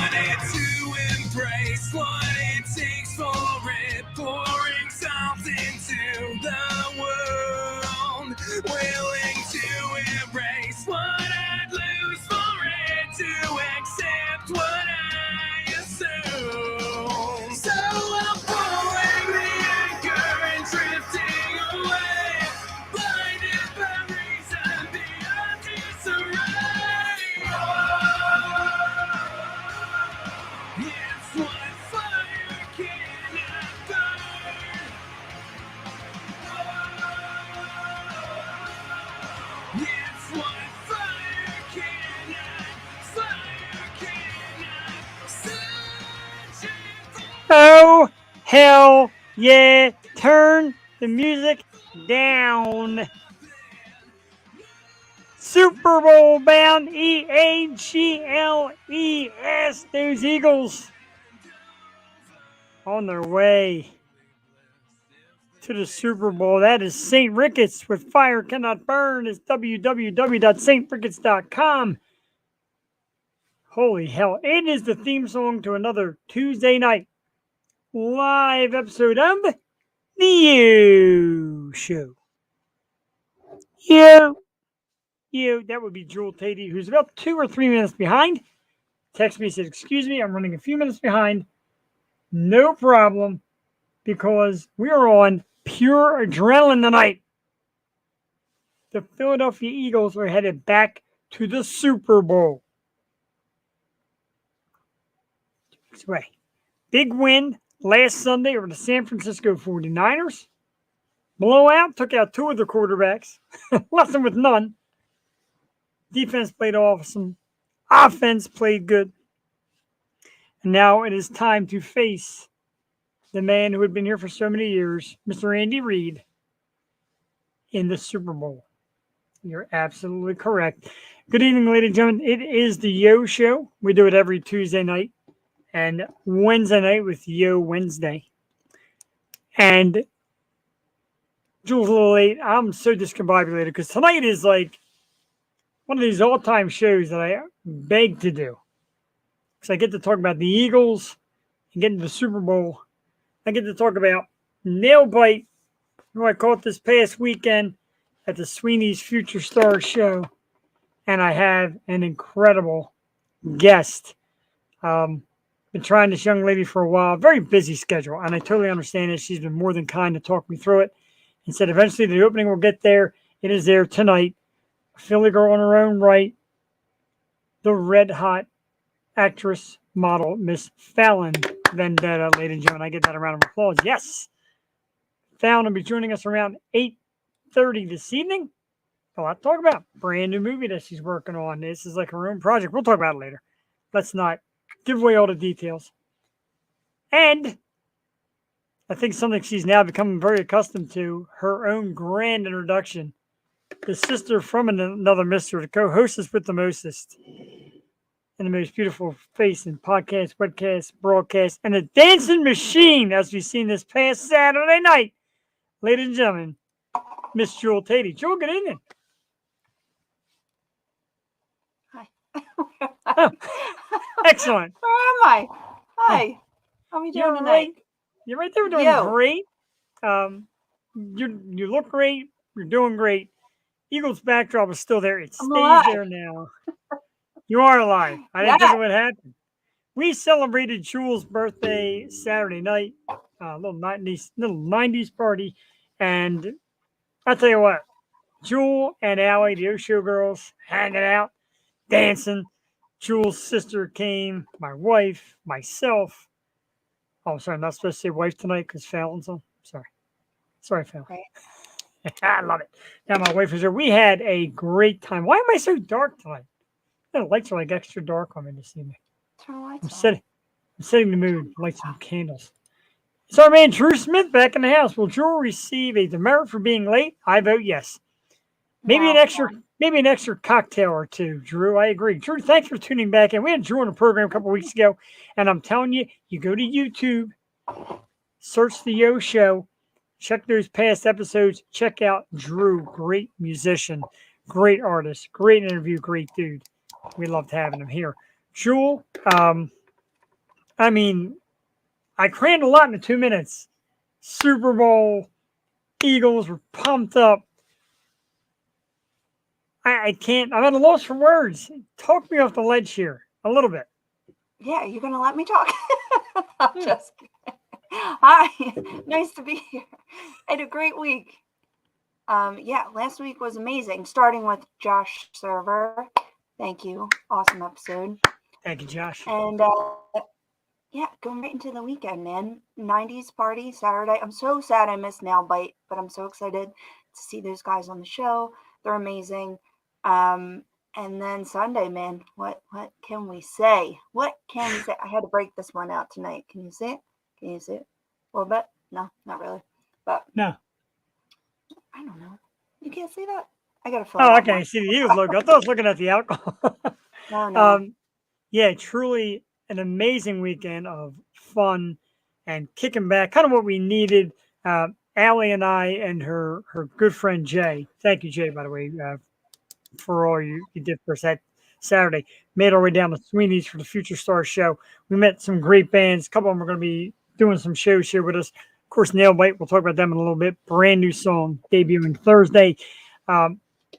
wanted to embrace what it takes for it, pouring salt into the world, willing to erase what I'd lose for it, to accept what I assume. So I'm pulling the anchor and drifting away, blinded by reason beyond disarray. It's what fire cannot burn. It's what fire cannot search it. Oh, hell yeah. Turn the music down. Super Bowl bound EAGLES. Those Eagles on their way to the Super Bowl. That is St. Ricketts with Fire Cannot Burn. It's www.stricketts.com. Holy hell. It is the theme song to another Tuesday night live episode of The You Show. You, that would be Jewel Tatey, who's about 2 or 3 minutes behind. Text me, said, excuse me, I'm running a few minutes behind. No problem, because we are on pure adrenaline tonight. The Philadelphia Eagles are headed back to the Super Bowl. This way. Big win last Sunday over the San Francisco 49ers. Blowout, took out 2 of the quarterbacks. Left them with none. Defense played awesome. Offense played good. And now it is time to face the man who had been here for so many years, Mr. Andy Reid, in the Super Bowl. You're absolutely correct. Good evening, ladies and gentlemen. It is the Yo Show. We do it every Tuesday night and Wednesday night with Yo Wednesday. And Jules a little late. I'm so discombobulated because tonight is like one of these all-time shows that I beg to do. Because I get to talk about the Eagles and get into the Super Bowl. I get to talk about Nail Bite, who I caught this past weekend at the Sweeney's Future Stars show. And I have an incredible guest. Been trying this young lady for a while. Very busy schedule. And I totally understand it. She's been more than kind to talk me through it. And said eventually the opening will get there. It is there tonight. A Philly girl in her own right. The red hot actress, model, Miss Fallon Vendetta, ladies and gentlemen. I get that a round of applause. Yes. Fallon will be joining us around 8:30 this evening. A lot to talk about. Brand new movie that she's working on. This is like her own project. We'll talk about it later. Let's not give away all the details. And I think something she's now becoming very accustomed to, her own grand introduction. The sister from another mister, the co-hostess with the mostest. And the most beautiful face in podcast, webcast, broadcast, and a dancing machine, as we've seen this past Saturday night. Ladies and gentlemen, Miss Jewel Tatey. Jewel, good evening. Hi. Oh, excellent. Where am I? Hi. How are we doing tonight? You're right there. We're doing great. You look great. You're doing great. Eagles backdrop is still there. It stays there now. You are alive. I didn't think it would happen. We celebrated Jewel's birthday Saturday night. A little 90s party. And I'll tell you what. Jewel and Allie, the Osho girls, hanging out, dancing. Jewel's sister came. My wife, myself. Oh, I'm sorry. I'm not supposed to say wife tonight because Fallon's on. Sorry, Fallon. Right. I love it. Now my wife was there. We had a great time. Why am I so dark tonight? The lights are like extra dark on me this evening. Turn the lights I'm setting the mood. Light some candles. It's our man Drew Smith back in the house. Will Drew receive a demerit for being late? I vote yes. Maybe an extra cocktail or two, Drew. I agree. Drew, thanks for tuning back in. We had Drew on the program a couple weeks ago, and I'm telling you, you go to YouTube, search the Yo Show, check those past episodes, check out Drew, great musician, great artist, great interview, great dude. We loved having him here. Jewel, I mean, I crammed a lot into 2 minutes. Super Bowl, Eagles were pumped up. I can't. I'm at a loss for words. Talk me off the ledge here a little bit. Yeah, you're gonna let me talk? I'm Yeah. just kidding. Hi, nice to be here. I had a great week. Yeah, last week was amazing. Starting with Josh Server. Thank you. Awesome episode. Thank you, Josh. And yeah, going right into the weekend, man. 90s party Saturday. I'm so sad I missed Nail Bite, but I'm so excited to see those guys on the show. They're amazing. And then Sunday, man, what can we say? What can we say? I had to break this one out tonight. Can you see it? Can you see it? A little bit? No, not really. But No. I don't know. You can't see that? I gotta fill Oh, that okay. one. See the Eagles logo. I thought I was looking at the alcohol. No. Yeah, truly an amazing weekend of fun and kicking back. Kind of what we needed. Allie and I and her good friend Jay. Thank you, Jay, by the way, for all you did for us that Saturday. Made our way down to Sweeney's for the Future Stars show. We met some great bands. A couple of them are going to be doing some shows here with us. Of course, Nailbite, we'll talk about them in a little bit. Brand new song debuting Thursday.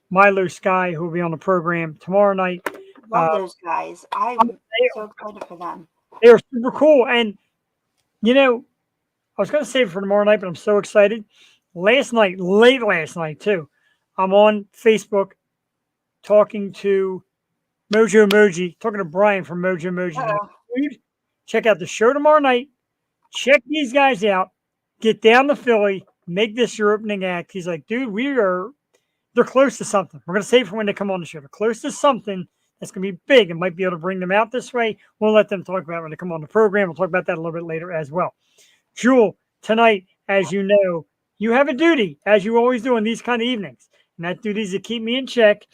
Milo Sky, who will be on the program tomorrow night. Love those guys. I'm so excited for them. They are super cool. And, you know, I was going to save it for tomorrow night, but I'm so excited. Last night, late last night, too, I'm on Facebook talking to Mojo Emoji, talking to Brian from Mojo Emoji. Uh-oh. Dude, check out the show tomorrow night. Check these guys out. Get down to Philly. Make this your opening act. He's like, dude, they're close to something. We're going to save it for when they come on the show. They're close to something that's going to be big and might be able to bring them out this way. We'll let them talk about it when they come on the program. We'll talk about that a little bit later as well. Jewel, tonight, as you know, you have a duty, as you always do in these kind of evenings. And that duty is to keep me in check.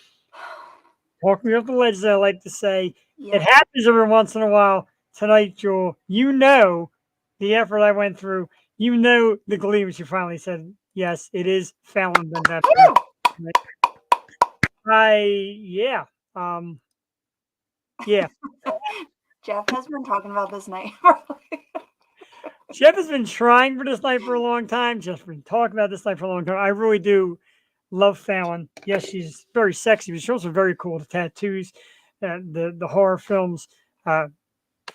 Talk me off the ledge, as I like to say. Yeah. It happens every once in a while. Tonight, Jewel, you know the effort I went through. You know the glee when she finally said, yes, it is Fallon than that. Yeah. Yeah. Jeff has been talking about this night. Jeff has been trying for this night for a long time. Jeff's been talking about this night for a long time. I really do love Fallon. Yes, she's very sexy, but she's also very cool. The tattoos, the horror films.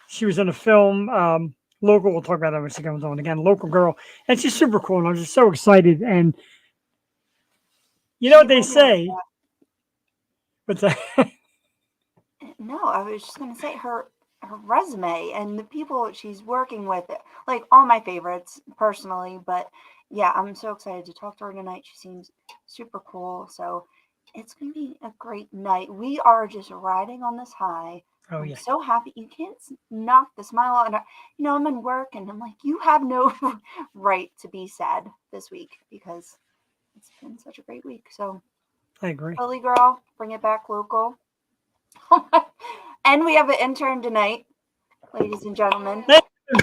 She was in a film, Local. We'll talk about that when she comes on again. Local Girl. And she's super cool. And I'm just so excited. And you know what they say? What's that? No, I was just going to say her resume and the people she's working with, like all my favorites personally. But yeah, I'm so excited to talk to her tonight. She seems super cool. So it's going to be a great night. We are just riding on this high. Oh, I'm yeah. so happy. You can't knock the smile out. And I'm in work and I'm like, you have no right to be sad this week because it's been such a great week. So I agree. Philly girl, bring it back local. And we have an intern tonight, ladies and gentlemen.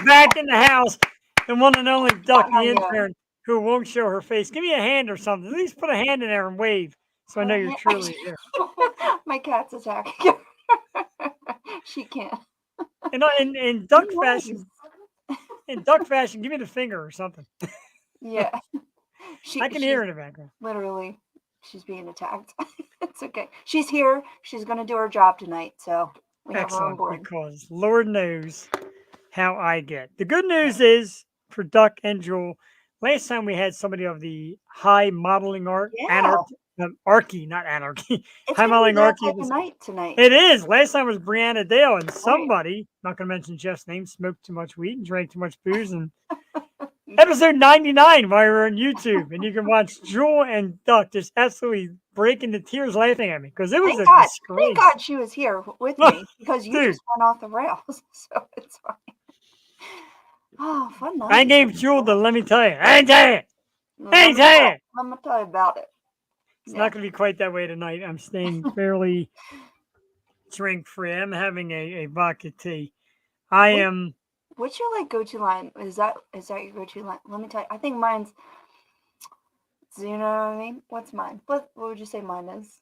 Back in the house, the one and only Duck, the Yeah. intern, who won't show her face. Give me a hand or something. At least put a hand in there and wave, so I know you're truly here. My cat's attacking. She can't. And in duck fashion, give me the finger or something. Yeah. I can hear her in the background. Literally, she's being attacked. It's okay. She's here. She's going to do her job tonight, so we have her on Excellent, board. because Lord knows how I get. The good news is for Duck and Jewel, last time we had somebody of the high modeling art, Yeah. Archie, not anarchy. It's High going to be modeling that Archie. type of night tonight. It is. Last time was Brianna Dale, and somebody, not going to mention Jeff's name, smoked too much weed and drank too much booze. And episode 99, while we're on YouTube, and you can watch Jewel and Duck just absolutely breaking the tears laughing at me because it was Thank a God. disgrace. Thank God she was here with me because you Dude. just went off the rails, so it's fine. Oh, fun night. I gave Jewel the let me tell you. I ain't tell you. Let me tell you about it. It's not going to be quite that way tonight. I'm staying fairly drink free. I'm having a vodka tea. I am. What's your go-to line? Is that your go-to line? Let me tell you. I think mine's. Do you know what I mean? What's mine? What would you say mine is?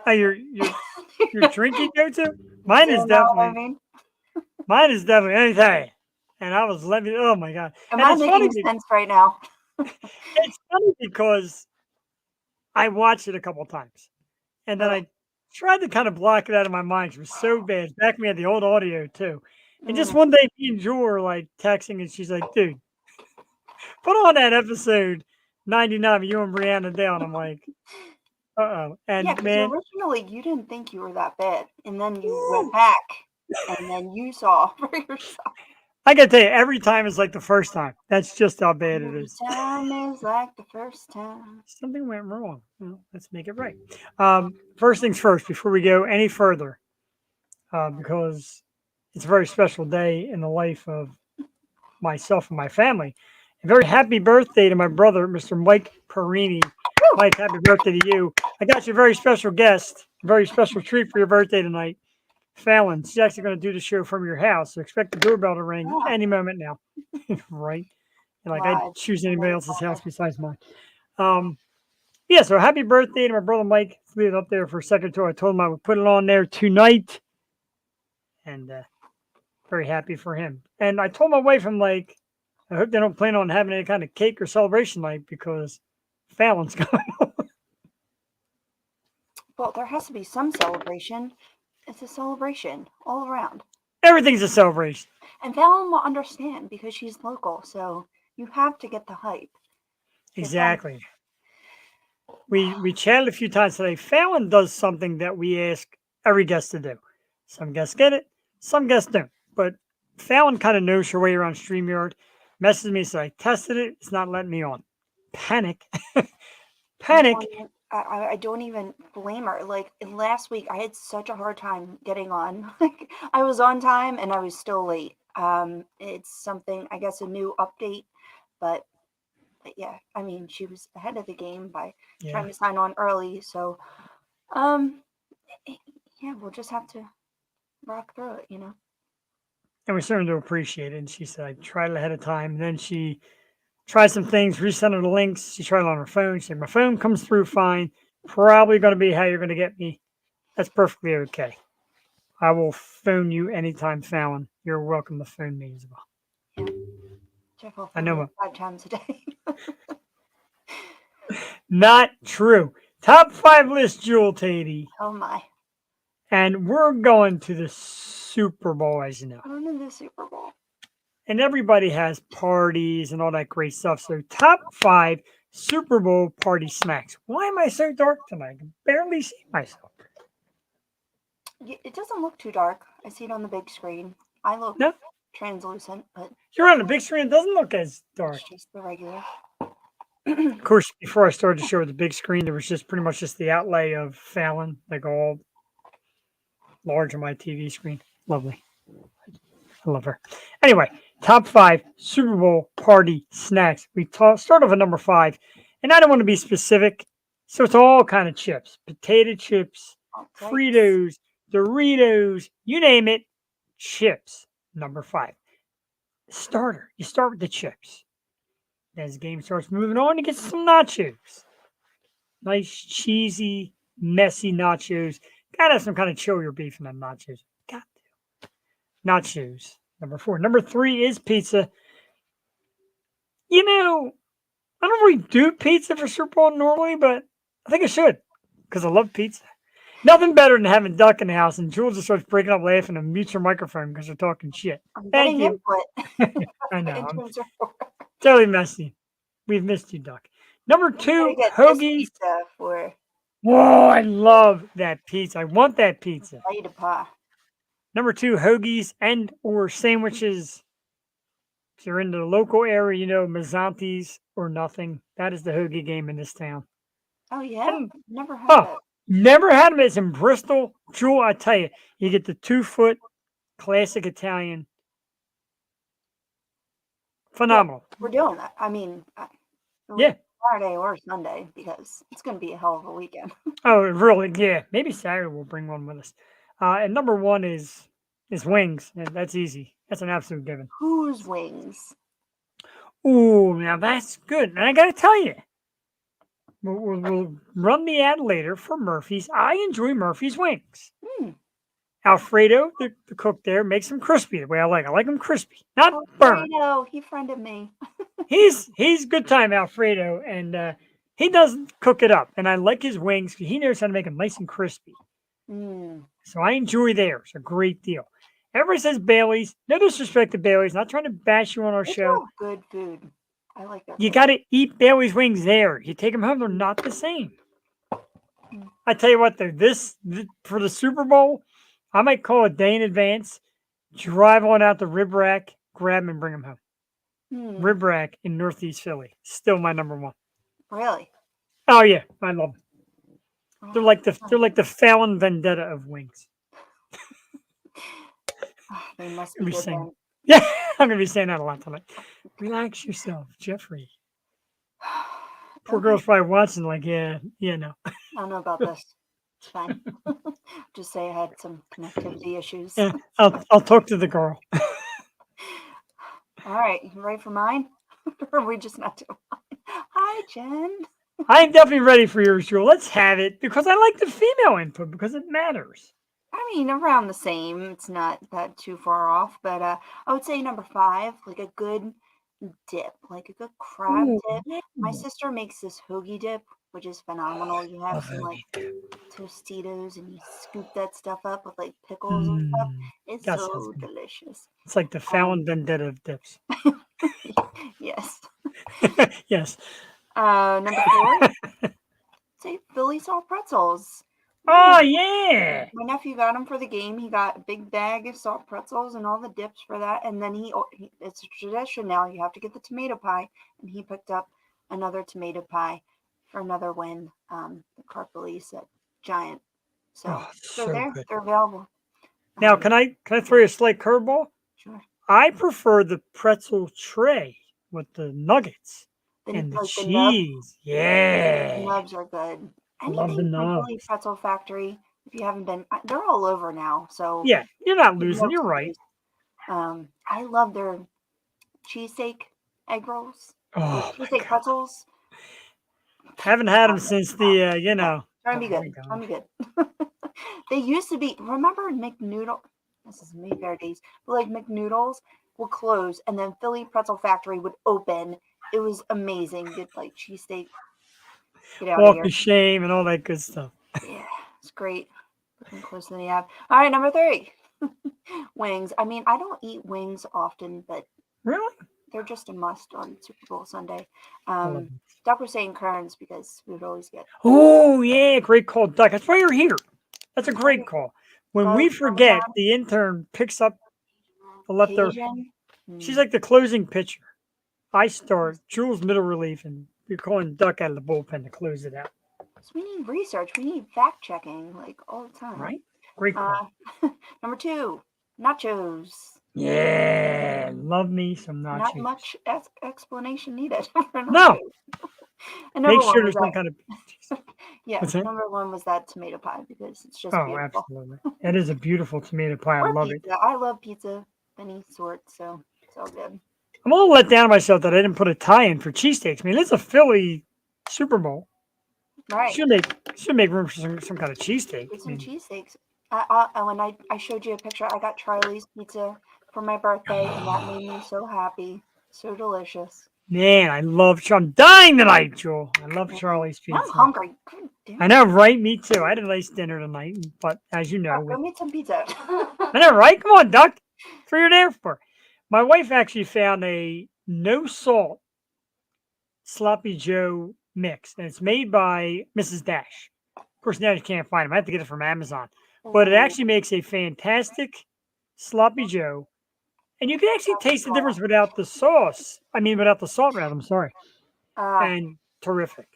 Your drinking go to? Mine is You know what I definitely. mean? Mine is definitely anything. And I was living. Oh my god! Am And I it's funny. making sense right now? It's funny because I watched it a couple times, and then Oh, I tried to kind of block it out of my mind. It was so bad. Back me had the old audio too. And just mm. one day, me and Jewel were like texting, and she's like, "Dude, put on that episode 99 of you and Brianna down." I'm like, "Uh oh." Yeah, And because man, originally you didn't think you were that bad, and then you went woo, back, and then you saw for yourself. I gotta tell you, every time is like the first time. That's just how bad it Every is. time is like the first time. Something went wrong. Well, let's make it right. First things first, before we go any further, because it's a very special day in the life of myself and my family. A very happy birthday to my brother, Mr. Mike Perini. Woo! Mike, happy birthday to you. I got you a very special guest, a very special treat for your birthday tonight. Fallon, she's actually going to do the show from your house, so expect the doorbell to ring Ah, any moment now. Right? And like I'd live. choose And anybody then else's over. house besides mine. Um, yeah, so happy birthday to my brother Mike. Leave it up there for a second too. I told him I would put it on there tonight, and very happy for him. And I told my wife, I'm like, I hope they don't plan on having any kind of cake or celebration night because Fallon's going. Well, there has to be some celebration. It's a celebration all around. Everything's a celebration. And Fallon will understand because she's local, so you have to get the hype. Get them. Exactly. We chatted a few times today. Fallon does something that we ask every guest to do. Some guests get it, some guests don't. But Fallon kind of knows her way around StreamYard. Messages me, said I tested it, it's not letting me on. Panic. Panic. No, I don't even blame her. Like last week, I had such a hard time getting on. Like I was on time and I was still late. It's something, I guess, a new update, but yeah, I mean, she was ahead of the game by Yeah. trying to sign on early. So, um, yeah, we'll just have to rock through it, you know. And we certainly do appreciate it. And she said I tried it ahead of time. And then she tried some things, resent her the links. She tried it on her phone. She said, my phone comes through fine. Probably going to be how you're going to get me. That's perfectly okay. I will phone you anytime, Fallon. You're welcome to phone me as well. Yeah. Jeff will I phone know me what. 5 times a day. Not true. Top 5 list, Jewel Tatey. Oh my. And we're going to the Super Bowl, as you know. I'm in the Super Bowl. And everybody has parties and all that great stuff. So, top 5 Super Bowl party snacks. Why am I so dark tonight? I can barely see myself. It doesn't look too dark. I see it on the big screen. I look No, translucent, but you're on the big screen. It doesn't look as dark. it's just the regular. Of course, before I started the show with the big screen, there was just pretty much just the outlay of Fallon, like all large on my TV screen. Lovely. I love her. Anyway, top 5 Super Bowl party snacks. We start off at number 5, and I don't want to be specific, so it's all kind of chips, potato chips, Okay. Fritos, Doritos, you name it, chips. Number 5. Starter. You start with the chips. As the game starts moving on, you get some nachos. Nice, cheesy, messy nachos. Gotta have some kind of chill your beef in them nachos. Got to. Nachos. Number 4. Number 3 is pizza. You know, I don't really do pizza for Super Bowl normally, but I think I should because I love pizza. Nothing better than having Duck in the house, and Jules just starts breaking up laughing and mutes her microphone because they're talking shit. I'm Thank getting you. input. I know. I'm Interns are- totally messy. We've missed you, Duck. Number I'm gonna 2, get this hoagies. pizza for Whoa, I love that pizza. I want that pizza. Lady Pa. Number 2, hoagies and or sandwiches. If you're in the local area, you know, Mazzanti's or nothing. That is the hoagie game in this town. Oh yeah, And, never had oh, it. never had them. It's in Bristol. Jewel, I tell you, you get the 2-foot classic Italian. Phenomenal. We're doing that. I mean, Yeah. Saturday or Sunday because it's going to be a hell of a weekend. Oh, really? Yeah. Maybe Saturday we'll bring one with us. And number 1 is wings. And that's easy. That's an absolute given. Whose wings? Ooh, now that's good. And I got to tell you, we'll run the ad later for Murphy's. I enjoy Murphy's wings. Hmm. Alfredo, the cook there, makes them crispy the way I like. I like them crispy, not burnt. Alfredo, he friended me. He's good time Alfredo, and he doesn't cook it up. And I like his wings. He knows how to make them nice and crispy. Mm. So I enjoy theirs a great deal. Everybody says Bailey's. No disrespect to Bailey's. Not trying to bash you on our It's show. all good food. I like that. You got to eat Bailey's wings there. You take them home, they're not the same. I tell you what, though, for the Super Bowl, I might call a day in advance, drive on out to Rib Rack, grab them, and bring them home. Hmm. Rib Rack in Northeast Philly, still my number one. Really? Oh yeah, I love them. Oh, They're like the Fallon vendetta of wings. they must I'm be just good saying. then. Yeah, I'm gonna be saying that a lot tonight. Relax yourself, Jeffrey. Poor Okay. girl's probably watching, like, no. I don't know about this. It's fine. Just say I had some connectivity issues. Yeah, I'll talk to the girl. All right, you ready for mine? Or are we just not doing mine? Hi, Jen. I'm definitely ready for yours, Jewel. Let's have it because I like the female input because it matters. I mean, around the same. It's not that too far off, but I would say number 5, like a good dip, like a good crab Ooh, dip. yeah. My sister makes this hoagie dip, which is phenomenal. You have Love some like hoagie. Tostitos and you scoop that stuff up with like pickles and stuff. It's That so sounds good. delicious. It's like the Fallon vendetta of dips. Yes. Yes. Number 4, say Philly salt pretzels. Oh, Man, yeah. my nephew got them for the game. He got a big bag of salt pretzels and all the dips for that. And then it's a tradition now. You have to get the tomato pie. And he picked up another tomato pie for another win. The Cart Police at Giant. So Oh, they're so there. good. They're available. Now, can I throw you a slight curveball? Sure. I prefer the pretzel tray with the nuggets and the Like the cheese. Yeah. nubs are good. I love the Anything from Philly nubs. Pretzel Factory, if you haven't been, they're all over now. So Yeah, you're not there's losing. no You're right. excuse. I love their cheesesteak egg rolls. Oh, my Cheesesteak God. pretzels. Haven't had them since the, Trying to be oh, my good. God. Trying to be good. They used to be, remember McNoodle? This is Mayfair days. But like McNoodles would close and then Philly Pretzel Factory would open. It was amazing. Get like cheesesteak. Get out of Walk here. of shame and all that good stuff. Yeah, it's great. Looking closer than you have. All right, number 3. Wings. I mean, I don't eat wings often, but Really? they're just a must on Super Bowl Sunday. I love them. Doc was saying Kearns because we would always get Oh, yeah. Great call, Duck. That's why you're here. That's a great call. When we forget, the intern picks up the leftover. Cajun. She's like the closing pitcher. I start, Jules middle relief, and you're calling Duck out of the bullpen to close it out. So we need research. We need fact checking like all the time. Right? Great call. Number 2, nachos. Yeah. Love me some nachos. Not much explanation needed. For No. nachos. And number Make sure 1 there's was some that, kind of. yeah, What's that? number 1 was that tomato pie because it's just Oh, beautiful. absolutely. It is a beautiful tomato pie. I Or love it. pizza. I love pizza of any sort, so it's all good. I'm a little let down on myself that I didn't put a tie in for cheesesteaks. I mean, it's a Philly Super Bowl. Right. Should make room for some kind of cheesesteak. Get I some mean, cheesesteaks. When I showed you a picture, I got Charlie's pizza for my birthday, and that made me so happy. So delicious. man, I'm dying tonight, Joel. I love Charlie's pizza. I'm hungry. God damn I know, right? Me too. I had a nice dinner tonight, but as you know, Go make some pizza. I know, right? Come on, Duck. That's what you're there for. My wife actually found a no salt sloppy Joe mix, and it's made by Mrs. Dash. Of course, now you can't find them. I have to get it from Amazon. But it actually makes a fantastic sloppy Joe, and you can actually taste the difference without the sauce. I mean, without the salt, rather. I'm sorry. And terrific.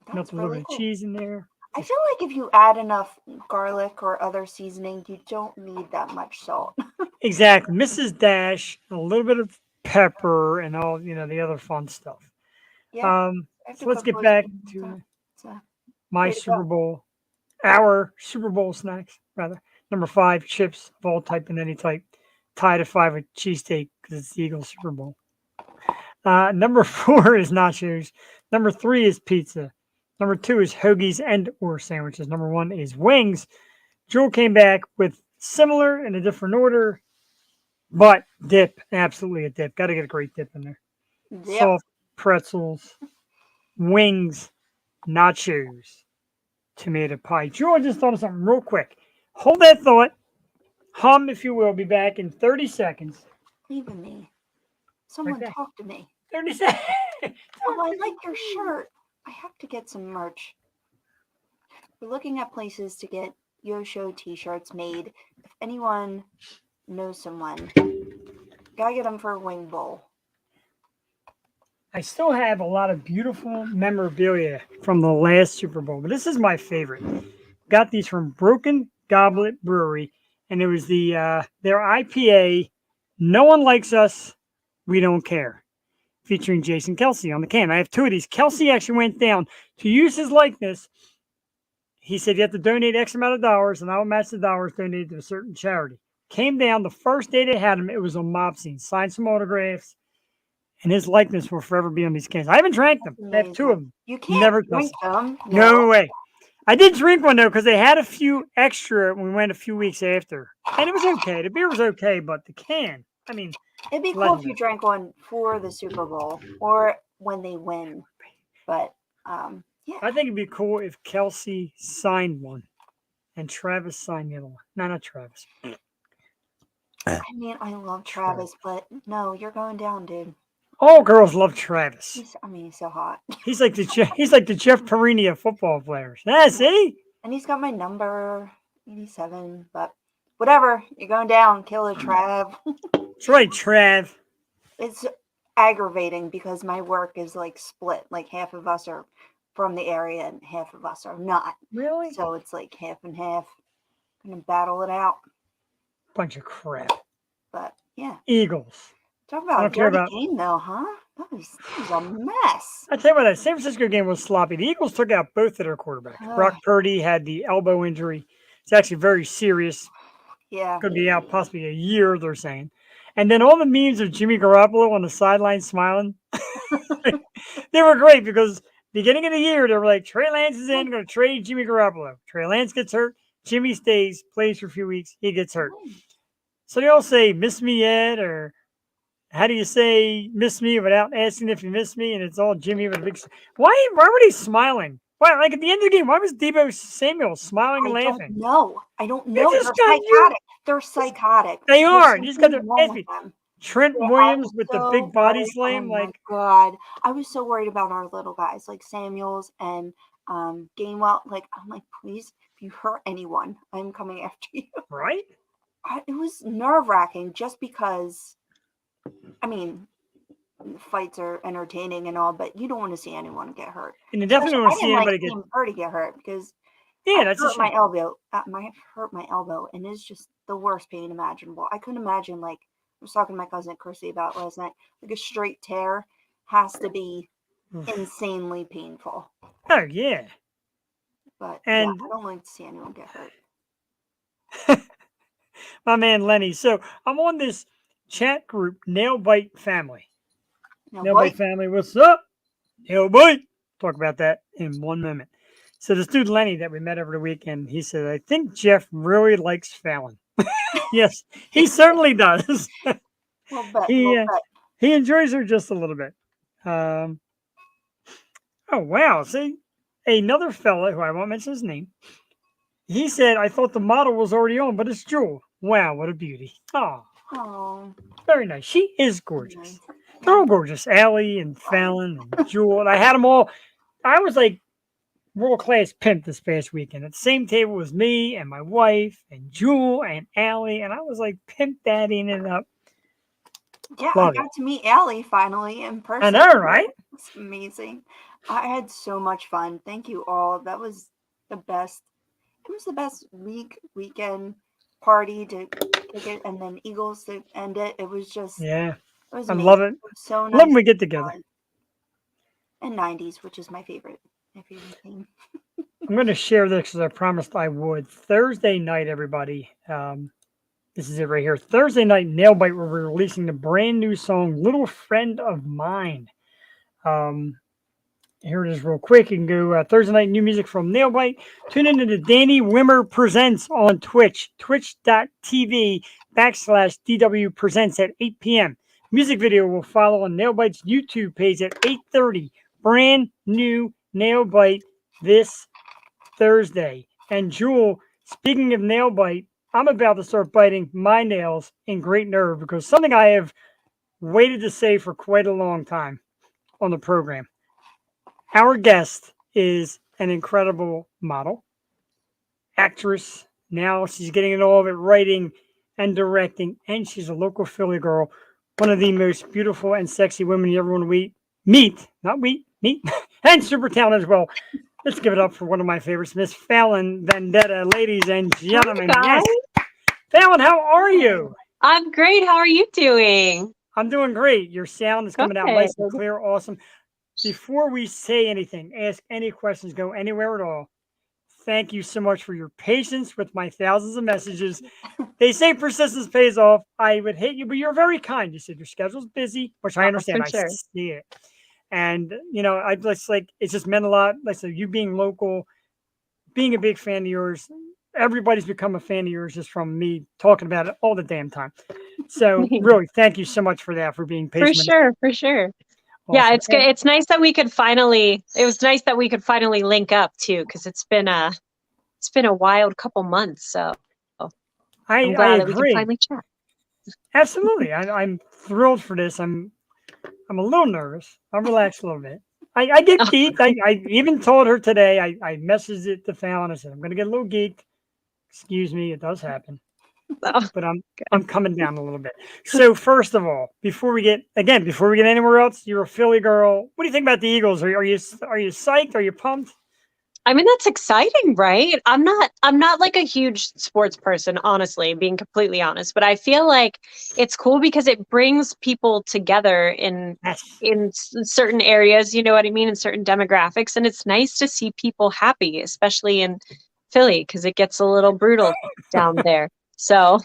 Melt That's a little really bit of cool. cheese in there. I feel like if you add enough garlic or other seasoning, you don't need that much salt. Exactly. Mrs. Dash, a little bit of pepper, and all the other fun stuff. Yeah. I have So to let's cook get those back things, to so my way to Super go. Bowl, our Super Bowl snacks, rather. Number 5, chips of all type and any type. Tied at 5 with cheesesteak because it's the Eagles Super Bowl. Number 4 is nachos. Number 3 is pizza. Number 2 is hoagies and or sandwiches. Number 1 is wings. Jewel came back with similar in a different order, but dip, absolutely a dip. Got to get a great dip in there. Yep. Soft pretzels, wings, nachos, tomato pie. George just thought of something real quick. Hold that thought. Hum, if you will. Be back in 30 seconds. Leaving me. Someone Okay. talk to me. 30 seconds. Oh, I like your shirt. I have to get some merch. We're looking at places to get Yo Show t-shirts made. If anyone knows someone, gotta get them for a wing bowl. I still have a lot of beautiful memorabilia from the last Super Bowl, but this is my favorite. Got these from Broken Goblet Brewery, and it was their IPA. No one likes us, we don't care. Featuring Jason Kelsey on the can. I have two of these. Kelsey actually went down to use his likeness. He said you have to donate X amount of dollars, and I'll match the dollars donated to a certain charity. Came down the first day they had him. It was a mob scene. Signed some autographs, and his likeness will forever be on these cans. I haven't drank them. I have two of them. You can't Never drink them. No way. I did drink one though because they had a few extra when we went a few weeks after, and it was okay. The beer was okay, but the can, I mean, It'd be cool if you drank one for the Super Bowl or when they win. But yeah. I think it'd be cool if Kelsey signed one and Travis signed the other one. No, not Travis. I mean, I love Travis, but no, you're going down, dude. All girls love Travis. He's so hot. He's like the Jeff Perini of football players. Yeah, see? And he's got my number, 87. But whatever, you're going down. Killer Trav. That's right, Trav. It's aggravating because my work is like split. Like half of us are from the area and half of us are not. Really? So it's like half and half. Gonna battle it out. Bunch of crap. But yeah. Eagles. Talk about a dirty game though, huh? That was a mess. I tell you what, that San Francisco game was sloppy. The Eagles took out both of their quarterbacks. Brock Purdy had the elbow injury. It's actually very serious. Yeah. Could be out possibly a year, they're saying. And then all the memes of Jimmy Garoppolo on the sideline smiling. They were great because beginning of the year, they were like, Trey Lance is in, going to trade Jimmy Garoppolo. Trey Lance gets hurt. Jimmy stays, plays for a few weeks. He gets hurt. So they all say, miss me yet? Or how do you say miss me without asking if you miss me? And it's all Jimmy with a big... Why were they smiling? Why, like at the end of the game, why was Deebo Samuel smiling and laughing? I don't know. They're psychotic. They're psychotic. They are. You just got their Trent Williams with the big body slam. Oh my God. I was so worried about our little guys like Samuels and Gainwell. Like, I'm like, please, if you hurt anyone, I'm coming after you. Right? It was nerve-wracking just because, I mean, fights are entertaining and all, but you don't want to see anyone get hurt. And you definitely don't want to see anybody get hurt because that's hurt my elbow. I hurt my elbow, and it's just the worst pain imaginable. I couldn't imagine, like, I was talking to my cousin Chrissy about last night, like a straight tear has to be insanely painful. Oh, yeah. But yeah, I don't like to see anyone get hurt. My man Lenny. So I'm on this chat group, Nail Bite Family. Nail Bite Family, what's up? Nail Bite. Talk about that in 1 moment. So this dude Lenny that we met over the weekend, he said, I think Jeff really likes Fallon. Yes, he certainly does. He enjoys her just a little bit. Oh, wow. See, another fella who I won't mention his name, he said, I thought the model was already on, but it's Jewel. Wow, what a beauty. Oh, very nice. She is gorgeous. They're all gorgeous. Allie and Fallon and Jewel. And I had them all. I was like world-class pimp this past weekend. At the same table was me and my wife and Jewel and Allie. And I was like pimp daddying it up. Yeah, I got to meet Allie finally in person. I know, right? It's amazing. I had so much fun. Thank you all. That was the best. It was the best weekend party to kick it, and then Eagles to end it. It was just I love it. It was so nice. Love when we get together. And 90s, which is my favorite thing. I'm going to share this because I promised I would. Thursday night, everybody. This is it right here. Thursday night, Nailbite will be releasing the brand new song, Little Friend of Mine. And Here it is real quick. You can go Thursday night new music from Nailbite. Tune into the Danny Wimmer Presents on Twitch, twitch.tv/DW Presents at 8 p.m. Music video will follow on Nailbite's YouTube page at 8:30. Brand new Nailbite this Thursday. And Jewel, speaking of Nailbite, I'm about to start biting my nails in great nerve because something I have waited to say for quite a long time on the program. Our guest is an incredible model, actress. Now she's getting into all of it, writing and directing, and she's a local Philly girl, one of the most beautiful and sexy women you ever want to meet, and super talented as well. Let's give it up for one of my favorites, Miss Fallon Vendetta, ladies and gentlemen. Hi, Yes, Fallon, how are you? I'm great. How are you doing? I'm doing great. Your sound is coming out nice and Good. clear, awesome. Before we say anything, ask any questions, go anywhere at all. Thank you so much for your patience with my thousands of messages. They say persistence pays off. I would hate you, but you're very kind. You said your schedule's busy, which I understand. for sure. I see it. And, I just it's just meant a lot. Like I said, you being local, being a big fan of yours, everybody's become a fan of yours just from me talking about it all the damn time. So really, thank you so much for that, for being patient. For sure. Awesome. Yeah, it's good. It's nice that we could finally. It was nice that we could finally link up too, because it's been a wild couple months. So I'm glad that we can finally chat. Absolutely, I'm thrilled for this. I'm a little nervous. I'm relaxed a little bit. I get geeked. I even told her today. I messaged it to Fallon. I said I'm going to get a little geeked. Excuse me, it does happen. But I'm coming down a little bit. So first of all, before we get anywhere else, you're a Philly girl. What do you think about the Eagles? Are you psyched? Are you pumped? I mean, that's exciting, right? I'm not like a huge sports person, honestly, being completely honest, but I feel like it's cool because it brings people together in certain areas, you know what I mean, in certain demographics, and it's nice to see people happy, especially in Philly, because it gets a little brutal down there. So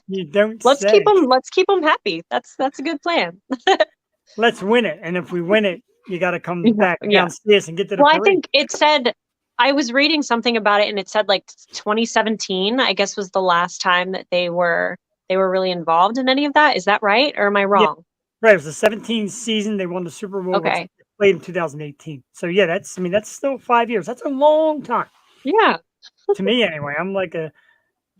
let's keep them happy. That's a good plan. Let's win it, and if we win it, you got to come back downstairs and get to the parade. I think it said. I was reading something about it, and it said like 2017, I guess, was the last time that they were really involved in any of that. Is that right, or am I wrong? Yeah, right. It was the 17th season. They won the Super Bowl. Okay. Played in 2018. So yeah, that's still 5 years. That's a long time. Yeah. To me, anyway. I'm like the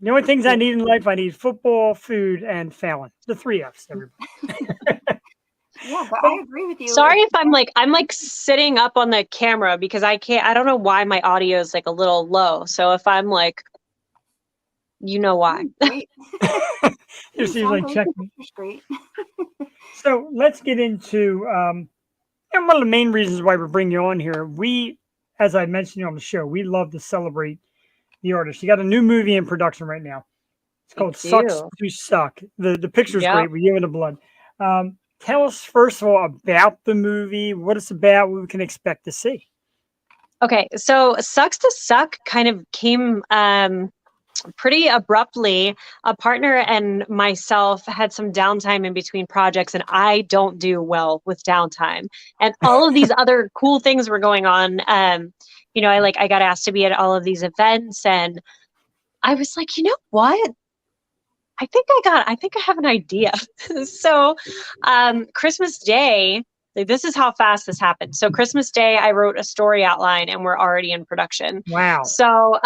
only things I need in life. I need football, food, and Fallon. The 3 Fs. Everybody. Yeah, but I agree with you. Sorry if I'm like sitting up on the camera because I don't know why my audio is like a little low. So if I'm like, you know why. Just usually checking. Great. So let's get into and one of the main reasons why we're bringing you on here. We, as I mentioned on the show, we love to celebrate the artist. You got a new movie in production right now. It's called Sucks to Suck. The picture's great with you and the blood. Tell us, first of all, about the movie, what it's about, what we can expect to see. Okay, so Sucks to Suck kind of came pretty abruptly. A partner and myself had some downtime in between projects, and I don't do well with downtime. And all of these other cool things were going on. I got asked to be at all of these events, and I was like, you know what? I think I have an idea. So Christmas Day, like, this is how fast this happened. So Christmas Day, I wrote a story outline and we're already in production. Wow. So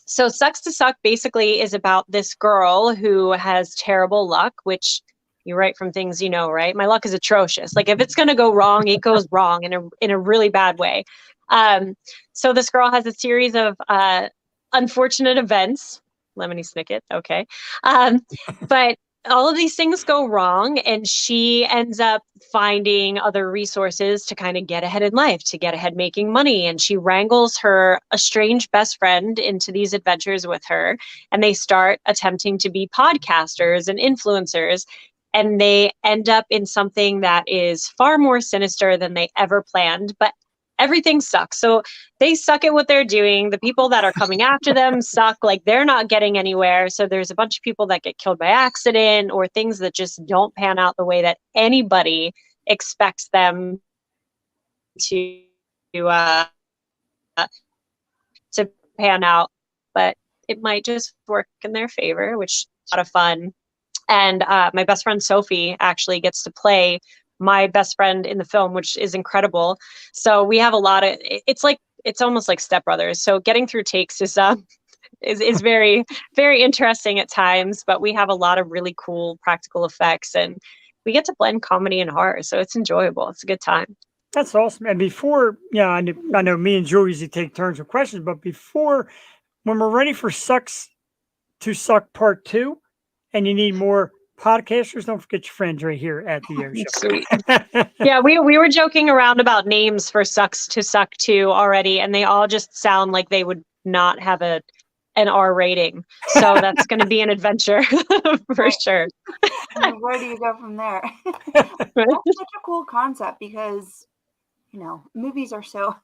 Sucks to Suck basically is about this girl who has terrible luck, which you write from things you know, right? My luck is atrocious. Like if it's going to go wrong, it goes wrong in a really bad way. So this girl has a series of unfortunate events. Lemony Snicket, okay. But all of these things go wrong, and she ends up finding other resources to kind of get ahead in life, to get ahead making money. And she wrangles her estranged best friend into these adventures with her, and they start attempting to be podcasters and influencers. And they end up in something that is far more sinister than they ever planned, but everything sucks. So they suck at what they're doing. The people that are coming after them suck. Like they're not getting anywhere. So there's a bunch of people that get killed by accident or things that just don't pan out the way that anybody expects them to. uh, to pan out, but it might just work in their favor, which is a lot of fun. And my best friend Sophie actually gets to play my best friend in the film, which is incredible. So we have a lot of, it's almost like stepbrothers. So getting through takes is very, very interesting at times, but we have a lot of really cool practical effects, and we get to blend comedy and horror. So it's enjoyable. It's a good time. That's awesome. And before, yeah, I know me and Joe usually take turns with questions, but before, when we're ready for Sucks to Suck Part 2, and you need more podcasters, don't forget your friends right here at the Air Show. Sweet. Yeah, we were joking around about names for Sucks to Suck 2 already, and they all just sound like they would not have an R rating. So that's going to be an adventure for sure. And where do you go from there? That's such a cool concept because, you know, movies are so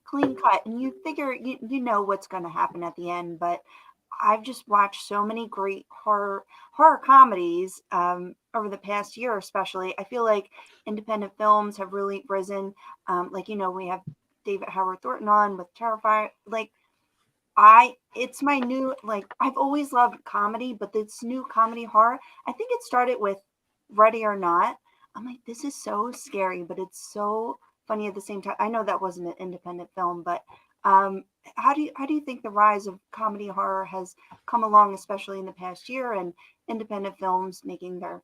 clean cut, and you figure you know what's going to happen at the end. But I've just watched so many great horror comedies over the past year, especially. I feel like independent films have really risen. Like, you know, we have David Howard Thornton on with Terrifier. Like, it's my new, like, I've always loved comedy, but this new comedy horror, I think it started with Ready or Not. I'm like, this is so scary, but it's so funny at the same time. I know that wasn't an independent film, but how do you think the rise of comedy horror has come along, especially in the past year, and independent films making their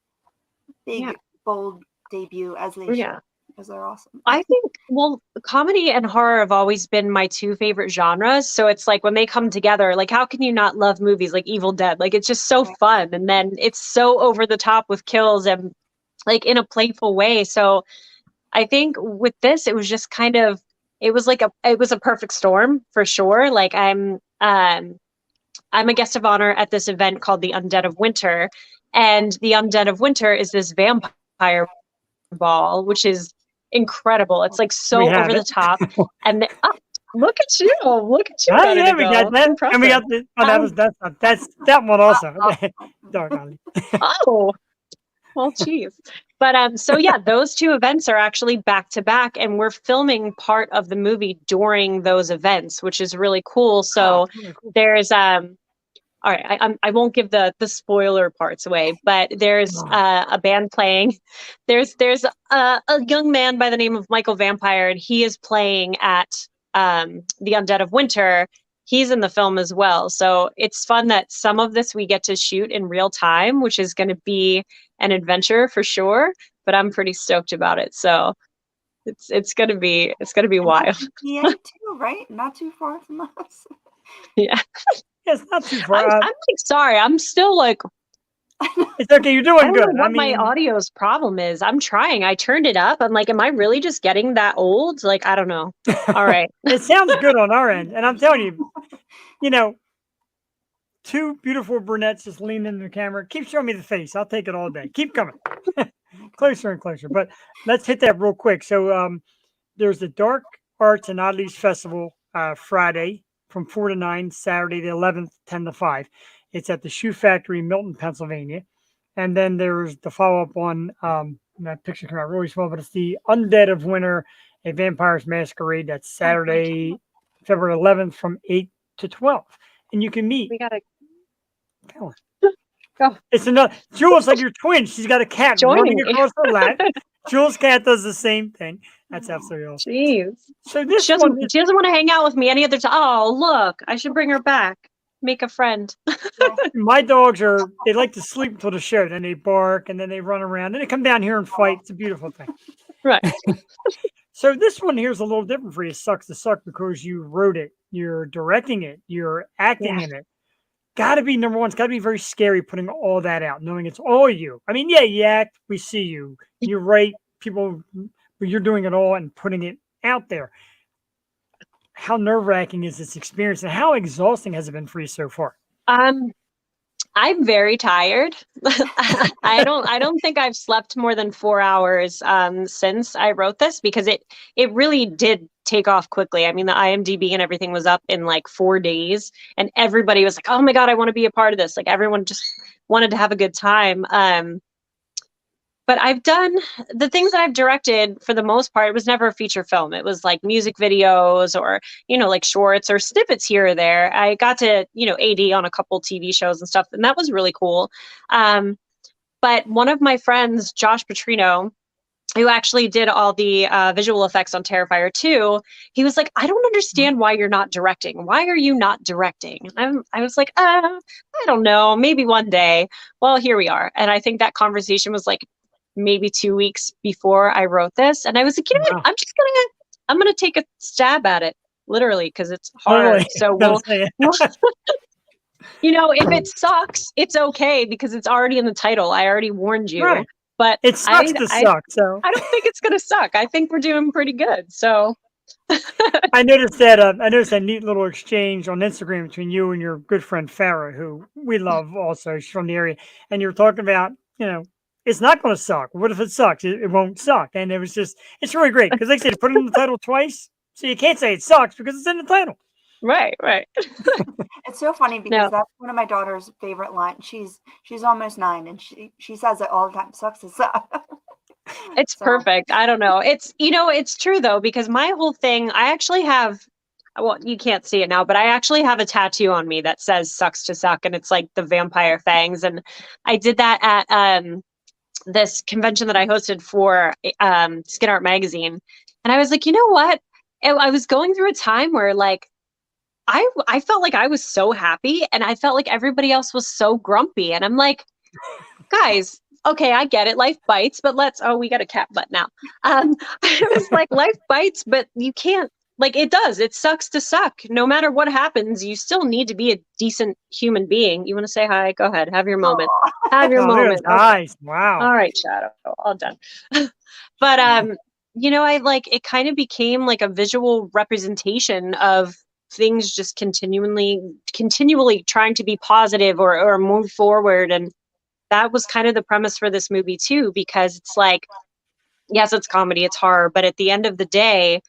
big, bold debut as they should, because they're awesome. I think, well, comedy and horror have always been my two favorite genres. So it's like when they come together, like how can you not love movies like Evil Dead? Like it's just so fun. And then it's so over the top with kills and like in a playful way. So I think with this, it was just kind of, it was a perfect storm for sure. Like I'm a guest of honor at this event called the Undead of Winter. And the Undead of Winter is this vampire ball, which is incredible. It's like so over the top. And look at you. Look at you. Oh, yeah, we got that. And we got that one also. Dark Alley. Oh, well, geez. But so yeah, those two events are actually back to back, and we're filming part of the movie during those events, which is really cool. So there's all right, I won't give the spoiler parts away, but there's a band playing. There's a young man by the name of Michael Vampire, and he is playing at the Undead of Winter. He's in the film as well. So it's fun that some of this we get to shoot in real time, which is going to be an adventure for sure. But I'm pretty stoked about it. So it's gonna be wild. Yeah, too, right? Not too far from us. Yeah. It's not too far. I'm like, sorry, I'm still like. It's okay. You're doing good. I don't know what my audio's problem is. I'm trying. I turned it up. I'm like, am I really just getting that old? Like, I don't know. All right. It sounds good on our end, and I'm telling you, you know, two beautiful brunettes just leaning in the camera. Keep showing me the face. I'll take it all day. Keep coming. Closer and closer. But let's hit that real quick. So there's the Dark Arts and Oddities Festival Friday from 4 to 9, Saturday the 11th, 10 to 5. It's at the Shoe Factory, Milton, Pennsylvania. And then there's the follow-up on, that picture came out really small, but it's the Undead of Winter, a Vampire's Masquerade. That's Saturday, February 11th from 8 to 12. And you can meet. We got to go. It's another. Jules, like your twin. She's got a cat running across her lap. Jules' cat does the same thing. That's absolutely awesome. Jeez. So this she doesn't want to hang out with me any other time. Oh, look, I should bring her back. Make a friend. My dogs they like to sleep until the show. Then they bark and then they run around and they come down here and fight. It's a beautiful thing. Right. So this one here is a little different for you. Sucks to Suck because you wrote it, you're directing it, you're acting in it. Got to be number one. It's got to be very scary putting all that out, knowing it's all you. I mean, yeah, you act, we see you, you write, people, but you're doing it all and putting it out there. How nerve-wracking is this experience, and how exhausting has it been for you so far? I'm very tired. I don't think I've slept more than 4 hours since I wrote this, because it really did take off quickly. I mean, the IMDb and everything was up in like 4 days, and everybody was like, "Oh my God, I want to be a part of this!" Like everyone just wanted to have a good time. but I've done the things that I've directed for the most part. It was never a feature film. It was like music videos or, like shorts or snippets here or there. I got to, AD on a couple TV shows and stuff, and that was really cool. But one of my friends, Josh Petrino, who actually did all the visual effects on Terrifier 2, he was like, I don't understand why you're not directing. Why are you not directing? I was like, I don't know, maybe one day. Well, here we are. And I think that conversation was like maybe 2 weeks before I wrote this. And I was like, you know what? Wow. I'm gonna take a stab at it, literally, because it's Totally. hard. So Gotta say it. if it sucks, it's okay because it's already in the title. I already warned you. Right. But It sucks to suck. So I don't think it's gonna suck. I think we're doing pretty good. So I noticed that neat little exchange on Instagram between you and your good friend Farah, who we love also. She's from the area, and you were talking about, it's not going to suck. What if it sucks? It won't suck, and it's really great because, like I said, put it in the title twice, so you can't say it sucks because it's in the title. right. It's so funny because that's one of my daughter's favorite lines. She's almost 9, and she says it all the time. Sucks to suck. It's perfect. I don't know. It's true though, because my whole thing, I actually have, well, you can't see it now, but I actually have a tattoo on me that says sucks to suck. And it's like the vampire fangs. And I did that at this convention that I hosted for Skin Art Magazine. And I was like, you know what? I was going through a time where like, I felt like I was so happy and I felt like everybody else was so grumpy. And I'm like, guys, okay, I get it. Life bites, but we got a cat butt now. I was like, life bites, but you can't, like, it does. It sucks to suck. No matter what happens, you still need to be a decent human being. You want to say hi? Go ahead. Have your moment. Have your moment. Nice. Wow. All right, Shadow. All done. But, I like, it kind of became like a visual representation of things just continually trying to be positive or move forward. And that was kind of the premise for this movie too, because it's like, yes, it's comedy, it's horror, but at the end of the day,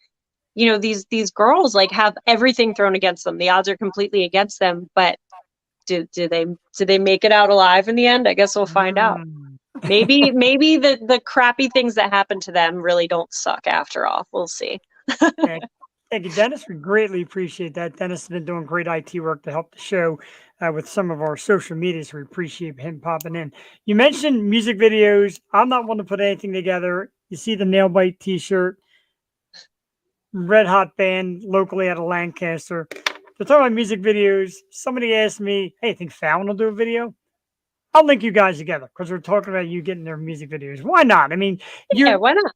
these girls like have everything thrown against them. The odds are completely against them, but do they make it out alive in the end? I guess we'll find out. Maybe the crappy things that happen to them really don't suck after all. We'll see. Thank you, Dennis. We greatly appreciate that. Dennis has been doing great IT work to help the show with some of our social media, so we appreciate him popping in. You mentioned music videos. I'm not one to put anything together. You see the Nail Bite t-shirt, red hot band locally out of Lancaster. They're talking about music videos. Somebody asked me, hey, think Fallon will do a video? I'll link you guys together because we're talking about you getting their music videos. Why not? I mean, why not?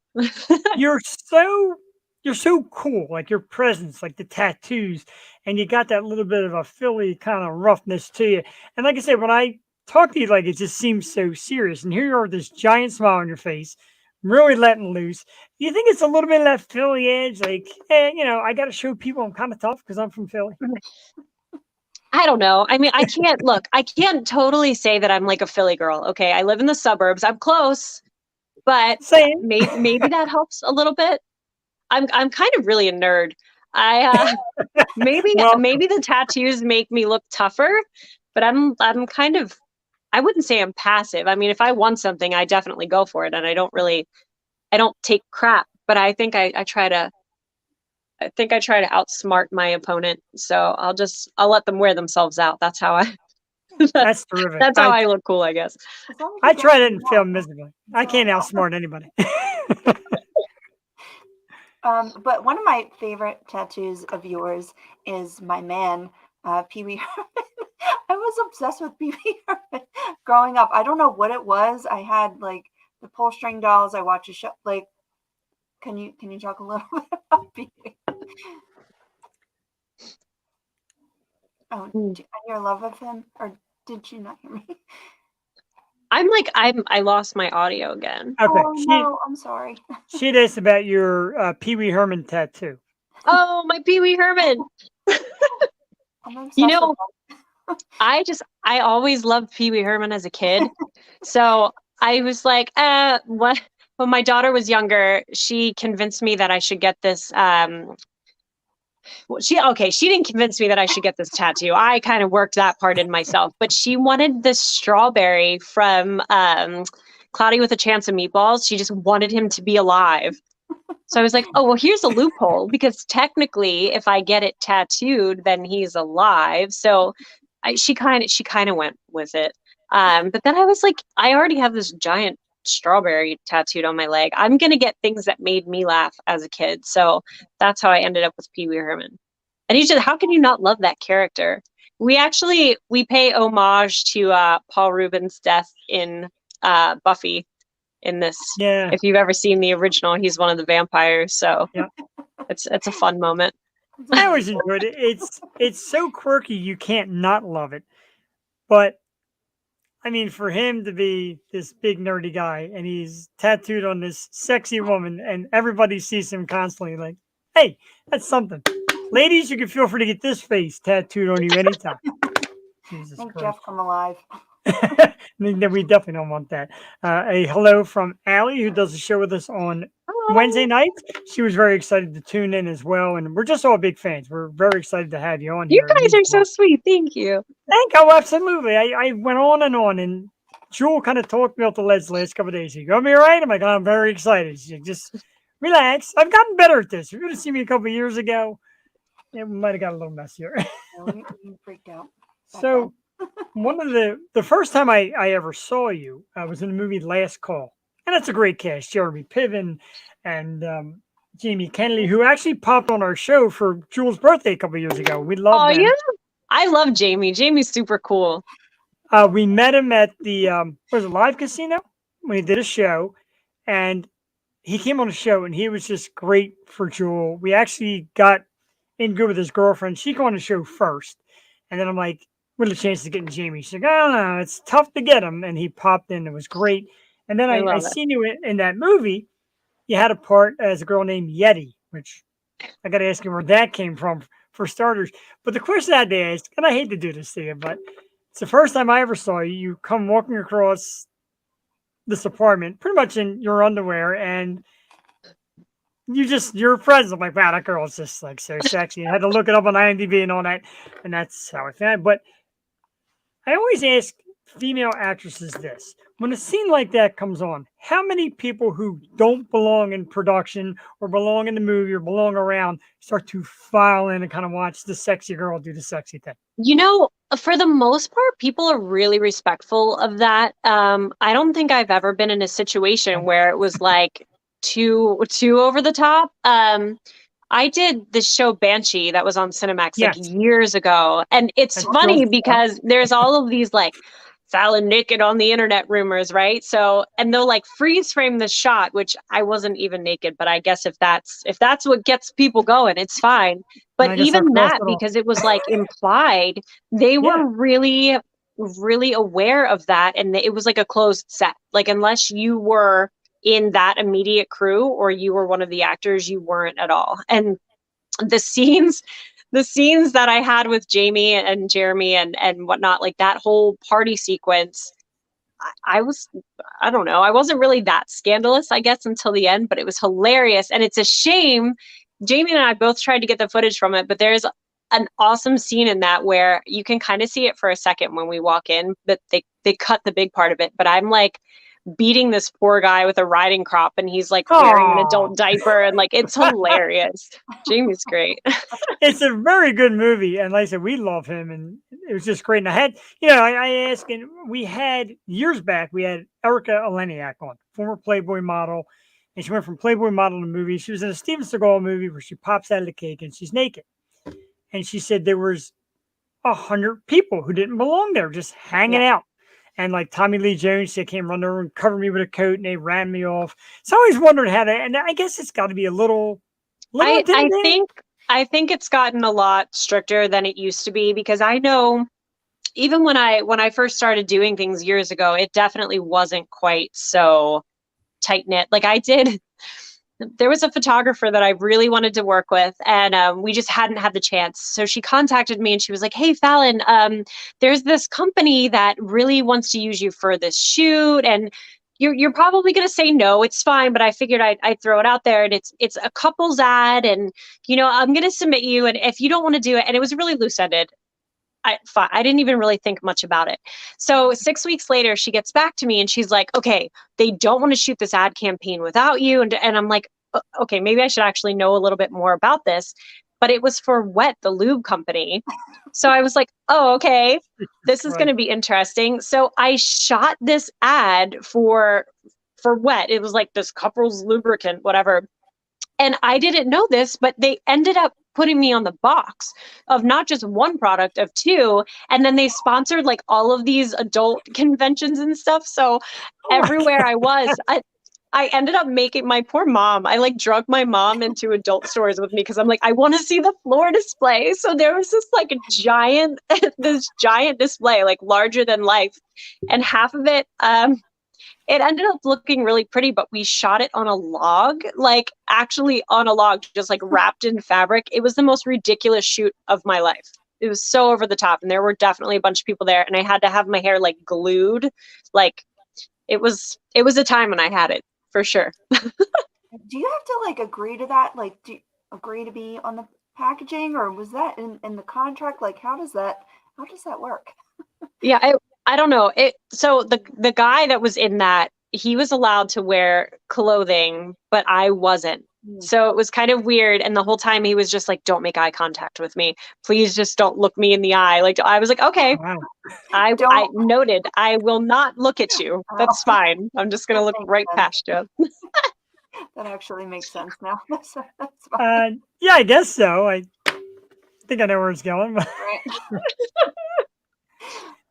you're so cool, like your presence, like the tattoos, and you got that little bit of a Philly kind of roughness to you. And like I said, when I talk to you, like it just seems so serious. And here you are with this giant smile on your face, really letting loose. Do you think it's a little bit of that Philly edge? Like, I got to show people I'm kind of tough because I'm from Philly. I don't know. I mean, I can't totally say that I'm like a Philly girl. Okay. I live in the suburbs. I'm close, but maybe that helps a little bit. I'm kind of really a nerd. Maybe the tattoos make me look tougher, but I'm kind of, I wouldn't say I'm passive. I mean, if I want something, I definitely go for it, and I don't take crap. But I think I try to outsmart my opponent. So I'll let them wear themselves out. That's how That's terrific. That's how I look cool, I guess. I tried it and failed miserably. I can't outsmart anybody. But one of my favorite tattoos of yours is my man, Pee Wee Herman. I was obsessed with Pee Wee Herman growing up. I don't know what it was. I had like the pull string dolls. I watched a show. Like, can you talk a little bit about Pee Wee? Oh, your love of him, or did you not hear me? I lost my audio again. Okay. Oh, no, I'm sorry. She asked about your Pee Wee Herman tattoo. Oh, my Pee Wee Herman. I always loved Pee Wee Herman as a kid. So I was like, what? When my daughter was younger, she convinced me that I should get this. She didn't convince me that I should get this tattoo. I kind of worked that part in myself, but she wanted this strawberry from Cloudy with a Chance of Meatballs. She just wanted him to be alive. So I was like, oh, well, here's a loophole, because technically if I get it tattooed, then he's alive. So she kind of went with it. But then I was like, I already have this giant strawberry tattooed on my leg. I'm going to get things that made me laugh as a kid. So that's how I ended up with Pee Wee Herman. And he just, how can you not love that character? We pay homage to Paul Rubens' death in Buffy in this. Yeah. If you've ever seen the original, he's one of the vampires. So Yeah. it's a fun moment. I always enjoyed it. It's so quirky you can't not love it. But I mean, for him to be this big nerdy guy and he's tattooed on this sexy woman and everybody sees him constantly like, hey, that's something. Ladies, you can feel free to get this face tattooed on you anytime. Jesus Make Christ. Jeff come alive. We definitely don't want that. A hello from Allie, who does the show with us on Wednesday nights. She was very excited to tune in as well. And we're just all big fans. We're very excited to have you on You here. guys are so sweet. Thank you. Thank you. Absolutely. I went on. And Jewel kind of talked me off the ledge the last couple of days. You gonna be all right? I'm like, I'm very excited. She just relax. I've gotten better at this. If you would have seen me a couple of years ago, it might have got a little messier. You freaked out. So one of the first time I ever saw you was in the movie Last Call. And that's a great cast. Jeremy Piven and Jamie Kennedy, who actually popped on our show for Jewel's birthday a couple of years ago. We love them. Yeah. I love Jamie. Jamie's super cool. We met him at the Live Casino when he did a show, and he came on the show and he was just great for Jewel. We actually got in good with his girlfriend. She came on the show first, and then I'm like, what are the chances of getting Jamie? She's like, I don't know, it's tough to get him, and he popped in. It was great. And then I seen you in that movie. You had a part as a girl named Yeti, which I got to ask you where that came from for starters. But the question I had to ask, and I hate to do this to you, but it's the first time I ever saw you. You come walking across this apartment, pretty much in your underwear, and your friends. I'm like, wow, that girl is just like so sexy. I had to look it up on IMDb and all that, and that's how I found it. But I always ask female actresses this. When a scene like that comes on, how many people who don't belong in production or belong in the movie or belong around start to file in and kind of watch the sexy girl do the sexy thing? You know, for the most part, people are really respectful of that. I don't think I've ever been in a situation where it was like too over the top. I did the show Banshee that was on Cinemax like years ago. And it's funny because there's all of these like Fallon naked on the internet rumors, right? So, and they'll like freeze frame the shot, which I wasn't even naked, but I guess if that's what gets people going, it's fine. But even that, because it was like implied, they were really, really aware of that. And it was like a closed set. Like, unless you were in that immediate crew or you were one of the actors, you weren't at all. And the scenes that I had with Jamie and Jeremy and whatnot, like that whole party sequence, I don't know, I wasn't really that scandalous, I guess, until the end, but it was hilarious. And it's a shame, Jamie and I both tried to get the footage from it, but there's an awesome scene in that where you can kind of see it for a second when we walk in, but they cut the big part of it. But I'm like beating this poor guy with a riding crop and he's like wearing an adult diaper and like it's hilarious. Jamie's great. It's a very good movie, and like I said, we love him, and it was just great. And I had, I asked, and we had years back, we had Erica Eleniak on, former Playboy model, and she went from Playboy model to movie. She was in a Steven Seagal movie where she pops out of the cake and she's naked, and she said there was 100 people who didn't belong there, just hanging out. And like Tommy Lee Jones, they came run over and covered me with a coat and they ran me off. So I always wondered how that, and I guess it's got to be a little I think it's gotten a lot stricter than it used to be, because I know even when I first started doing things years ago, it definitely wasn't quite so tight knit. Like there was a photographer that I really wanted to work with, and we just hadn't had the chance. So she contacted me and she was like, hey, Fallon, there's this company that really wants to use you for this shoot. And you're probably going to say no, it's fine. But I figured I'd throw it out there, and it's a couple's ad, and, I'm going to submit you. And if you don't want to do it, and it was really loose ended. I didn't even really think much about it. So 6 weeks later, she gets back to me and she's like, okay, they don't want to shoot this ad campaign without you. And I'm like, okay, maybe I should actually know a little bit more about this. But it was for Wet, the lube company. So I was like, oh, okay, this is going to be interesting. So I shot this ad for Wet. It was like this couples lubricant, whatever. And I didn't know this, but they ended up putting me on the box of not just one product, of two. And then they sponsored like all of these adult conventions and stuff. So everywhere I was, I ended up making my poor mom. I like drug my mom into adult stores with me because I'm like, I want to see the floor display. So there was this like a giant, this giant display, like larger than life. And half of it, it ended up looking really pretty, but we shot it on a log, like actually on a log, just like wrapped in fabric. It was the most ridiculous shoot of my life. It was so over the top. And there were definitely a bunch of people there. And I had to have my hair like glued. Like it was a time when I had it for sure. Do you have to like agree to that? Like, do you agree to be on the packaging, or was that in the contract? Like, how does that work? Yeah, I don't know. So the guy that was in that, he was allowed to wear clothing, but I wasn't. So it was kind of weird. And the whole time he was just like, don't make eye contact with me. Please just don't look me in the eye. Like I was like, okay, Wow. I Don't- noted. I will not look at you. That's fine. I'm just gonna look Makes right sense. past you. That actually makes sense now. That's fine. Yeah, I guess so. I think I know where it's going. But Right.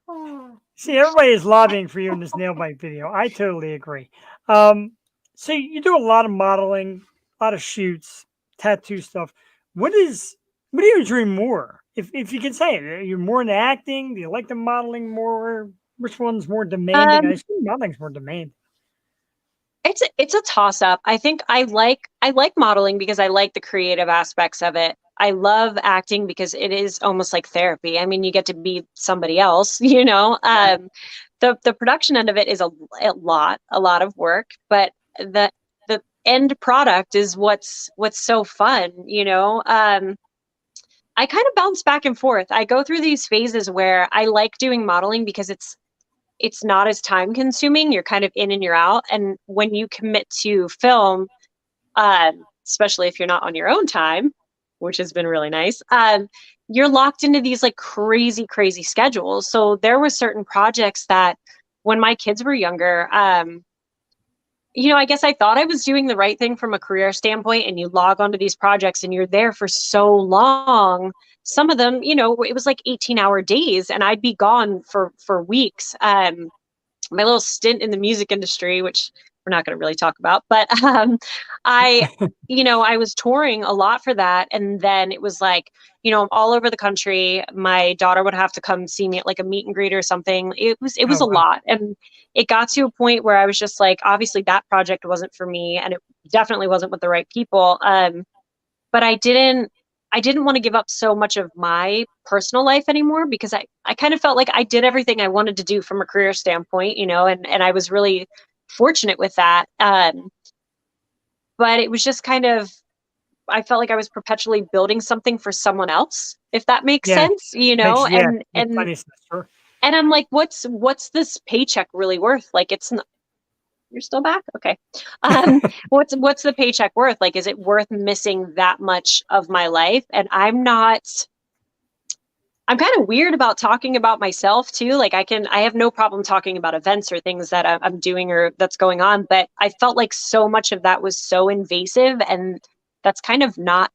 Oh, see, everybody is lobbying for you in this nail bite video. I totally agree. So you do a lot of modeling, a lot of shoots, tattoo stuff. What do you dream more? If you can say it, are you more into acting? Do you like the modeling more? Which one's more demanding? I assume modeling's more demanding. It's a toss up. I think I like modeling because I like the creative aspects of it. I love acting because it is almost like therapy. I mean, you get to be somebody else, you know. The production end of it is a lot of work, but the end product is what's so fun, you know. I kind of bounce back and forth. I go through these phases where I like doing modeling because it's not as time consuming. You're kind of in and you're out. And when you commit to film, especially if you're not on your own time, which has been really nice, you're locked into these like crazy, crazy schedules. So there were certain projects that when my kids were younger, you know, I guess I thought I was doing the right thing from a career standpoint, and you log onto these projects and you're there for so long. Some of them, you know, it was like 18-hour days and I'd be gone for weeks. My little stint in the music industry, which we're not going to really talk about, but I, you know, I was touring a lot for that. And then it was like, you know, all over the country. My daughter would have to come see me at like a meet and greet or something. It was Oh, a wow. lot. And it got to a point where I was just like, obviously that project wasn't for me, and it definitely wasn't with the right people. But I didn't want to give up so much of my personal life anymore, because I kind of felt like I did everything I wanted to do from a career standpoint, you know, and I was really fortunate with that. But it was just kind of, I felt like I was perpetually building something for someone else, if that makes Yeah, sense, you know, yeah, and makes plenty of sense, sure. and I'm like, what's this paycheck really worth? Like, it's not, you're still back? Okay. What's the paycheck worth? Like, is it worth missing that much of my life? And I'm kind of weird about talking about myself too. Like I have no problem talking about events or things that I'm doing or that's going on, but I felt like so much of that was so invasive, and that's kind of not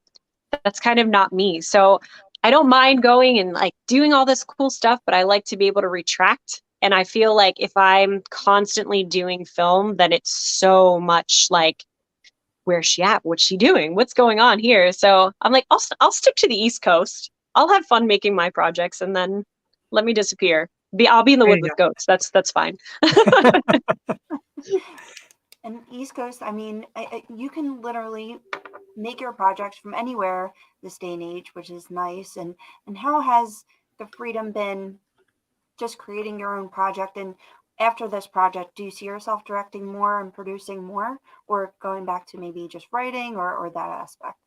me. So I don't mind going and like doing all this cool stuff, but I like to be able to retract. And I feel like if I'm constantly doing film, then it's so much like, where's she at? What's she doing? What's going on here? So I'm like, I'll stick to the East Coast. I'll have fun making my projects, and then let me disappear. I'll be in the There wood you with goats. That's fine. And East Coast, I mean, you can literally make your projects from anywhere this day and age, which is nice. And how has the freedom been just creating your own project? And after this project, do you see yourself directing more and producing more, or going back to maybe just writing or that aspect?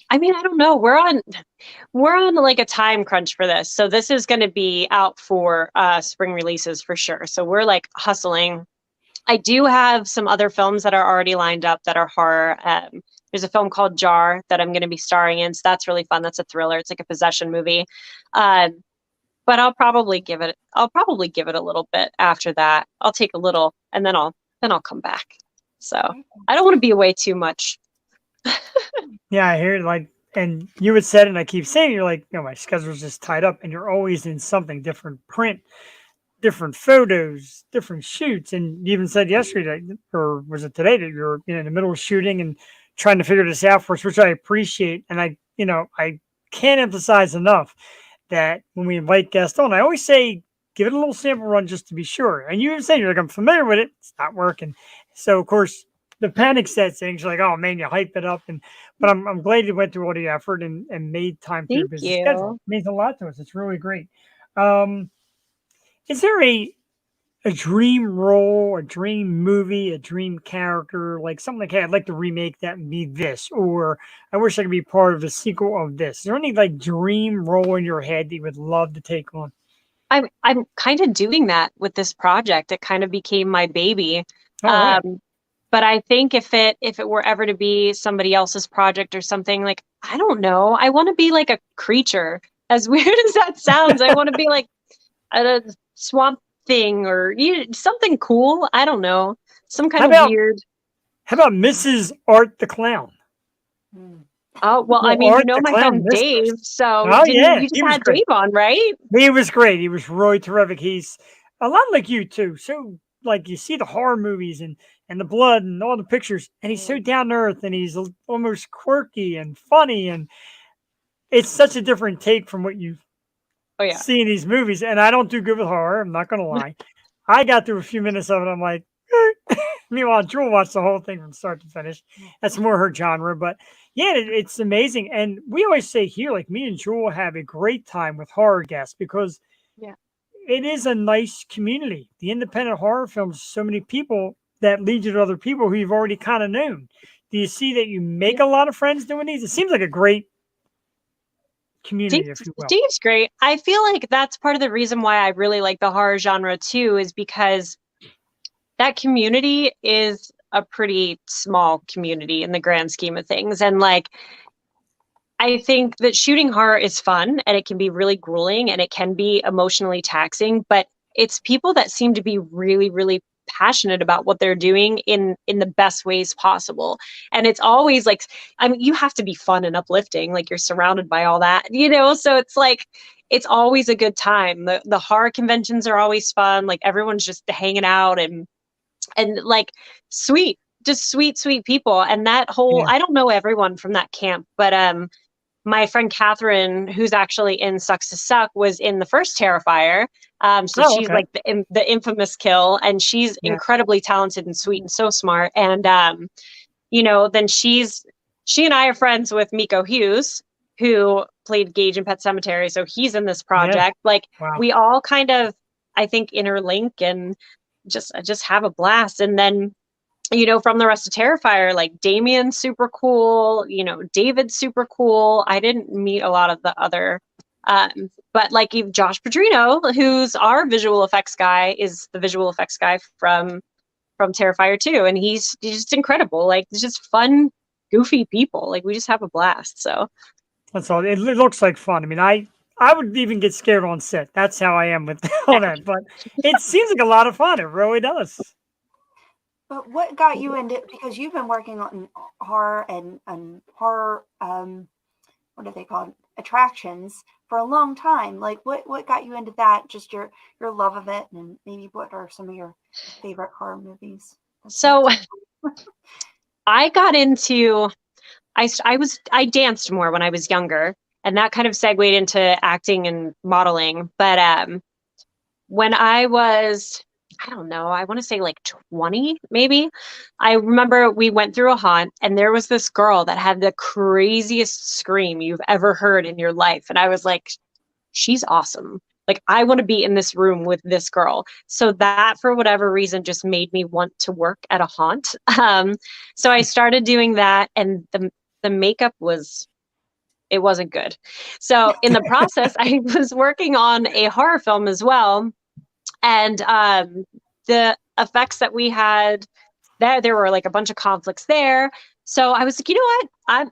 I mean, I don't know. We're on like a time crunch for this. So this is going to be out for spring releases for sure. So we're like hustling. I do have some other films that are already lined up that are horror. There's a film called Jar that I'm going to be starring in. So that's really fun. That's a thriller. It's like a possession movie. But I'll probably give it a little bit after that. I'll take a little and then I'll come back. So I don't want to be away too much. Yeah, I hear it. Like, and you had said, and I keep saying, you're like, my schedule's just tied up, and you're always in something different, print, different photos, different shoots. And you even said yesterday, or was it today, that you're in the middle of shooting and trying to figure this out for us, which I appreciate. And I can't emphasize enough that when we invite guests on, I always say, give it a little sample run just to be sure. And you even say, you're like, I'm familiar with it. It's not working. So, of course, the panic sets in. You're like, oh man, you hype it up. But I'm glad you went through all the effort and made time for your Thank busy schedule. you. It means a lot to us. It's really great. Is there a dream role, a dream movie, a dream character, like something like, hey, I'd like to remake that and be this, or I wish I could be part of the sequel of this? Is there any like dream role in your head that you would love to take on? I'm kind of doing that with this project. It kind of became my baby. All right. But I think if it were ever to be somebody else's project or something, like, I don't know, I want to be like a creature. As weird as that sounds, I want to be like a swamp thing or something cool. I don't know, some kind of weird. How about Mrs. Art the Clown? Oh, well, I mean, Art the my Clown friend Mistress. Dave. So Oh yeah, you he just was had great. Dave on, right? He was great. He was really terrific. He's a lot like you too. So like you see the horror movies and the blood and all the pictures, and he's so down to earth and he's almost quirky and funny, and it's such a different take from what you Oh yeah. see in these movies. And I don't do good with horror. I'm not gonna lie. I got through a few minutes of it. I'm like, meanwhile, Jewel watched the whole thing from start to finish. That's more her genre, but yeah, it's amazing. And we always say here, like me and Jewel have a great time with horror guests because Yeah. it is a nice community. The independent horror films, so many people that lead you to other people who you've already kind of known. Do you see that you make a lot of friends doing these? It seems like a great community, if you will. Dave's great. I feel like that's part of the reason why I really like the horror genre too, is because that community is a pretty small community in the grand scheme of things. And like, I think that shooting horror is fun and it can be really grueling and it can be emotionally taxing, but it's people that seem to be really, really passionate about what they're doing in the best ways possible. And it's always like, I mean, you have to be fun and uplifting, like you're surrounded by all that, so it's like, it's always a good time. The horror conventions are always fun. Like everyone's just hanging out and like just sweet people. And that whole, I don't know everyone from that camp, but my friend Catherine, who's actually in Sucks to Suck, was in the first Terrifier. So she's like the infamous kill, and she's incredibly talented and sweet and so smart. And then she and I are friends with Miko Hughes, who played Gage in Pet Sematary. So he's in this project. We all kind of, I think, interlink and just have a blast. And then from the rest of Terrifier, like Damien's super cool, David's super cool. I didn't meet a lot of the other, but like even Josh Pedrino, who's our visual effects guy, is the visual effects guy from Terrifier 2. And he's just incredible. Like, it's just fun, goofy people. Like, we just have a blast. So that's all. It looks like fun. I mean, I would even get scared on set. That's how I am with all that. But it seems like a lot of fun. It really does. But what got you into, because you've been working on horror and horror, what are they called, attractions for a long time. Like what got you into that? Just your love of it, and maybe what are some of your favorite horror movies? So I got into, I danced more when I was younger, and that kind of segued into acting and modeling. But when I was, I don't know, I want to say like 20, maybe. I remember we went through a haunt and there was this girl that had the craziest scream you've ever heard in your life. And I was like, she's awesome. Like, I want to be in this room with this girl. So that, for whatever reason, just made me want to work at a haunt. So I started doing that. And the makeup it wasn't good. So in the process, I was working on a horror film as well. And the effects that we had there were like a bunch of conflicts there. So I was like, you know what?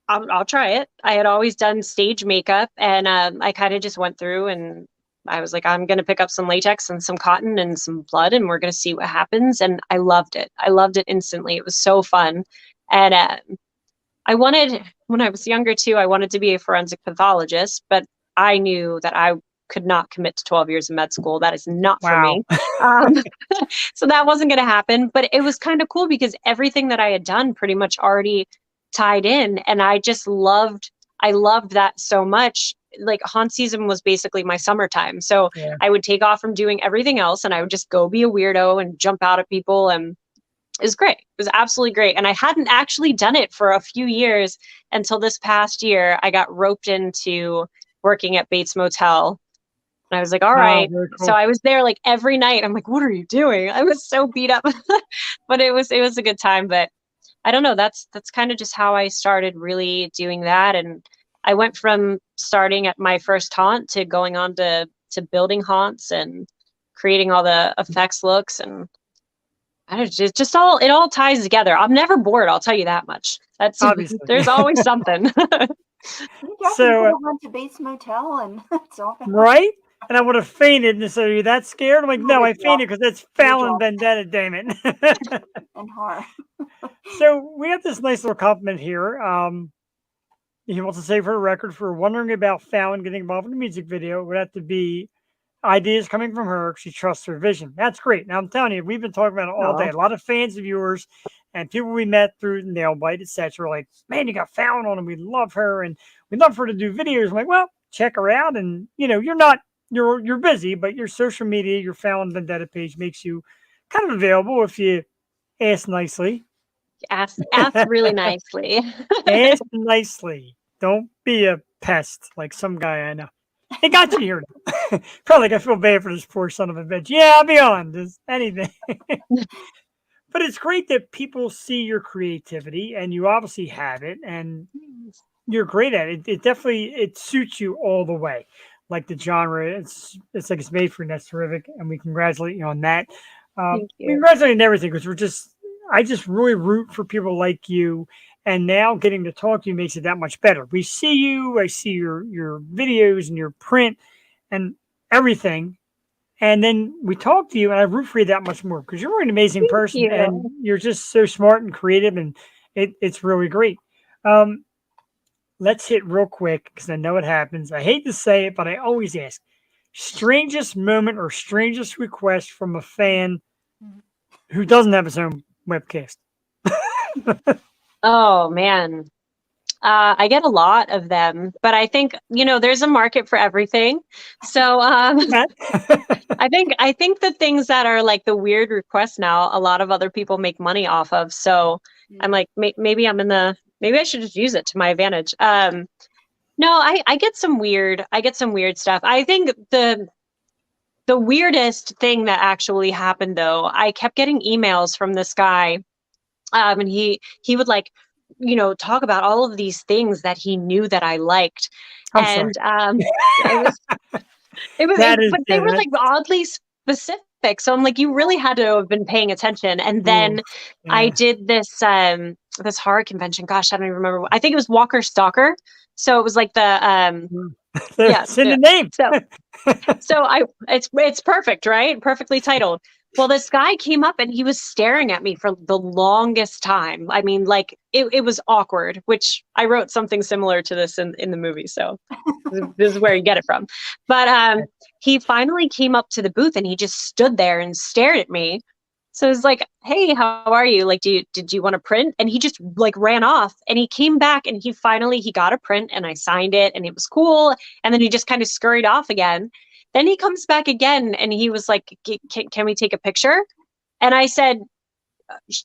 I'll try it. I had always done stage makeup, and I kind of just went through and I was like, I'm going to pick up some latex and some cotton and some blood, and we're going to see what happens. And I loved it. I loved it instantly. It was so fun. And when I was younger too, I wanted to be a forensic pathologist, but I knew that I could not commit to 12 years of med school. That is not for Wow. me. So that wasn't going to happen, but it was kind of cool because everything that I had done pretty much already tied in. And I loved that so much. Like haunt season was basically my summertime. So Yeah. I would take off from doing everything else and I would just go be a weirdo and jump out at people. And it was great. It was absolutely great. And I hadn't actually done it for a few years until this past year. I got roped into working at Bates Motel. And I was like, all right. very cool. So I was there like every night. I'm like, what are you doing? I was so beat up, but it was a good time. But I don't know. That's kind of just how I started really doing that. And I went from starting at my first haunt to going on to building haunts and creating all the effects looks. And I don't know, it all ties together. I'm never bored. I'll tell you that much. That's Obviously. there's always something. You guys So, could have went to Bates Motel and it's all been right? And I would have fainted. And so, are you that scared? I'm like, no, I Good job. fainted because that's Fallon Vendetta, damn it. and horror. So we have this nice little compliment here. He wants to say for the record, for wondering about Fallon getting involved in the music video, it would have to be ideas coming from her. She trusts her vision. That's great. Now I'm telling you, we've been talking about it all day. A lot of fans of yours and people we met through Nail Bite, etc. Like, man, you got Fallon on, and we love her, and we'd love for her to do videos. I'm like, well, check her out. And you're busy, but your social media, your Fallon Vendetta page makes you kind of available if you ask nicely. Ask really nicely. Ask nicely. Don't be a pest like some guy I know. They got you here. Probably like I feel bad for this poor son of a bitch. Yeah, I'll be on. Does anything. But it's great that people see your creativity, and you obviously have it, and you're great at it. It definitely suits you all the way. Like the genre, it's like it's made for you. That's terrific, and we congratulate you on that. Thank you. We congratulate on everything because I just really root for people like you. And now getting to talk to you makes it that much better. We see you, I see your videos and your print and everything. And then we talk to you, and I root for you that much more because you're an amazing person, you. and you're just so smart and creative, and it's really great. Let's hit real quick because I know it happens. I hate to say it, but I always ask. Strangest moment or strangest request from a fan who doesn't have his own webcast? Oh man. I get a lot of them, but I think, there's a market for everything. So I think the things that are like the weird requests now, a lot of other people make money off of. So I'm like, maybe I should just use it to my advantage. No, I get some weird stuff. I think the weirdest thing that actually happened though, I kept getting emails from this guy. And he would like, talk about all of these things that he knew that I liked. I'm sorry. But they were like oddly specific. So I'm like, you really had to have been paying attention. And then I did this horror convention. Gosh, I don't even remember. I think it was Walker Stalker. So it was like the it's in the name. So it's perfect, right? Perfectly titled. Well, this guy came up and he was staring at me for the longest time. I mean, like it was awkward, which I wrote something similar to this in the movie. So this is where you get it from. But he finally came up to the booth and he just stood there and stared at me. So I was like, hey, how are you? Like, did you want to print? And he just like ran off, and he came back and he got a print, and I signed it, and it was cool. And then he just kind of scurried off again. Then he comes back again and he was like, can we take a picture? And I said,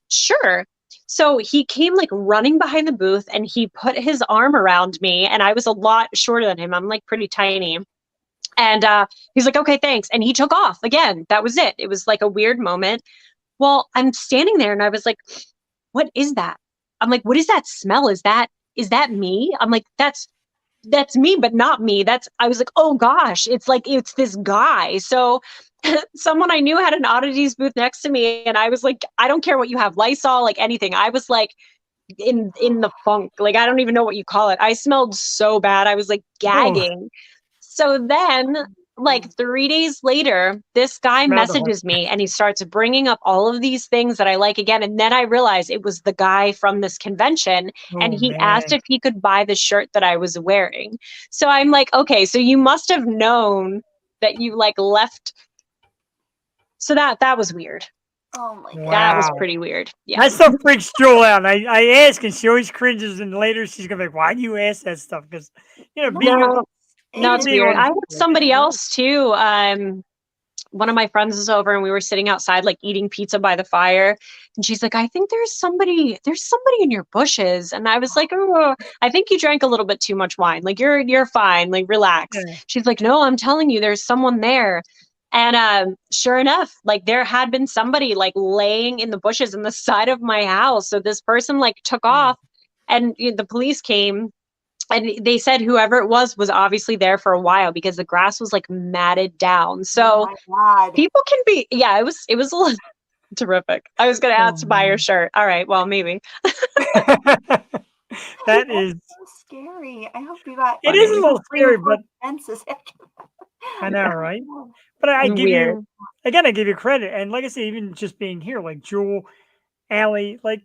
sure. So he came like running behind the booth and he put his arm around me, and I was a lot shorter than him. I'm like pretty tiny. And he's like, okay, thanks. And he took off again. That was it. It was like a weird moment. Well, I'm standing there and I was like, what is that? I'm like, what is that smell? Is that me? I'm like, that's me, but not me. I was like, oh gosh, it's this guy. So someone I knew had an oddities booth next to me, and I was like, I don't care what you have, Lysol, like anything. I was like in the funk, like I don't even know what you call it. I smelled so bad. I was like Oh, gagging. So then like 3 days later, this guy smelled the whole. messages me and he starts bringing up all of these things that I like again. And then I realized it was the guy from this convention, and Oh he asked man. if he could buy the shirt that I was wearing. So I'm like, okay, so you must have known that you like left. So that was weird. Oh my god. That was Wow. pretty weird. Yeah. That stuff freaks Jewel out. I ask, and she always cringes, and later she's gonna be like, "Why do you ask that stuff?" Because being No, no, it's being weird. on I had somebody else too. One of my friends was over and we were sitting outside like eating pizza by the fire, and she's like, I think there's somebody in your bushes. And I was like, oh, I think you drank a little bit too much wine, like you're fine, like relax. Yeah. She's like, no, I'm telling you, there's someone there. And sure enough, like there had been somebody like laying in the bushes in the side of my house. So this person like took off, and the police came, and they said whoever it was obviously there for a while because the grass was like matted down. Oh So my god. people can be, yeah, it was a little terrific. I was gonna ask to buy your man. shirt. All right, well, maybe. That is. So scary. I hope you got It is a little scary, but fences after I know, right? But I give Weird. you again. I give you credit, and like I said, even just being here, like Jewel, Allie, like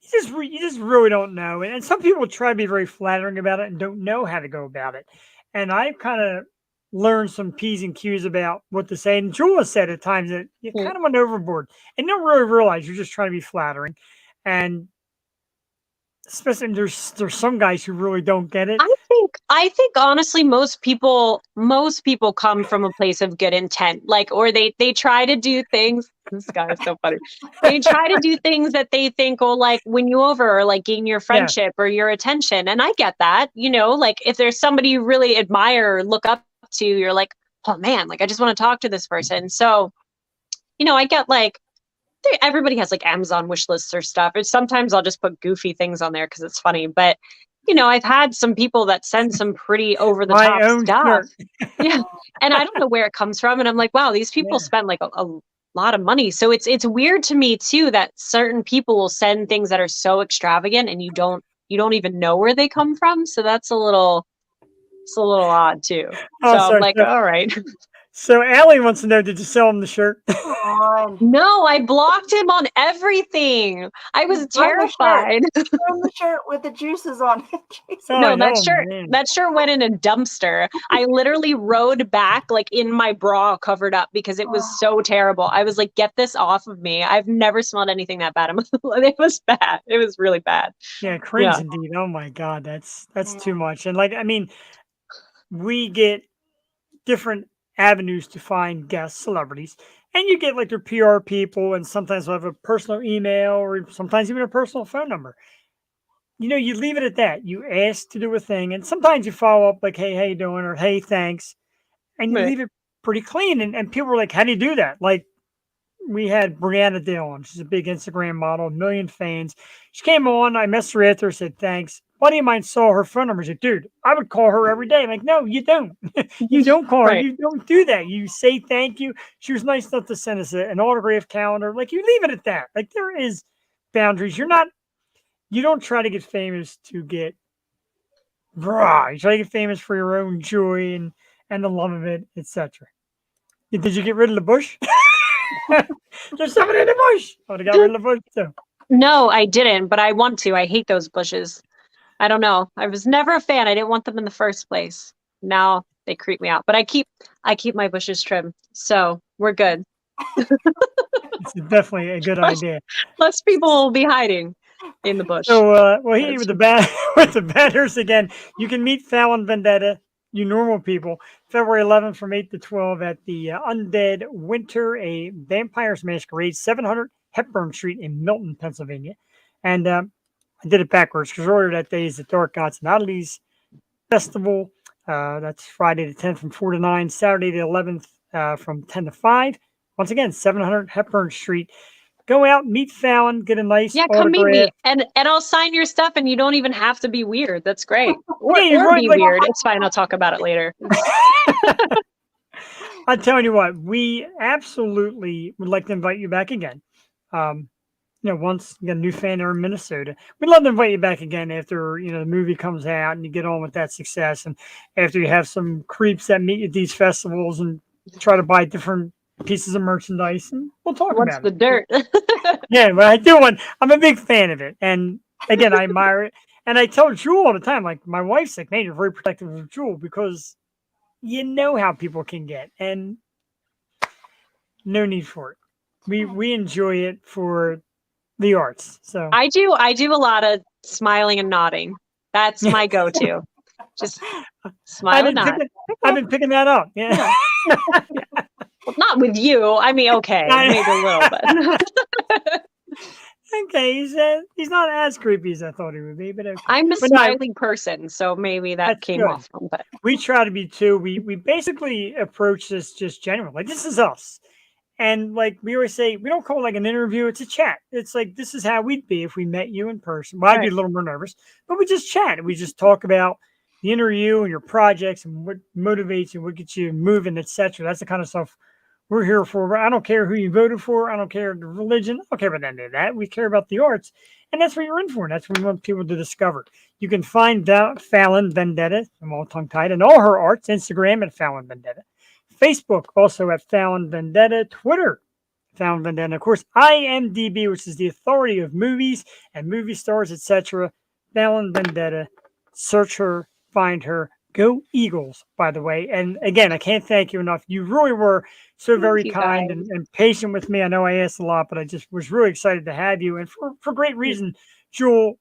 you just really don't know. And some people try to be very flattering about it and don't know how to go about it. And I've kind of learned some P's and Q's about what to say. And Jewel has said at times that you kind of went overboard and don't really realize you're just trying to be flattering. And especially there's some guys who really don't get it. I think honestly most people come from a place of good intent, like, or they try to do things. This guy is so funny. They try to do things that they think will like win you over or like gain your friendship or your attention. And I get that, like if there's somebody you really admire or look up to, you're like, oh man, like I just want to talk to this person. So, I get like everybody has like Amazon wish lists or stuff. Or sometimes I'll just put goofy things on there because it's funny. But I've had some people that send some pretty over the top My own stuff. shirt. Yeah, and I don't know where it comes from. And I'm like, wow, these people spend like a lot of money. So it's weird to me too that certain people will send things that are so extravagant and you don't even know where they come from. So it's a little odd too. Oh, so sorry, I'm like, so- all right. So Allie wants to know, did you sell him the shirt? Come on. No, I blocked him on everything. I was terrified. Burn the shirt with the juices on it. Jesus. Oh, No, man. that shirt went in a dumpster. I literally rode back like in my bra covered up because it was so terrible. I was like, get this off of me. I've never smelled anything that bad. It was bad. It was really bad. Yeah, cringe Yeah. indeed. Oh my God, that's too much. And like, I mean, we get different avenues to find guest celebrities, and you get like their PR people, and sometimes they'll have a personal email or sometimes even a personal phone number. You leave it at that. You ask to do a thing, and sometimes you follow up like, "Hey, how you doing?" or "Hey, thanks," and you Right. leave it pretty clean. And people are like, "How do you do that?" Like we had Brianna Dale on. She's a big Instagram model, 1 million fans. She came on. I messed her after, said thanks. A buddy of mine saw her phone number. Said, dude, I would call her every day. I'm like, no, you don't. You don't call her. Right. You don't do that. You say thank you. She was nice enough to send us an autograph calendar. Like, you leave it at that. Like, there is boundaries. You don't try to get famous to get brah. You try to get famous for your own joy and the love of it, etc. Did you get rid of the bush? There's somebody in the bush. I would have got rid of the bush too. No, I didn't, but I want to. I hate those bushes. I don't know. I was never a fan. I didn't want them in the first place. Now they creep me out. But I keep my bushes trimmed. So we're good. It's definitely a good idea. Less people will be hiding in the bush. So, with the banners again, you can meet Fallon Vendetta, you normal people, February 11th from 8 to 12 at the Undead Winter, a Vampires Masquerade, 700 Hepburn Street in Milton, Pennsylvania. And I did it backwards because earlier that day is the Dark Gods and Oddities Festival. That's Friday the 10th from 4 to 9, Saturday the 11th from 10 to 5. Once again, 700 Hepburn Street. go out, meet Fallon, get a nice Yeah, come meet me, autograph. and I'll sign your stuff, and you don't even have to be weird. That's great. Or Yeah, you're or right. be Like, weird. It's fine. I'll talk about it later. I'm telling you what, we absolutely would like to invite you back again. Once you got a new fan there in Minnesota, we'd love to invite you back again after the movie comes out and you get on with that success, and after you have some creeps that meet you at these festivals and try to buy different pieces of merchandise, and we'll talk What's about the it. dirt? Yeah, but I do want. I'm a big fan of it, and again, I admire it. And I tell Jewel all the time, like my wife's like, "Man, you're very protective of Jewel because you know how people can get, and no need for it. We enjoy it for the arts. So I do a lot of smiling and nodding. That's my go-to. Just smile and nod. I've been picking that up. Yeah. Well, not with you. I mean, okay, maybe a little bit. Okay, he's not as creepy as I thought he would be, but okay. I'm a But no, smiling person, so maybe that that's came good. off from. But We try to be too. We basically approach this just genuine. Like this is us. And like we always say, we don't call it like an interview, it's a chat. It's like this is how we'd be if we met you in person. Well, I'd be a Right. little more nervous, but we just chat. We just talk about the interview and your projects and what motivates you, what gets you moving, etc. That's the kind of stuff we're here for. I don't care who you voted for. I don't care the religion. I don't care about any of that. We care about the arts. And that's what you're in for. And that's what we want people to discover. You can find out Fallon Vendetta, I'm all tongue tied, and all her arts, Instagram at Fallon Vendetta. Facebook, also at Fallon Vendetta. Twitter, Fallon Vendetta. Of course, IMDb, which is the authority of movies and movie stars, etc. Fallon Vendetta. Search her, find her. Go Eagles, by the way. And again, I can't thank you enough. You really were so very you kind guys. and patient with me. I know I asked a lot, but I just was really excited to have you. And for great reason, Jewel,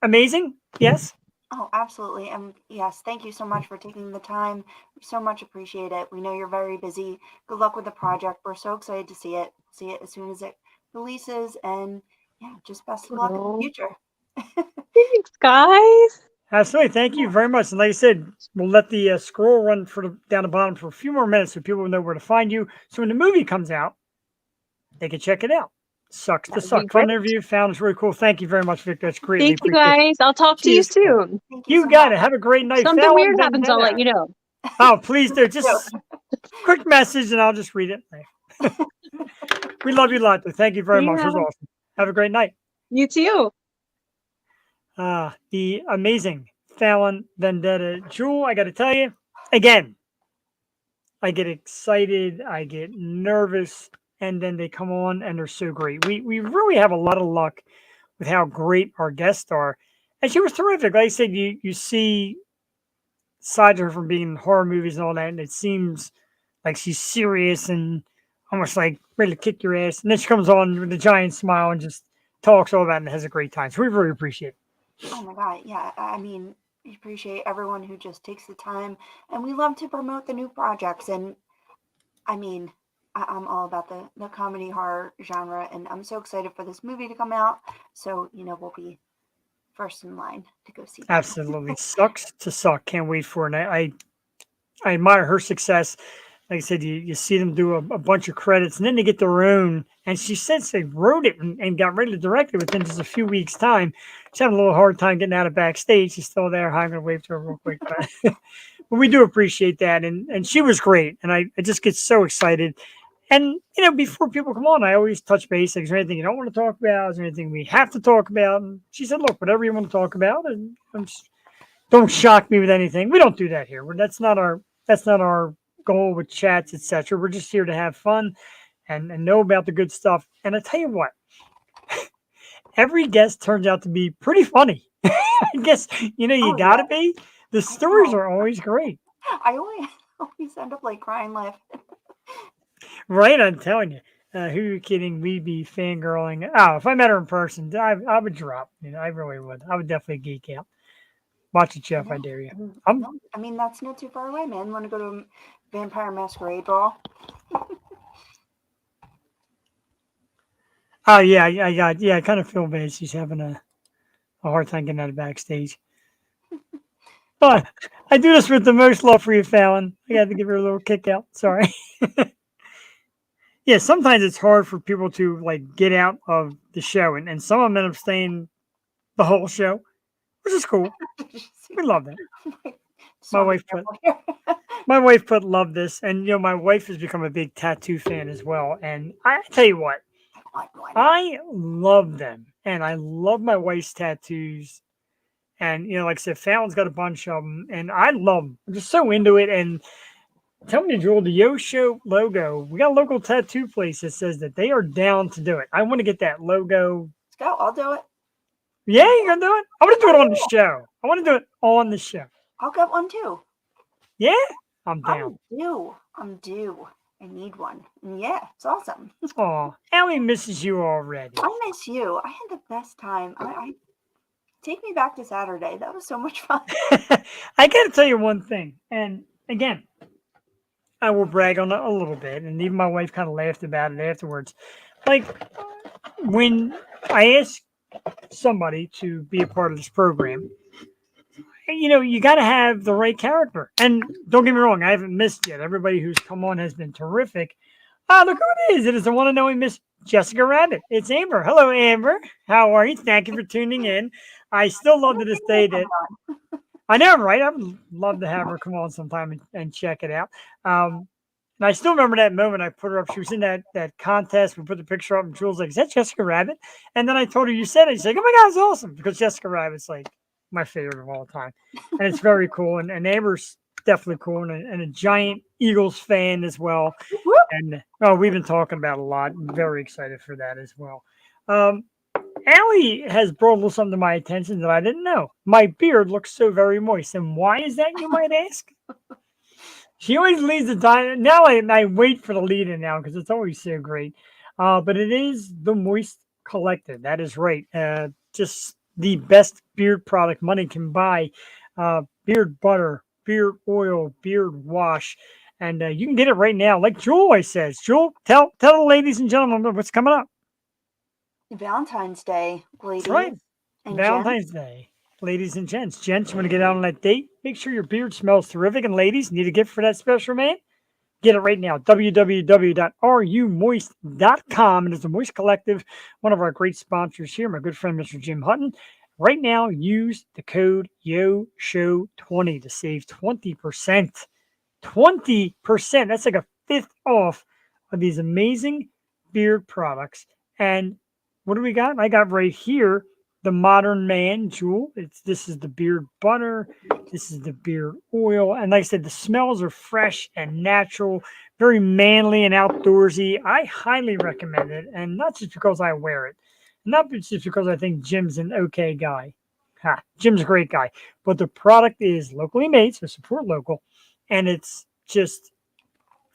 amazing. Yes. Oh, absolutely. And yes, thank you so much for taking the time. We so much appreciate it. We know you're very busy. Good luck with the project. We're so excited to see it. See it as soon as it releases. And yeah, just best of luck in the Oh, future. thanks, guys. Absolutely. Thank you very much. And like I said, we'll let the scroll run down the bottom for a few more minutes so people will know where to find you. So when the movie comes out, they can check it out. Sucks to That would be suck. great. Fun interview. Found it's really cool. Thank you very much, Victor. That's greatly Thank you, appreciated. guys. I'll talk to you Cheers. soon. Thank you You so got much. it. Have a great night. Something Fallon weird happens, I'll Vendetta. let you know. Oh, please do. Just quick message and I'll just read it. We love you a lot. Though. Thank you very much. It was Yeah. awesome. Have a great night. You too. The amazing Fallon Vendetta. Jewel, I got to tell you, again, I get excited, I get nervous, and then they come on and they're so great. We really have a lot of luck with how great our guests are. And she was terrific. Like I said, you see sides of her from being in horror movies and all that, and it seems like she's serious and almost like ready to kick your ass. And then she comes on with a giant smile and just talks all about it and has a great time. So we really appreciate it. Oh my God. Yeah. I mean, we appreciate everyone who just takes the time, and we love to promote the new projects. And I mean, I'm all about the comedy horror genre, and I'm so excited for this movie to come out. So, we'll be first in line to go see that. Absolutely. Sucks to suck. Can't wait for it. And I admire her success. Like I said, you see them do a bunch of credits and then they get their own. And she says they wrote it and got ready to direct it within just a few weeks' time. She's having a little hard time getting out of backstage. She's still there. I'm going to wave to her real quick. But we do appreciate that. And she was great. And I just get so excited. And, before people come on, I always touch base. Like, is there anything you don't want to talk about? Is there anything we have to talk about? And she said, look, whatever you want to talk about. And don't shock me with anything. We don't do that here. That's not our goal with chats, etc. We're just here to have fun and know about the good stuff. And I tell you what, every guest turns out to be pretty funny. I guess you gotta be. The stories are always great. I always end up like crying laughing. Right, I'm telling you. Who are you kidding? We'd be fangirling. Oh, if I met her in person, I would drop. I really would. I would definitely geek out. Watch it, Jeff. I dare you. No, I mean, that's not too far away, man. Want to go to a Vampire Masquerade Ball? Oh yeah, I kind of feel bad. She's having a hard time getting out of backstage. But I do this with the most love for you, Fallon. I got to give her a little kick out. Sorry. Yeah, sometimes it's hard for people to like get out of the show, and some of them end up staying the whole show, which is cool. We love that. Just My wanna be wife put careful here. my wife put love this, and my wife has become a big tattoo fan as well. And I tell you what, I want one. I love them, and I love my wife's tattoos. And like I said, Fallon's got a bunch of them, and I love them. I'm just so into it. And tell me, Jewel, the Yo Show logo. We got a local tattoo place that says that they are down to do it. I want to get that logo. Let's go. I'll do it. Yeah, you're gonna do it. I want to do it on the show. I want to do it on the show. I'll get one too. Yeah, I'm down. I'm due. I need one. And yeah, it's awesome. Oh, Ellie misses you already. I miss you. I had the best time. I take me back to Saturday. That was so much fun. I got to tell you one thing, and again, I will brag on it a little bit, and even my wife kind of laughed about it afterwards. Like when I asked somebody to be a part of this program, you got to have the right character. And don't get me wrong, I haven't missed yet. Everybody who's come on has been terrific. Look who it is. It is the one and only Miss Jessica Rabbit. It's Amber. Hello, Amber. How are you? Thank you for tuning in. I still love to this day that I know, right? I would love to have her come on sometime and check it out. And I still remember that moment I put her up. She was in that contest. We put the picture up, and Jules like, "Is that Jessica Rabbit?" And then I told her you said it. She's like, "Oh my God, it's awesome!" Because Jessica Rabbit's like my favorite of all time, and it's very cool. And Amber's definitely cool, and a giant Eagles fan as well. And we've been talking about it a lot. I'm very excited for that as well. Allie has brought a little something to my attention that I didn't know. My beard looks so very moist. And why is that, you might ask? She always leads the time. Now I wait for the lead in now because it's always so great. But it is the Moist Collective. That is right. Just the best beard product money can buy. Beard butter, beard oil, beard wash. And you can get it right now. Like Jewel always says. Jewel, tell the ladies and gentlemen what's coming up. Valentine's Day, ladies. That's right. And Valentine's Day, ladies and gents. Gents, you want to get out on that date? Make sure your beard smells terrific. And ladies, need a gift for that special man? Get it right now. www.rumoist.com. It is the Moist Collective, one of our great sponsors here, my good friend, Mr. Jim Hutton. Right now, use the code YOSHOW20 to save 20%. 20%. That's like a fifth off of these amazing beard products. And what do we got? I got right here the Modern Man Jewel. This is the beard butter. This is the beard oil. And like I said, the smells are fresh and natural, very manly and outdoorsy. I highly recommend it. And not just because I wear it, not just because I think Jim's an okay guy. Jim's a great guy. But the product is locally made, so support local. And it's just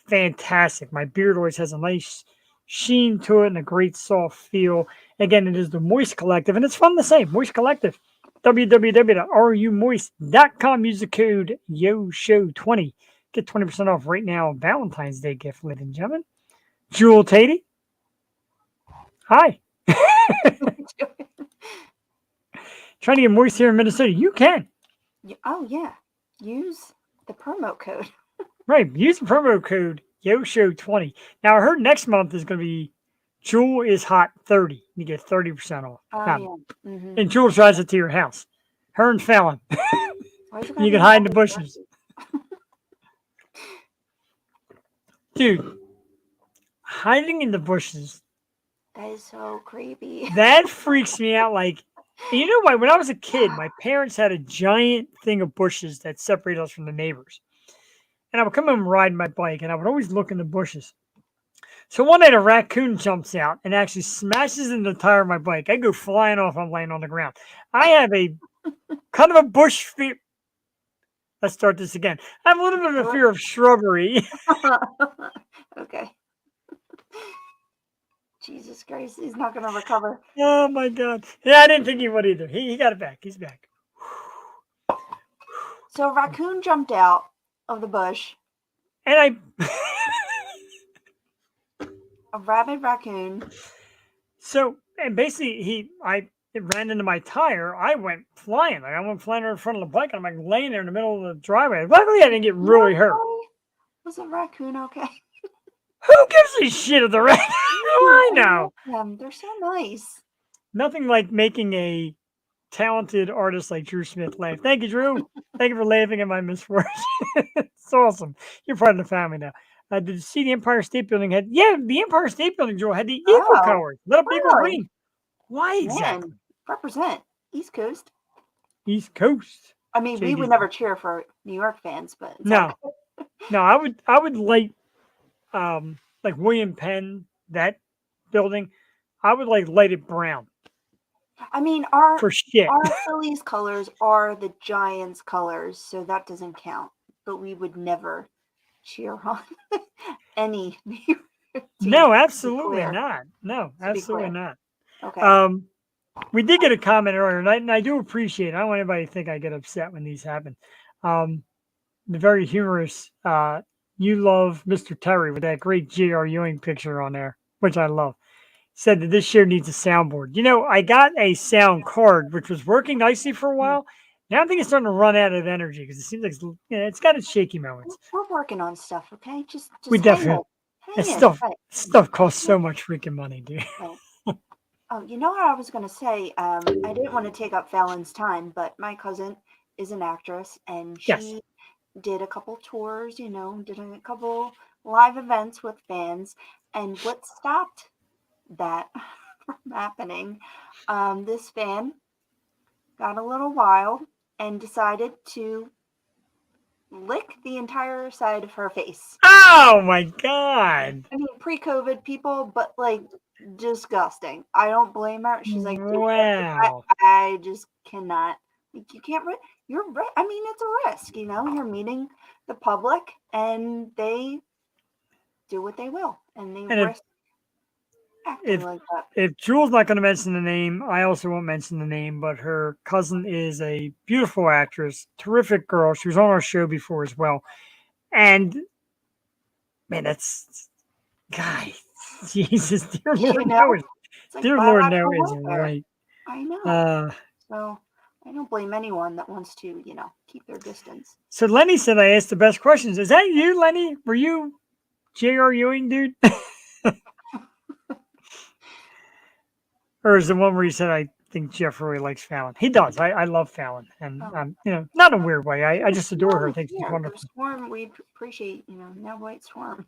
fantastic. My beard always has a nice sheen to it and a great soft feel. Again, it is the Moist Collective, and it's fun to say. Moist Collective. www.rumoist.com. Use the code YOSHOW20. Get 20% off right now. Valentine's Day gift, ladies and gentlemen. Jewel Tatey. Hi. Trying to get moist here in Minnesota. You can. Oh, yeah. Use the promo code. Right. Use the promo code YOSHOW20. Now, I heard next month is going to be Jewel is Hot 30. You get 30% off. Oh, Now, yeah. Mm-hmm. and Jewel drives it to your house. Her and Fallon. You can hide in the bushes. Dude, hiding in the bushes. That is so creepy. That freaks me out. Like, you know what? When I was a kid, my parents had a giant thing of bushes that separated us from the neighbors. And I would come and ride my bike, and I would always look in the bushes. So one night, a raccoon jumps out and actually smashes into the tire of my bike. I go flying off. I'm laying on the ground. I have a kind of a bush fear. Let's start this again. I have a little bit of a fear of shrubbery. Okay. Jesus Christ, he's not going to recover. Oh, my God. Yeah, I didn't think he would either. He got it back. He's back. So a raccoon jumped out of the bush. And A rabid raccoon. So, and basically, it ran into my tire. I went flying. Like, I went flying in front of the bike, and I'm like laying there in the middle of the driveway. Luckily, I didn't get really hurt. Was the raccoon okay? Who gives a shit of the rest? I know. They're so nice. Nothing like making a talented artist like Drew Smith laugh. Thank you, Drew. Thank you for laughing at my misfortune. It's awesome. You're part of the family now. Did you see the Empire State Building had? Yeah, the Empire State Building, Joel, had the eagle Oh, colors, lit up eagle really? green. Why exactly? Man, represent East Coast. East Coast. I mean, we would JD's never cheer for New York fans, but it's No. okay. No, I would like William Penn, that building. I would light it brown I mean, our for shit. Phillies colors are the Giants colors, so that doesn't count. But we would never cheer on any New York team, No, absolutely clear. not. No, To be absolutely clear. not. Okay. We did get a comment earlier, and I do appreciate it. I don't want anybody to think I get upset when these happen. The very humorous, you love Mr. Terry with that great J.R. Ewing picture on there, which I love. Said that this show needs a soundboard. You know, I got a sound card, which was working nicely for a while. Now I think it's starting to run out of energy because it seems like it's got its shaky moments. We're working on stuff, okay? Just We hang definitely- in. That stuff, Right. stuff costs so much freaking money, dude. Oh, you know what I was going to say? I didn't want to take up Fallon's time, but my cousin is an actress, and she Yes. did a couple tours, did a couple live events with fans. And what stopped that from happening? This fan got a little wild and decided to lick the entire side of her face. Oh my god! I mean, pre-COVID people, but disgusting. I don't blame her. She's like, "Dude, Wow. I just cannot. You can't. You're right. I mean, it's a risk. You're meeting the public, and they do what they will, and they And risk acting like that. If Jewel's not going to mention the name, I also won't mention the name, but her cousin is a beautiful actress, terrific girl. She was on our show before as well. And man, that's guy, Jesus, dear Lord knows. It's like Dear Lord biological knows is warfare. right. I know. So I don't blame anyone that wants to, keep their distance. So Lenny said I asked the best questions. Is that you, Lenny? Were you J.R. Ewing, dude? Or is the one where you said I think Jeff really likes Fallon? He does. I love Fallon, and not in a weird way. I just adore her. I think she's wonderful. Swarm, we appreciate, Now White Swarm.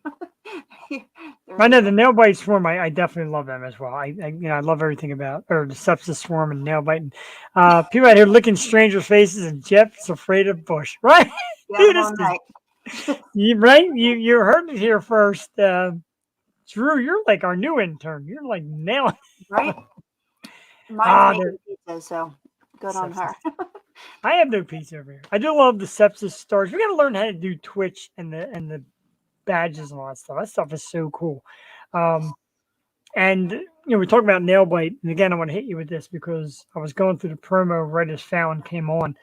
I know the Nail Bite Swarm. I definitely love them as well. I love everything about the Sepsis Swarm and Nail Bite. People out here licking strangers' faces, and Jeff's afraid of Bush, right? Dude, right? You heard it here first. Drew, you're like our new intern. You're like nailing it. Right? Mine's making pizza, so good on her. I have no pizza over here. I do love the Sepsis stars. We got to learn how to do Twitch and the badges and all that stuff. That stuff is so cool. And we're talking about Nail Bite, and again, I want to hit you with this because I was going through the promo right as Fallon came on.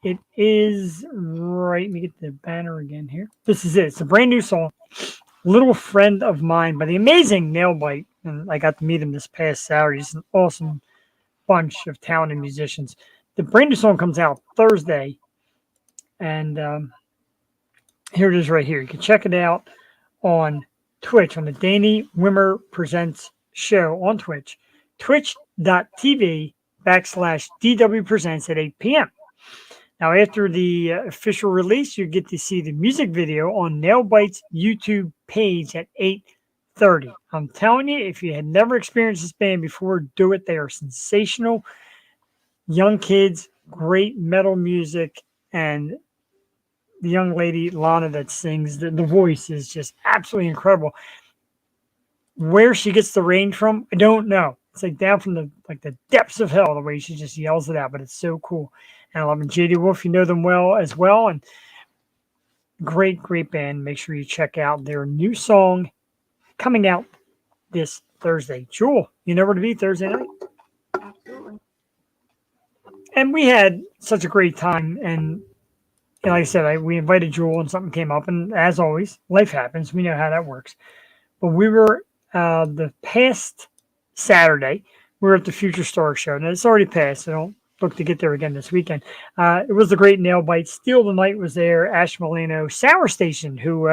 It is right. Let me get the banner again here. This is it. It's a brand new song, "Little Friend of Mine" by the amazing Nail Bite, and I got to meet him this past Saturday. He's an awesome bunch of talented musicians. The brand new song comes out Thursday, and here it is right here. You can check it out on Twitch on the Danny Wimmer Presents show on Twitch, twitch.tv/DW Presents at 8 p.m. Now, after the official release, you get to see the music video on Nail Bite's YouTube page at 8:30. I'm telling you, if you had never experienced this band before, do it. They are sensational. Young kids, great metal music, and the young lady, Lana, that sings, the voice is just absolutely incredible. Where she gets the range from, I don't know. It's like down from the depths of hell, the way she just yells it out, but it's so cool. And I love them. JD Wolf, you know them well as well. And great, great band. Make sure you check out their new song coming out this Thursday. Jewel, you know where to be Thursday night? Absolutely. And we had such a great time. And like I said, we invited Jewel and something came up. And as always, life happens. We know how that works. But we were the past Saturday, we were at the Future Star Show. Now, it's already passed, so don't look to get there again this weekend. It was the great Nail Bite. Steal the Night was there. Ash Molino, Sour Station, who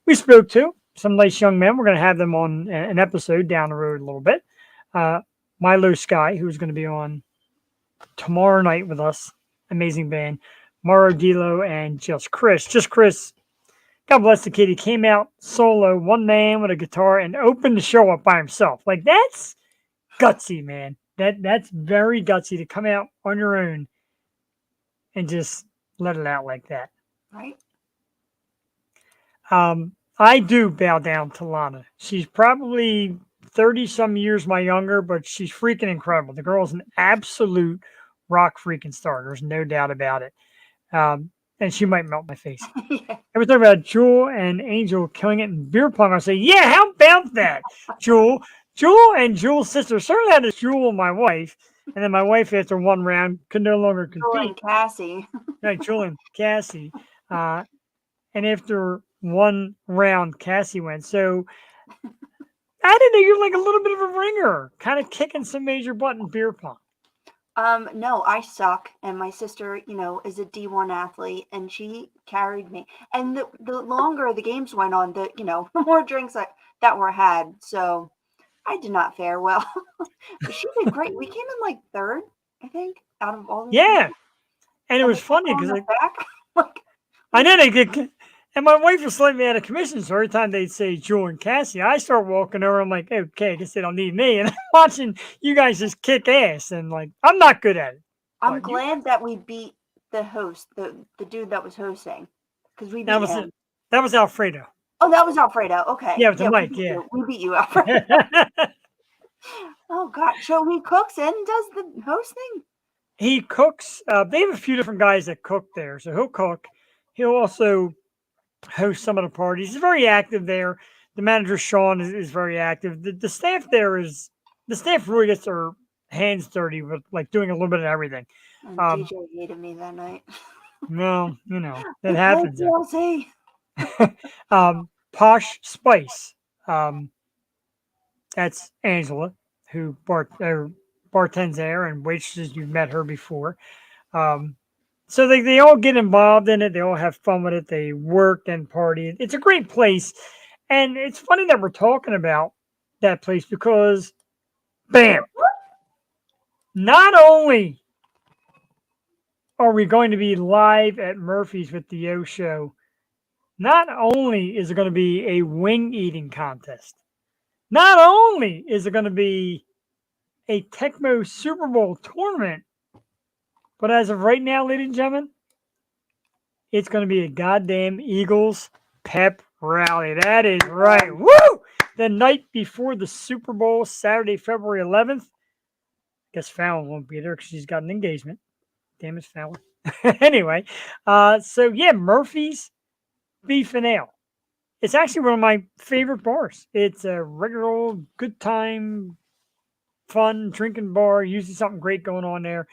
we spoke to some nice young men. We're going to have them on an episode down the road a little bit. Milo Sky, who's going to be on tomorrow night with us. Amazing band. Mauro Dilo and Just Chris. Just Chris, God bless the kid. He came out solo, one man with a guitar, and opened the show up by himself. Like, that's gutsy, man. That's very gutsy to come out on your own and just let it out like that. Right? I do bow down to Lana. She's probably 30 some years my younger, but she's freaking incredible. The girl's an absolute rock freaking star. There's no doubt about it. And she might melt my face. Yeah. Every time about Jewel and Angel killing it in beer pong, I say, yeah, how about that, Jewel? Jewel and Jewel's sister started out as Jewel and my wife, and then my wife, after one round, could no longer Joel and compete. Cassie. Right, Jewel and Cassie. And after one round, Cassie went. So I didn't know you're like a little bit of a ringer, kind of kicking some major butt in beer pong. No, I suck, and my sister, is a D1 athlete, and she carried me. And the longer the games went on, the more drinks that were had. So I did not fare well. But she did great. We came in like third, I think, out of all the Yeah. people. And it was they kept funny on because us back. Like, I know they get, and my wife was slightly out of commission. So every time they'd say Jewel and Cassie, I start walking over. I'm like, okay, I guess they don't need me. And I'm watching you guys just kick ass. And like, I'm not good at it. I'm But glad that we beat the host, the dude that was hosting, because we beat that was him. that was Alfredo. Oh, that was Alfredo. Okay. Yeah, with the we mic, beat yeah. you. We beat you, Alfredo. Oh God! So he cooks and does the hosting. He cooks. They have a few different guys that cook there. So he'll cook. He'll also host some of the parties. He's very active there. The manager, Sean, is very active. The staff there is, the staff really gets their hands dirty with like doing a little bit of everything. And Um, DJ hated me that night. No, that It's happens. like DLC. Posh Spice. That's Angela, who bartends there and waitresses. You've met her before. So they all get involved in it. They all have fun with it. They work and party. It's a great place. And it's funny that we're talking about that place because, bam, not only are we going to be live at Murphy's with the Yo Show, not only is it going to be a wing eating contest, not only is it going to be a Tecmo Super Bowl tournament, but as of right now, ladies and gentlemen, it's going to be a goddamn Eagles pep rally. That is right. Woo! The night before the Super Bowl, Saturday, February 11th. Guess Fallon won't be there because she's got an engagement. Damn it, Fallon. Anyway, so yeah, Murphy's Beef and Ale. It's actually one of my favorite bars. It's a regular old good time, fun drinking bar. Usually something great going on there.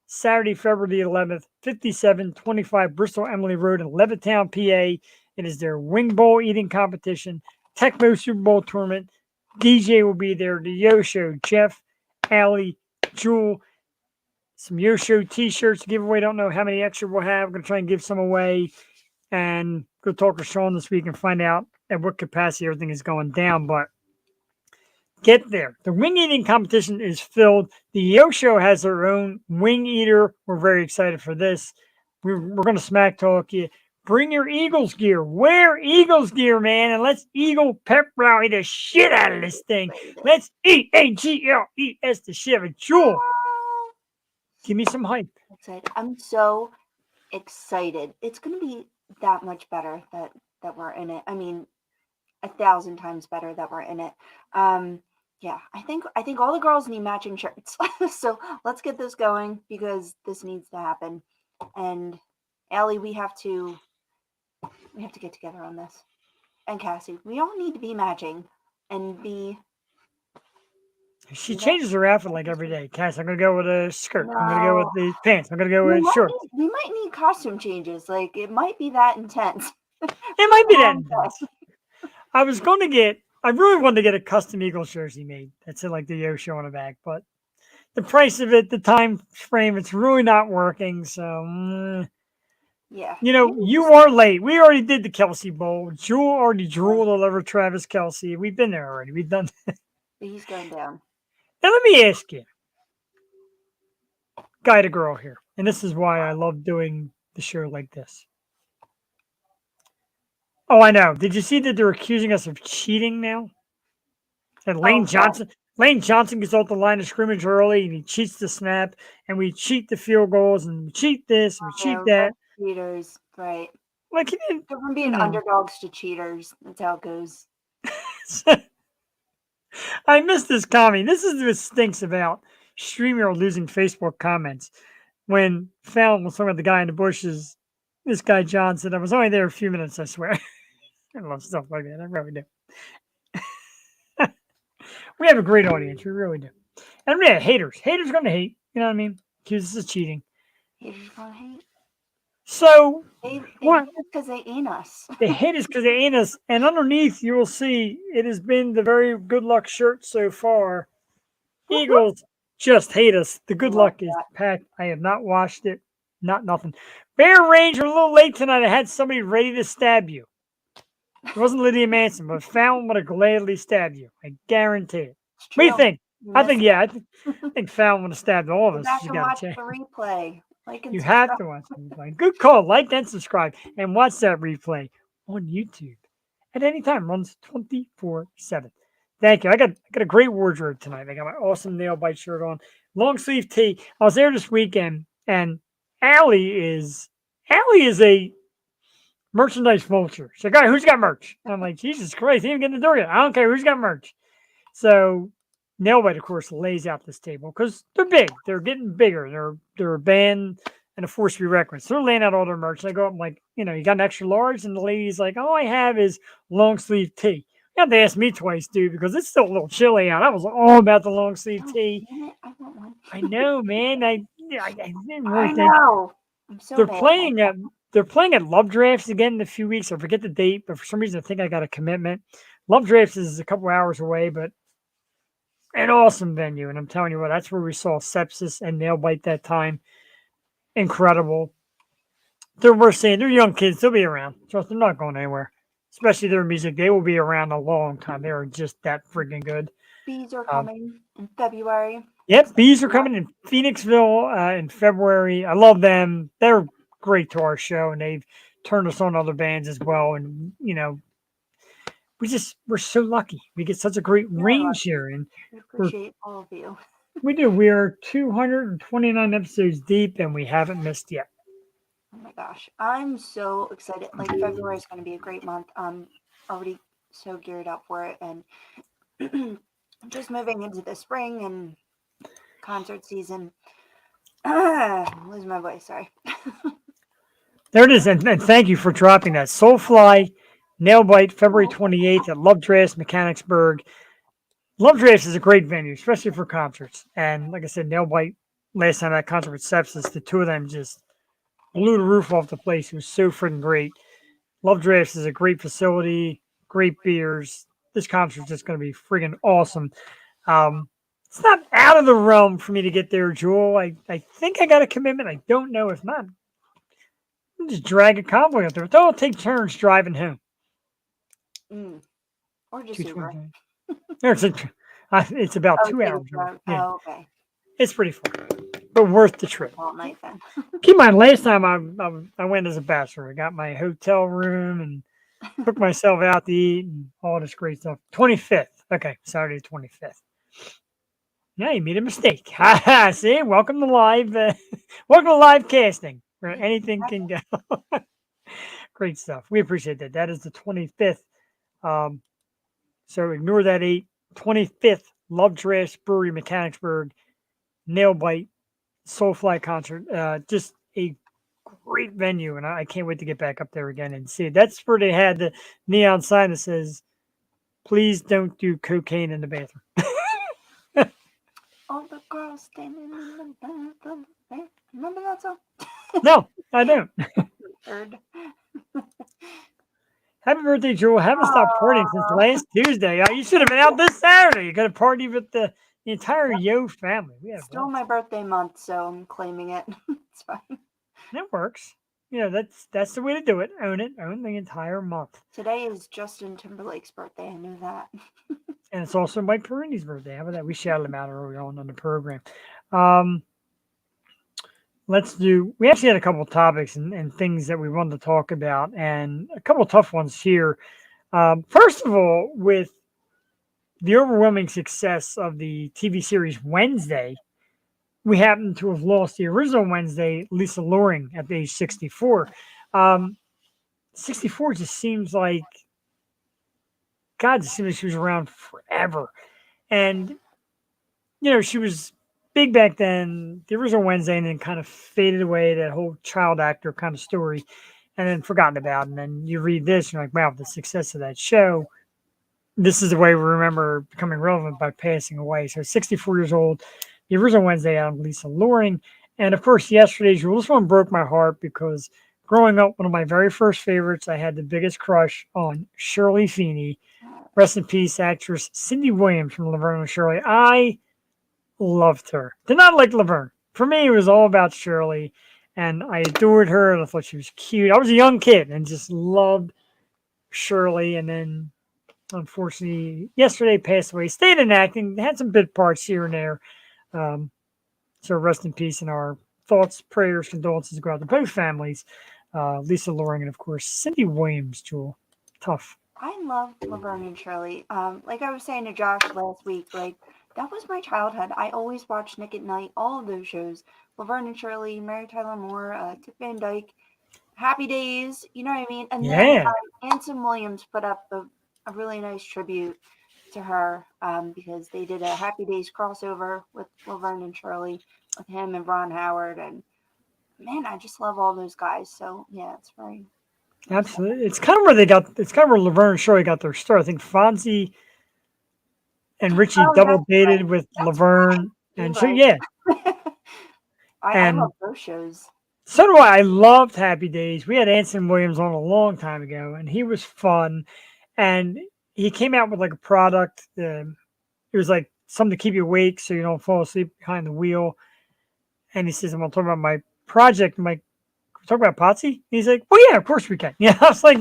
Saturday, February the 11th, 5725 Bristol Emily Road in Levittown, PA. It is their wing bowl eating competition, Tecmo Super Bowl tournament. DJ will be there. The Yo Show, Jeff, Allie, Jewel, some Yo Show t-shirts to give away. Don't know how many extra we'll have. I'm going to try and give some away and go talk to Sean this week and find out at what capacity everything is going down. But get there. The wing eating competition is filled. The Yo Show has their own wing eater. We're very excited for this. We're going to smack talk you. Bring your Eagles gear. Wear Eagles gear, man, and let's Eagle pep rally the shit out of this thing. Let's EAGLES the shit of it. Jewel, give me some hype. Excited. I'm so excited. It's going to be that much better that we're in it. I mean, 1,000 times better that we're in it. Yeah, I think all the girls need matching shirts. So let's get this going because this needs to happen. And Allie, we have to get together on this. And Cassie, we all need to be matching and be. She changes her outfit like every day. Cass, I'm gonna go with a skirt. I'm gonna go No. with the pants. I'm gonna go with shorts. We might need costume changes. Like it might be that intense. It might be that intense. I really wanted to get a custom Eagles jersey made. That's it, like the Yo Show on the back, but the price of it, the time frame, it's really not working. So Yeah. You know, you are late. We already did the Kelsey Bowl. Jewel already drooled all over Travis Kelsey. We've been there already. We've done that. He's going down. Now, let me ask you, guy to girl here, and this is why I love doing the show like this. Oh, I know. Did you see that they're accusing us of cheating now? And Oh, yeah. Lane Johnson gets off the line of scrimmage early, and he cheats the snap, and we cheat the field goals, and we cheat this, and we cheat Yeah, that. cheaters, right. Like, he didn't, Go from being no. underdogs to cheaters. That's how it goes. I missed this comment. This is what stinks about StreamYard losing Facebook comments. When Fallon was talking about the guy in the bushes, this guy Johnson, I was only there a few minutes, I swear. I love stuff like that. I really do. We have a great audience. We really do. And yeah, haters. Haters going to hate. You know what I mean? Accuse us of cheating. Haters gonna hate. So, They what? because they ain't us. They hate us because they ain't us. And underneath, you will see it has been the very good luck shirt so far. Eagles just hate us. The good luck is packed. I have not washed it. Not nothing. Bear Ranger, a little late tonight. I had somebody ready to stab you. It wasn't Lydia Manson, but Fallon would have gladly stabbed you. I guarantee it. What do you think? I think, yeah. I think Fallon would have stabbed all of us. Back She's and got watch a chance. the replay. Like and You subscribe. have to watch the replay. Good call. Like and subscribe. And watch that replay on YouTube at any time. Runs 24/7. Thank you. I got a great wardrobe tonight. I got my awesome nail bite shirt on. Long sleeve tee. I was there this weekend, and Allie is a merchandise vulture. She's like, all right, who's got merch? And I'm like, Jesus Christ, he didn't get in the door yet. I don't care who's got merch. So Nailbite, of course, lays out this table because they're big. They're getting bigger. They're a band and a force to be reckoned with. So they're laying out all their merch. And I go up, I'm like, you got an extra large? And the lady's like, all I have is long sleeve tee. You have to ask me twice, dude, because it's still a little chilly out. I was all about the long sleeve tee. Damn it, I want one. I know, man. I didn't really I think. know. I'm so They're mad. playing at Love Drafts again in a few weeks. I forget the date, but for some reason I think I got a commitment. Love Drafts is a couple hours away, but an awesome venue. And I'm telling you what, that's where we saw Sepsis and Nailbite that time. Incredible. We're saying they're young kids. They'll be around. Trust, they're not going anywhere. Especially their music. They will be around a long time. They are just that freaking good. Bees are coming in February. Yep, Bees are coming in Phoenixville in February. I love them. They're great to our show, and they've turned us on other bands as well. And we're so lucky. We get such a great range here, and We appreciate all of you. we do. We are 229 episodes deep, and we haven't missed yet. Oh my gosh, I'm so excited. Like February is going to be a great month. I'm already so geared up for it, and just moving into the spring and concert season. I'm losing my voice. Sorry. There it is, and thank you for dropping that. Soulfly, Nailbite, February 28th at Love Drafts, Mechanicsburg. Love Drafts is a great venue, especially for concerts. And like I said, Nailbite, last time at concert with Sepsis, the two of them just blew the roof off the place. It was so freaking great. Love Drafts is a great facility, great beers. This concert's just going to be freaking awesome. It's not out of the realm for me to get there, Jewel. I think I got a commitment. I don't know if not. I'll just drag a convoy up there. They'll take turns driving home. Or just Uber. It's about 2 take a hours. drive. Yeah. Oh, okay. It's pretty fun, but worth the trip. All night then. Keep in mind, last time I went as a bachelor. I got my hotel room and took myself out to eat and all this great stuff. 25th. Okay, Saturday 25th. Yeah, you made a mistake. See, welcome to live. Welcome to live casting, where anything can go. Great stuff. We appreciate that. That is the 25th. So ignore that 8. 25th, Love Drafts Brewery, Mechanicsburg, Nailbite, Soulfly concert. Just a great venue, and I can't wait to get back up there again and see it. That's where they had the neon sign that says, "Please don't do cocaine in the bathroom." All the girls standing in the bathroom. Remember that song? No, I don't. Heard. Happy birthday, Jewel. Haven't stopped partying since last Tuesday. You should have been out this Saturday. You got to party with the entire Yo family. Still my birthday month, so I'm claiming it. It's fine. That works. that's the way to do it. Own it. Own the entire month. Today is Justin Timberlake's birthday. I knew that. And it's also Mike Perini's birthday. How about that? We shouted him out early on the program. Um, we actually had a couple of topics and things that we wanted to talk about, and a couple of tough ones here. First of all, with the overwhelming success of the TV series Wednesday, we happen to have lost the original Wednesday, Lisa Loring, at age 64. 64 just seems like, God, it seems like she was around forever. And, she was big back then, the original Wednesday, and then kind of faded away, that whole child actor kind of story, and then forgotten about. And then you read this, and you're like, wow, the success of that show, this is the way we remember becoming relevant by passing away. So 64 years old, the original Wednesday out, Lisa Loring. And of course, yesterday's rule. This one broke my heart because growing up, one of my very first favorites, I had the biggest crush on Shirley Feeney. Rest in peace, actress Cindy Williams from Laverne and Shirley. I loved her. Did not like Laverne. For me, it was all about Shirley. And I adored her. And I thought she was cute. I was a young kid and just loved Shirley. And then, unfortunately, yesterday passed away. Stayed in acting. Had some bit parts here and there. So rest in peace, and our thoughts, prayers, condolences go out to both families. Lisa Loring and, of course, Cindy Williams, Jewel. Tough. I love Laverne and Shirley. Like I was saying to Josh last week, like that was my childhood. I always watched Nick at Night, all of those shows. Laverne and Shirley, Mary Tyler Moore, Dick Van Dyke, Happy Days, you know what I mean? And then Anson Williams put up a really nice tribute to her because they did a Happy Days crossover with Laverne and Shirley with him and Ron Howard. And man, I just love all those guys. So yeah, it's very... Absolutely. It's kind of where Laverne and Shirley got their start. I think Fonzie and Richie double dated with Laverne. And so, yeah. I love those shows. So do I. I loved Happy Days. We had Anson Williams on a long time ago, and he was fun. And he came out with like a product. It was like something to keep you awake so you don't fall asleep behind the wheel. And he says, I'm going to talk about my project. I'm like, talk about Potsy? He's like, well, yeah, of course we can. Yeah, I was like,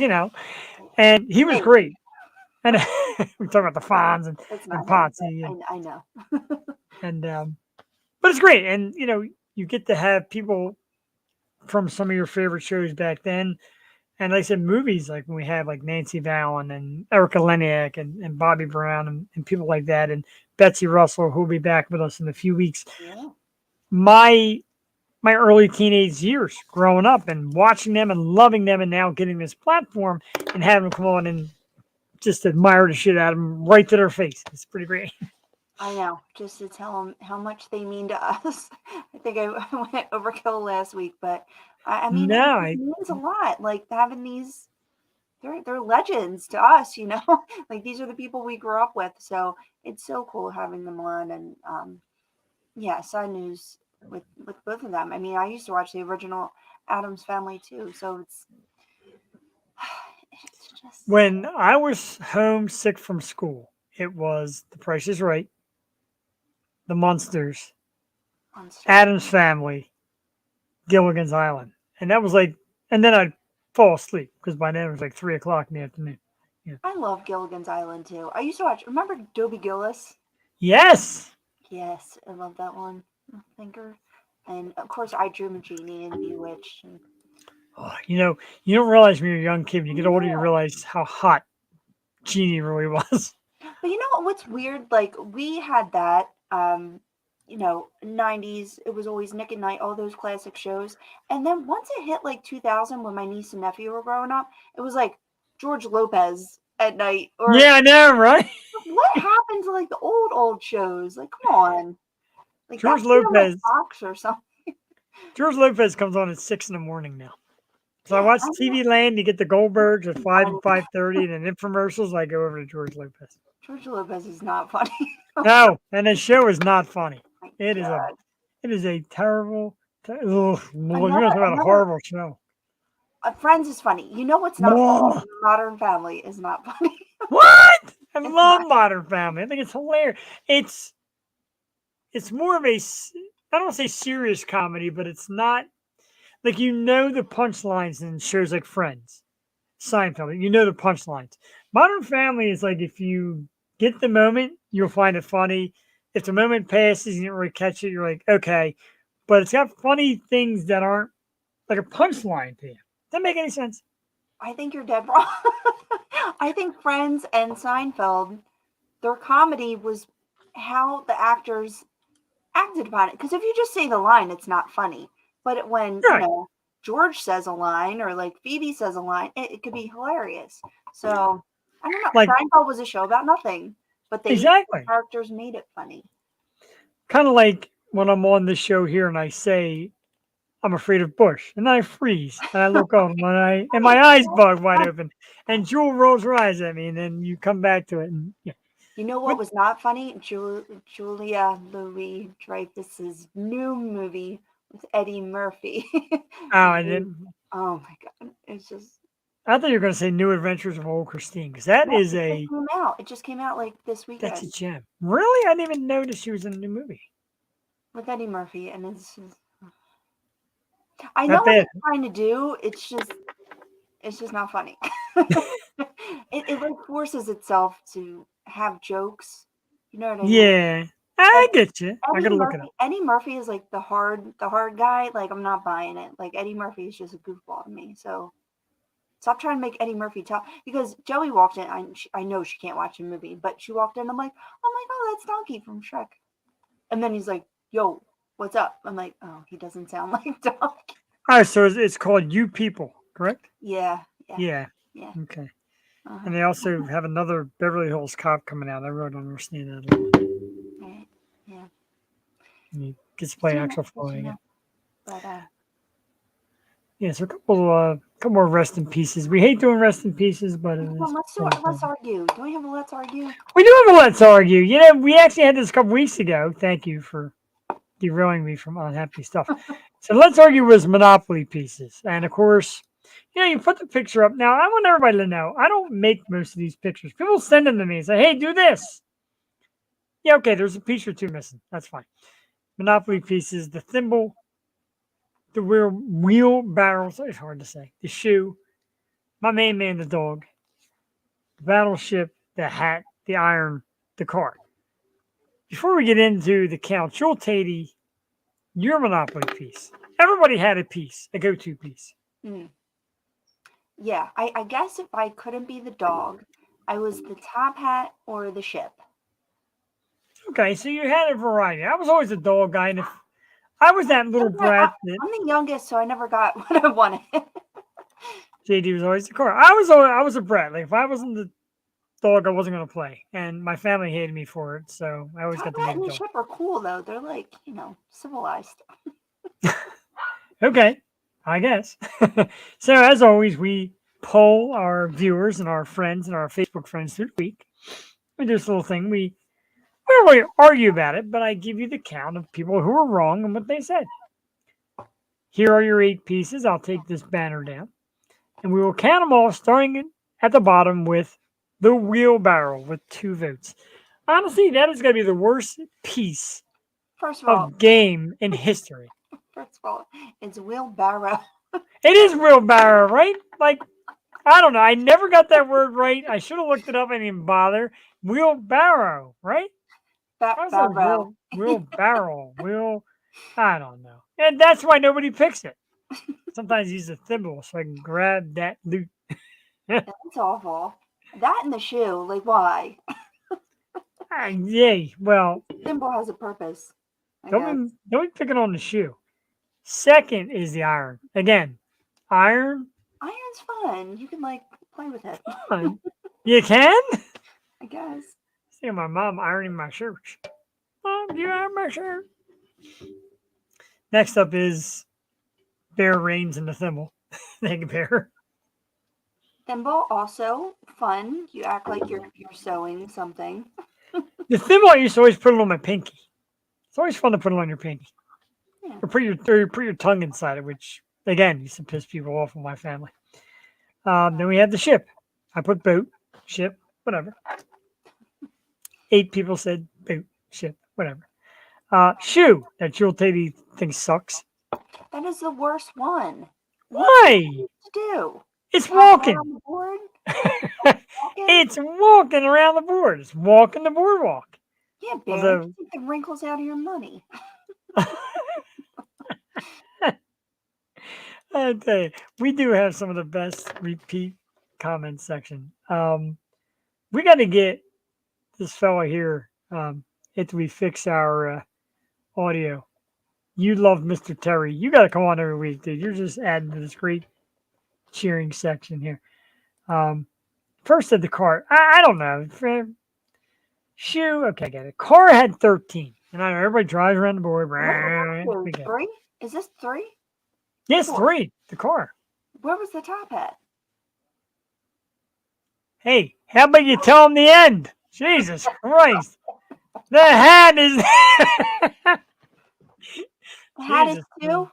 and he was great. And we talk about the Fonz and Potsy. I know. And but it's great. And you get to have people from some of your favorite shows back then. And like I said, movies, like when we have like Nancy Vallon and Erica Leniak and Bobby Brown and people like that, and Betsy Russell, who'll be back with us in a few weeks. Yeah. My early teenage years growing up and watching them and loving them, and now getting this platform and having them come on and just admire the shit out of them right to their face. It's pretty great. I know, just to tell them how much they mean to us. I think I went overkill last week, but I mean, it means a lot. Like having these, they're legends to us, like these are the people we grew up with. So it's so cool having them on. And yeah, side news with both of them. I mean, I used to watch the original Addams Family too. So it's just... When I was homesick from school, it was The Price is Right, The Munsters, Addams Family, Gilligan's Island. And that was like, and then I'd fall asleep because by then it was like 3:00 in the afternoon. Yeah. I love Gilligan's Island too. I used to watch, remember Dobie Gillis? Yes. Yes, I love that one. Thinker. And of course, I Dream of Jeannie and Bewitched. And... Oh, you don't realize when you're a young kid, when you get older, you realize how hot Jeannie really was. But you know what's weird? Like, we had that, 90s, it was always Nick at Night, all those classic shows. And then once it hit like 2000, when my niece and nephew were growing up, it was like George Lopez at night. Or yeah, I know, right? What happened to like the old shows? Like, come on. Like George Lopez. Fox or something. George Lopez comes on at 6 in the morning now. So I watch TV Land. You get the Goldbergs at 5 and 5:30, and then infomercials. I go over to George Lopez. George Lopez is not funny. No, and the show is not funny. It is a terrible. You're talking about a horrible show. Friends is funny. You know what's not funny? Modern Family is not funny. What? I love Modern Family. I think it's hilarious. It's more of a, I don't want to say serious comedy, but it's not Like you know the punchlines in shows like Friends, Seinfeld. You know the punchlines. Modern Family is like if you get the moment, you'll find it funny. If the moment passes, you don't really catch it. You're like, okay, but it's got funny things that aren't like a punchline to you. Does that make any sense? I think you're dead wrong. I think Friends and Seinfeld, their comedy was how the actors acted upon it. Because if you just say the line, it's not funny. But when, Right. George says a line or like Phoebe says a line, it could be hilarious. So I don't know. Like Seinfeld was a show about nothing, but the exactly. characters made it funny. Kind of like when I'm on the show here and I say I'm afraid of Bush, and then I freeze and I look up and my eyes bug wide open, and Jewel rolls her eyes at me, and then you come back to it, and yeah. You know But what was not funny? Julia Louis Dreyfus's new movie with Eddie Murphy. I didn't. Oh my god, it's just I thought you were going to say New Adventures of Old Christine, because that no, is it just a came out. It just came out like this that's a weekend gem. Really, I didn't even notice she was in a new movie. with Eddie Murphy, and it's just, I know Not what bad. it's trying to do. It's just not funny. it like forces itself to have jokes. You know what I mean? Yeah, I get you. I Eddie got to look it Murphy, up. Eddie Murphy is like the hard guy. Like I'm not buying it. Like Eddie Murphy is just a goofball to me. So stop trying to make Eddie Murphy talk. Because Joey walked in. I know she can't watch a movie, but she walked in. I'm like, oh my god, that's Donkey from Shrek. And then he's like, yo, what's up? I'm like, oh, he doesn't sound like Donkey. All right, so it's called You People, correct? Yeah. Yeah. Yeah. Okay. Uh-huh. And they also have another Beverly Hills Cop coming out. I really don't understand that at all. Right. Yeah. And he gets to play Did you actual know- Fallon again. But Yeah, so a couple more rest in pieces. We hate doing rest in pieces, but it well, is let's do what it. it Let's is. argue. Do we have a let's argue? We do have a let's argue. You know, we actually had this a couple weeks ago. Thank you for derailing me from unhappy stuff. So let's argue was Monopoly pieces. And of course, you put the picture up. Now, I want everybody to know, I don't make most of these pictures. People send them to me and say, hey, do this. Yeah, okay, there's a piece or two missing. That's fine. Monopoly pieces, the thimble, the wheelbarrow. It's hard to say. The shoe, my main man, the dog, the battleship, the hat, the iron, the car. Before we get into the count, Joel Tatey, your Monopoly piece. Everybody had a piece, a go-to piece. Mm. Yeah, I guess if I couldn't be the dog, I was the top hat or the ship. Okay, so you had a variety. I was always a dog guy, and if I was that little brat that I'm the youngest, so I never got what I wanted. JD was always the car. I was a brat. Like if I wasn't the dog, I wasn't gonna play, and my family hated me for it. So I always Top got to be hat the and the dog. ship are cool though. They're like, civilized. Okay, I guess. So as always, we poll our viewers and our friends and our Facebook friends through the week. We do this little thing. We don't really argue about it, but I give you the count of people who are wrong and what they said. Here are your 8 pieces. I'll take this banner down, and we will count them all, starting at the bottom with the wheelbarrow with 2 votes. Honestly, that is going to be the worst piece First of all, of game in history. it's wheelbarrow. It is wheelbarrow, right? Like, I don't know. I never got that word right. I should have looked it up. I didn't even bother. Wheelbarrow, right? I said Barrow. wheelbarrow. I don't know. And that's why nobody picks it. Sometimes use a thimble so I can grab that loot. That's awful. That and the shoe, like why? Yay. Well, Thimble has a purpose. I guess. don't be picking on the shoe. Second is the iron. Again, iron. Iron's fun. You can play with it. Fun. You can? I guess. See my mom ironing my shirts. Mom, do you iron my shirt? Next up is bear reins and the thimble. Thank you, bear. Thimble also fun. You act like you're sewing something. The thimble I used to always put it on my pinky. It's always fun to put it on your pinky. Yeah. Or put your tongue inside it, which again used to piss people off in my family. Then we had the ship. I put boat, ship, whatever. 8 people said boat, ship, whatever. Shoe that Jewel Tatey thinks sucks. That is the worst one. Why? To do? It's Hop walking. around the board? Walking? It's walking around the board. It's walking the boardwalk. Yeah, Barry. Although, Take the wrinkles out of your money. I tell you, we do have some of the best repeat comment section. We got to get this fella here after we fix our audio. You love Mr. Terry. You got to come on every week, dude. You're just adding to this great cheering section here. First at the car. I don't know. Shoe. Okay, I get it. Car had 13. And I know everybody drives around the board. What, We get it. 3? Is this 3? Yes, Four. 3. The car. Where was the top hat? Hey, how about you tell him the end? Jesus Christ. The hat is. The hat is Jesus 2?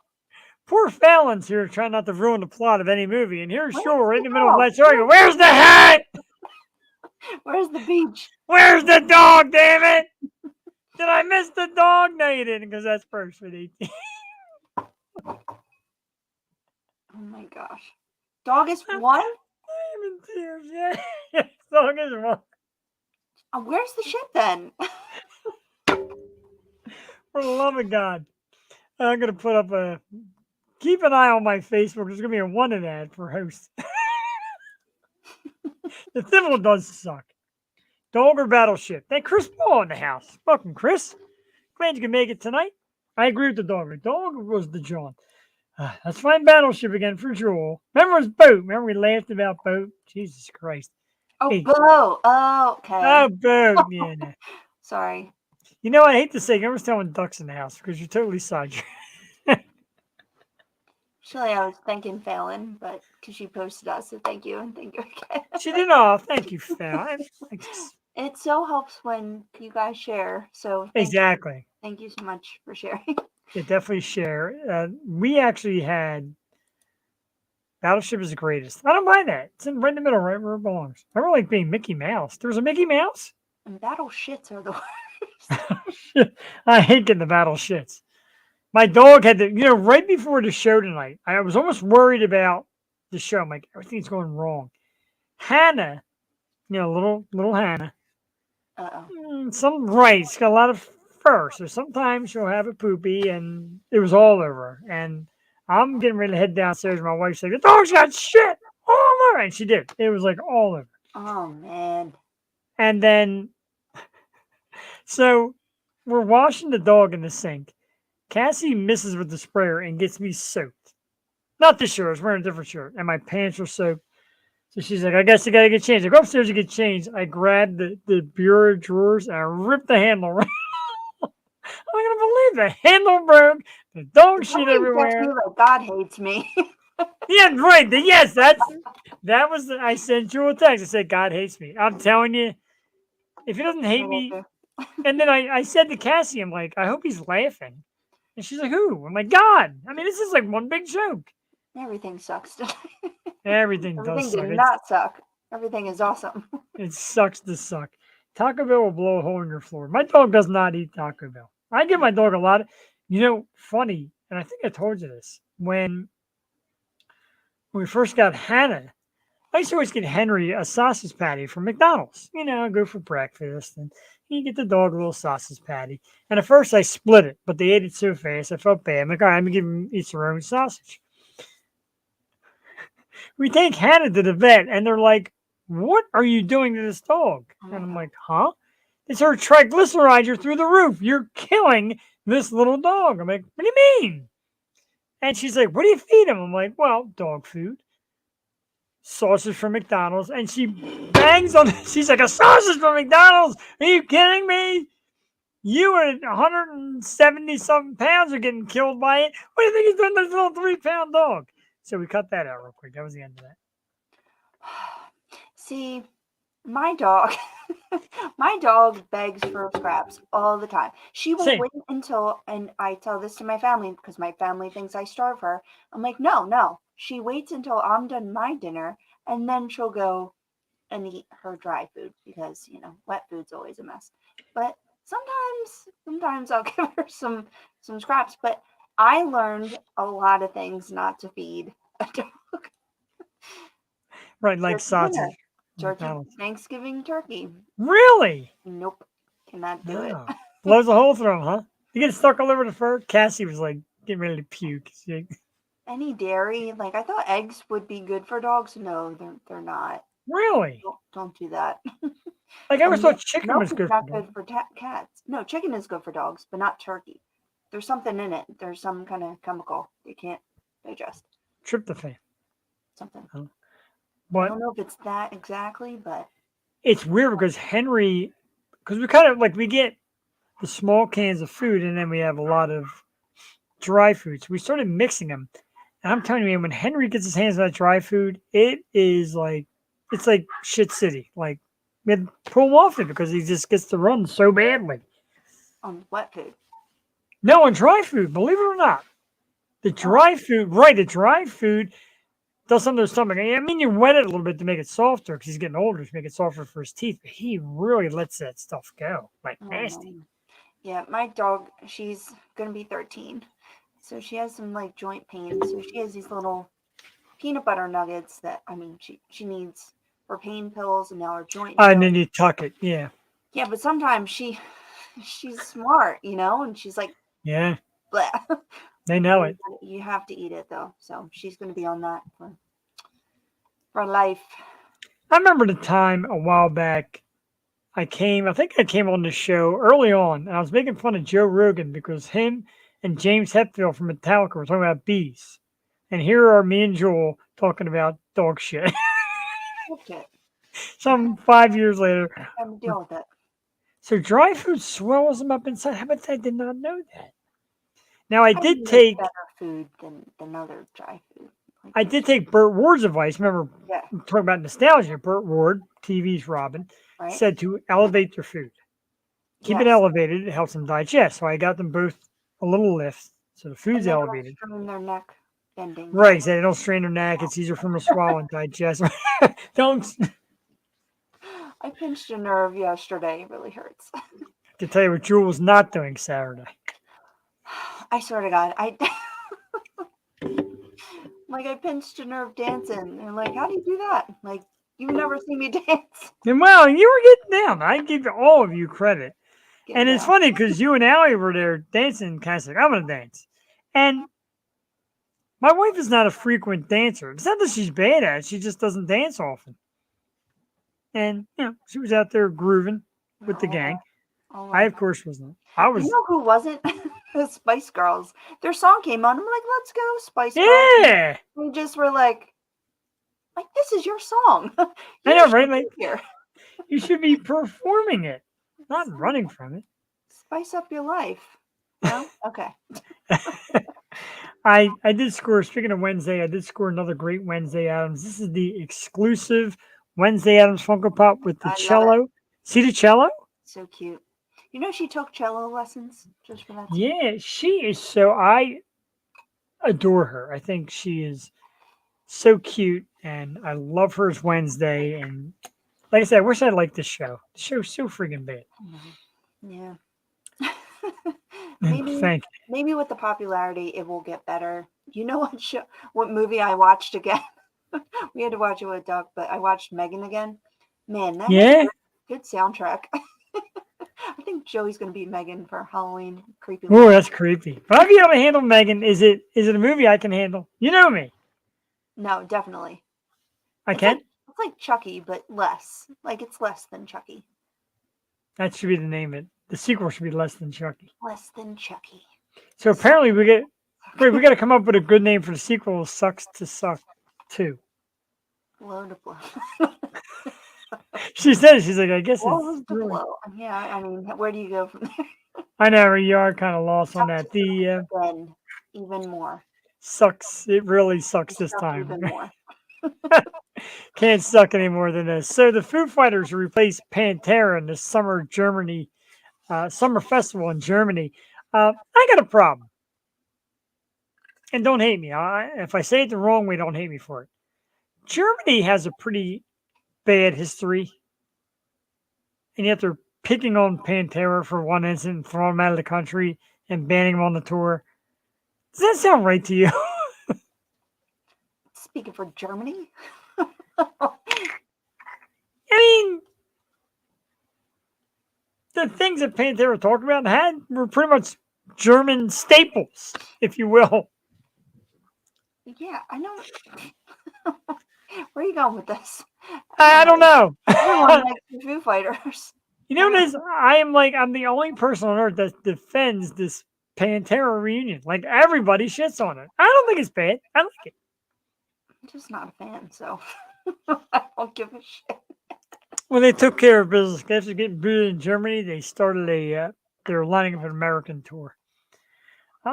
Poor Fallon's here trying not to ruin the plot of any movie. And here's Where's Shore right in the the middle of dog? Let's Argue. Where's the hat? Where's the beach? Where's the dog, damn it? Did I miss the dog? No, you didn't, because that's first with 18. Oh my gosh. Dog is 1? I'm in tears, yeah. Yes, dog is 1. Where's the shit then? For the love of God. I'm going to put up a. Keep an eye on my Facebook. There's going to be a wanted ad for host. The thimble does suck. Dog or battleship? That Chris Paul in the house. Welcome, Chris. Glad you can make it tonight. I agree with the dog. The dog was the John. Let's find battleship again for Joel. Remember his boat? Remember we laughed about boat? Jesus Christ. Oh, Hey. Bo. Oh, okay. Oh, boat. Yeah, no. Sorry. You know, I hate to say, I was telling ducks in the house because you're totally sidetracked. Actually, I was thanking Fallon, but because she posted us, so thank you and thank you again. She did off. Thank you, Fallon. It so helps when you guys share. So Exactly. Thank you so much for sharing. Yeah, definitely share. We actually had Battleship is the greatest. I don't mind that. It's right in the middle, right where it belongs. I don't like being Mickey Mouse. There's a Mickey Mouse? And battle shits are the worst. I hate getting the battle shits. My dog had to, right before the show tonight, I was almost worried about the show. I'm like, everything's going wrong. Hannah, little Hannah, some rights, got a lot of fur. So sometimes she'll have a poopy and it was all over her. And I'm getting ready to head downstairs. My wife's like, the dog's got shit all over. And she did. It was like all over. Oh, man. And then, so we're washing the dog in the sink. Cassie misses with the sprayer and gets me soaked. Not this shirt. I was wearing a different shirt. And my pants were soaked. So she's like, I guess you got to get changed. I go upstairs to get changed. I grabbed the bureau drawers and I ripped the handle around. I'm not going to believe the handle broke. The dog shit everywhere. Like God hates me. Yeah, right. Yes, that was. I sent you a text. I said, God hates me. I'm telling you, if he doesn't hate me. And then I said to Cassie, I'm like, I hope he's laughing. And she's like, who? I'm like, God. I mean, this is like one big joke. Everything sucks. Everything does suck. Did not suck. Everything is awesome. It sucks to suck. Taco Bell will blow a hole in your floor. My dog does not eat Taco Bell. I give my dog a lot of, funny, and I think I told you this. When we first got Hannah, I used to always get Henry a sausage patty from McDonald's. Go for breakfast, and you get the dog a little sausage patty. And at first I split it, but they ate it so fast, I felt bad. I'm like, all right, I'm going to give them each their own sausage. We take Hannah to the vet, and they're like, what are you doing to this dog? And I'm like, huh? It's her triglycerides are through the roof. You're killing this little dog. I'm like, what do you mean? And she's like, what do you feed him? I'm like, well, dog food. Sausage from McDonald's. And she bangs on it. She's like, a sausage from McDonald's? Are you kidding me? You at 170-something pounds are getting killed by it. What do you think he's doing to this little 3-pound dog? So we cut that out real quick. That was the end of that. See, my dog begs for scraps all the time. She will wait until, and I tell this to my family because my family thinks I starve her. I'm like, no. She waits until I'm done my dinner, and then she'll go and eat her dry food because, wet food's always a mess. But sometimes I'll give her some scraps. But I learned a lot of things not to feed a dog. Right, like Turkey dinner, sausage. turkey, McDonald's. Thanksgiving turkey. Really? Nope, cannot do it. No. Blows a hole through him, huh? You get stuck all over the fur. Cassie was like getting ready to puke. She's like, Any dairy, like I thought eggs would be good for dogs. No, they're not. really? Don't do that. Like I always And thought chicken milk was is good for not dogs. good for cats. No, chicken is good for dogs, but not turkey. There's something in it. There's some kind of chemical they can't digest. Tryptophan. Something. I But don't know if it's that exactly, but it's weird because Henry, because we kind of like we get the small cans of food and then we have a lot of dry food. So we started mixing them. And I'm telling you, man, when Henry gets his hands on that dry food, it is like, it's like shit city. Like, we had to pull him off it because he just gets to run so badly. on wet food. No, on dry food, believe it or not. The dry food, right, the dry food does something to his stomach. I mean, you wet it a little bit to make it softer because he's getting older to make it softer for his teeth. But he really lets that stuff go like Oh, nasty. no. Yeah, my dog, she's gonna be 13, so she has some like joint pain. So she has these little peanut butter nuggets that I mean she needs her pain pills and now her joint And pills. then you tuck it. Yeah. Yeah, but sometimes she's smart, and she's like, Yeah. bleh. They know it. You have to eat it though, so she's gonna be on that for life. I remember the time a while back I think I came on the show early on, and I was making fun of Joe Rogan because him and James Hetfield from Metallica were talking about bees. And here are me and Joel talking about dog shit. Okay, Some 5 years later. time to deal with it. So dry food swells them up inside. How about that? I did not know that. Now I How do did you make take better food than other dry food. Burt Ward's advice. Remember Yeah, talking about nostalgia. Burt Ward, TV's Robin, right. said to elevate their food. Keep it Yes. elevated. It helps them digest. So I got them both a little lift. So the food's And they don't elevated. strain their neck bending. Right. He said they don't strain their neck. It's easier for them to swallow and digest. Don't I pinched a nerve yesterday. It really hurts. to tell you what Jewel was not doing Saturday. I swear to God, I pinched a nerve dancing. They're like, how do you do that? Like, you've never seen me dance. And well, you were getting down. I give all of you credit. Get And it's down. funny because you and Allie were there dancing, kind of like, I'm going to dance. And my wife is not a frequent dancer. It's not that she's bad at it. She just doesn't dance often. And, she was out there grooving with the gang. Oh, I, of course, was not. I was, You know who wasn't? The Spice Girls. Their song came on. I'm like, let's go, Spice Girls. yeah. We just were like, this is your song. I You know, should right? be Like, here. you should be performing it, not running from it. Spice up your life. No? Okay. I did score, speaking of Wednesday, I did score another great Wednesday Adams. This is the exclusive Wednesday Adams Funko Pop with the I love it. cello. See the cello? So cute. You know she took cello lessons just for that. Yeah, she is so, I adore her. I think she is so cute, and I love her as Wednesday. And like I said, I wish I liked this show. The show's so freaking bad. Yeah. Thank you. Maybe with the popularity, it will get better. You know what movie I watched again? We had to watch it with Doug, but I watched Megan again. Man, that Yeah? good soundtrack. I think Joey's gonna be Megan for Halloween. Creepy. Oh, that's creepy. But I'll be able to handle Megan. Is it a movie I can handle? You know me. No, definitely. I can? It's like Chucky, but less. Like it's less than Chucky. That should be the name of it. The sequel should be less than Chucky. Less than Chucky. So apparently we got to come up with a good name for the sequel. Sucks to Suck 2. Blow to blow. She said it. She's like, I guess Blows it's to really, blow. Yeah, I mean, where do you go from there? I know you are kind of lost on that. The Then even more. sucks. It really sucks this Suck time. even more. Can't suck any more than this. So the Foo Fighters replaced Pantera in the summer festival in Germany. I got a problem. And don't hate me. If I say it the wrong way, don't hate me for it. Germany has a pretty bad history. And yet they're picking on Pantera for one incident, throwing them out of the country and banning them on the tour. Does that sound right to you? Speaking for Germany. I mean, the things that Pantera talked about were pretty much German staples, if you will. Yeah, I know. Where are you going with this? I don't know. Everyone likes the Foo Fighters. You know what it is? I'm the only person on earth that defends this Pantera reunion. Like everybody shits on it. I don't think it's bad. I like it. I'm just not a fan, so I don't give a shit. When they took care of business after getting booed in Germany, they started they were lining up an American tour.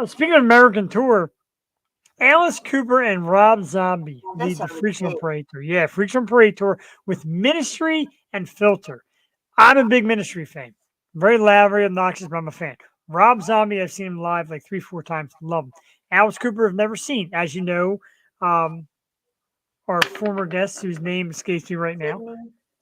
Speaking of American tour, Alice Cooper and Rob Zombie Well, lead this the sounds Freaks on big. Parade tour. Yeah, Freaks on Parade tour with Ministry and Filter. I'm a big Ministry fan. Very loud, very obnoxious, but I'm a fan. Rob Zombie, I've seen him live like 3-4 times. Love him. Alice Cooper, I've never seen. As you know, our former guest, whose name escapes me right now,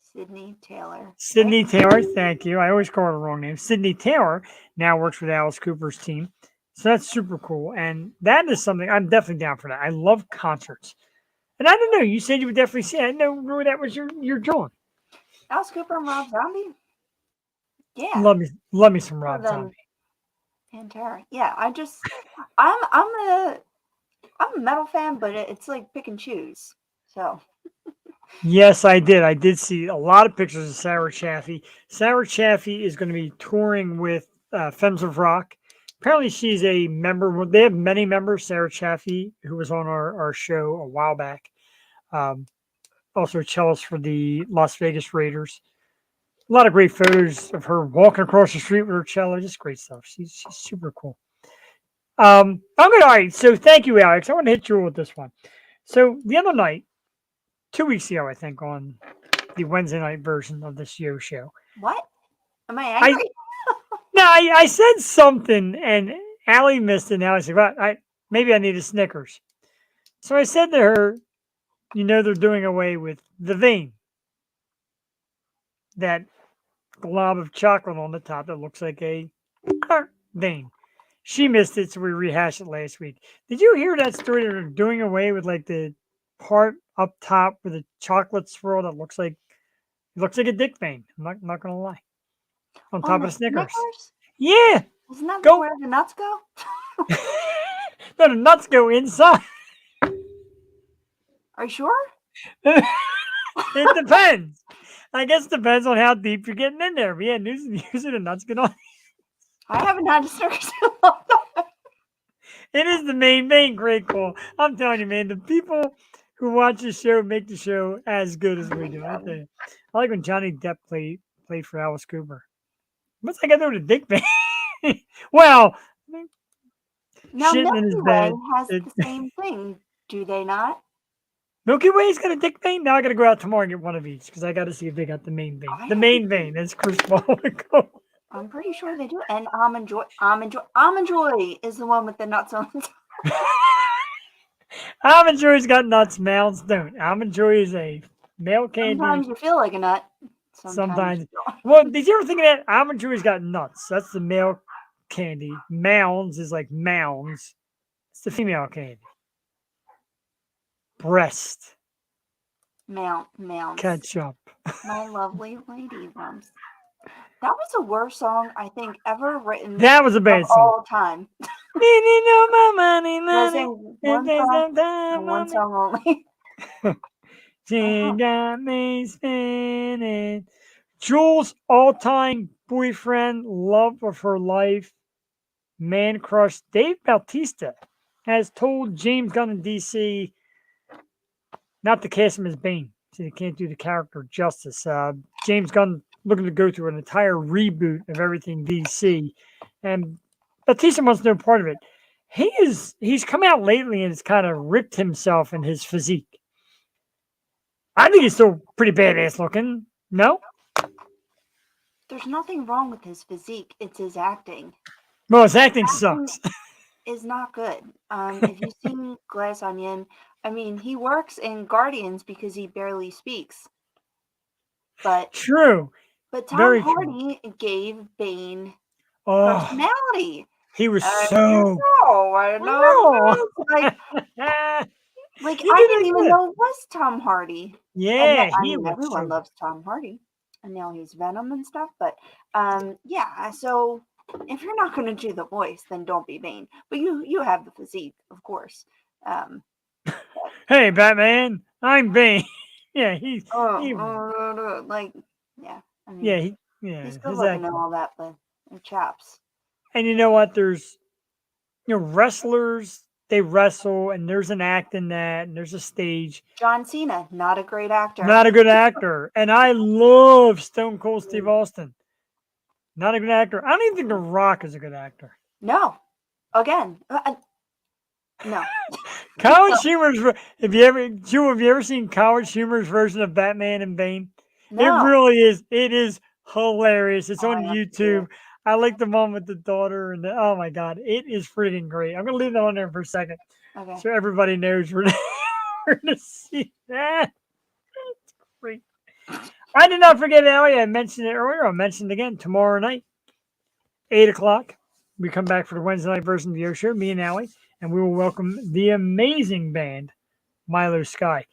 Sydney Taylor. Sydney Taylor. Thank you. I always call her the wrong name. Sydney Taylor now works with Alice Cooper's team. So that's super cool. And that is something I'm definitely down for that. I love concerts. And I don't know. You said you would definitely see. I didn't know that was your drawing. Alice Cooper and Rob Zombie? Yeah. Love me some More Rob than Zombie. Pantera. Yeah, I'm a metal fan, but it's like pick and choose. So Yes, I did. I did see a lot of pictures of Sarah Chaffee. Sarah Chaffee is going to be touring with Femmes of Rock. Apparently, she's a member. Well, they have many members. Sarah Chaffee, who was on our show a while back, also a cellist for the Las Vegas Raiders. A lot of great photos of her walking across the street with her cello. Just great stuff. She's super cool. I'm good. All right. So thank you, Alex. I want to hit you with this one. So the other night, 2 weeks ago, I think, on the Wednesday night version of this show. what? Am I angry? I said something and Allie missed it. And Allie said, well, maybe I need a Snickers. So I said to her, they're doing away with the vein. That glob of chocolate on the top that looks like a heart vein. She missed it, so we rehashed it last week. Did you hear that story? They're doing away with like the part up top with the chocolate swirl that looks like a dick vein. I'm not gonna lie. On top of the Snickers. Yeah. Isn't that Go. where the nuts go? No, the nuts go inside. Are you sure? It depends. I guess it depends on how deep you're getting in there. But yeah, usually the nuts get on. I haven't had a Snickers. It is the main vein, great call. I'm telling you, man, the people who watch the show make the show as good as we do. I like when Johnny Depp played for Alice Cooper. What's that got to do with a dick vein? Well, now shitting Milky in his Way bed. has the same thing, do they not? Milky Way's got a dick vein? Now I got to go out tomorrow and get one of each because I got to see if they got the main vein. The main vein, as Chris Paul would go. I'm pretty sure they do. And Almond Joy is the one with the nuts on the top. Almond Joy's got nuts, Mounds don't. Almond Joy is a male candy. Sometimes you feel like a nut. Sometimes. you don't. Well, did you ever think of that? Almond Joy's got nuts. That's the male candy. Mounds is like mounds. It's the female candy. Breast. Mounds. Ketchup. My lovely lady lumps. That was the worst song I think ever written. That was a bad of song. all time. Need no more money, Can I sing one song only? She got me spinning. Jules' all-time boyfriend, love of her life, man crush, Dave Bautista, has told James Gunn in DC not to cast him as Bane. So they can't do the character justice. James Gunn looking to go through an entire reboot of everything DC, and Bautista wants no part of it. He's come out lately and has kind of ripped himself in his physique. I think he's still pretty badass looking. No? There's nothing wrong with his physique. It's his acting. Well, his acting sucks. Is not good. If you've seen Glass Onion, I mean, he works in Guardians because he barely speaks. But True. But Tom Very Hardy gave Bane Oh, personality. He was I so know, I know. oh. Like, He I did didn't it even good. know it was Tom Hardy. And then, Yeah, I he mean, was everyone so loves Tom Hardy, and now he's Venom and stuff. But yeah. So if you're not going to do the voice, then don't be vain. But you have the physique, of course. Um, hey Batman, I'm Bane. Yeah, he like, yeah. I yeah, mean, he's good his looking and acting. all that, but chaps. And you know what? There's wrestlers, they wrestle and there's an act in that and there's a stage. John Cena, not a great actor. Not a good actor. And I love Stone Cold Steve Austin. Not a good actor. I don't even think The Rock is a good actor. No, again, no, Colin Schumer's. Have you ever seen Colin Schumer's version of Batman and Bane? It no. really is. It is hilarious. It's Oh, on I have to see it. YouTube. I like the one with the daughter oh my god, it is freaking great. I'm gonna leave that on there for a second, Okay. so everybody knows we're gonna see that. It's great. I did not forget, Allie. I mentioned it earlier. I'll mention it again tomorrow night, 8 o'clock. We come back for the Wednesday night version of the Yo Show, me and Allie, and we will welcome the amazing band Milo Sky.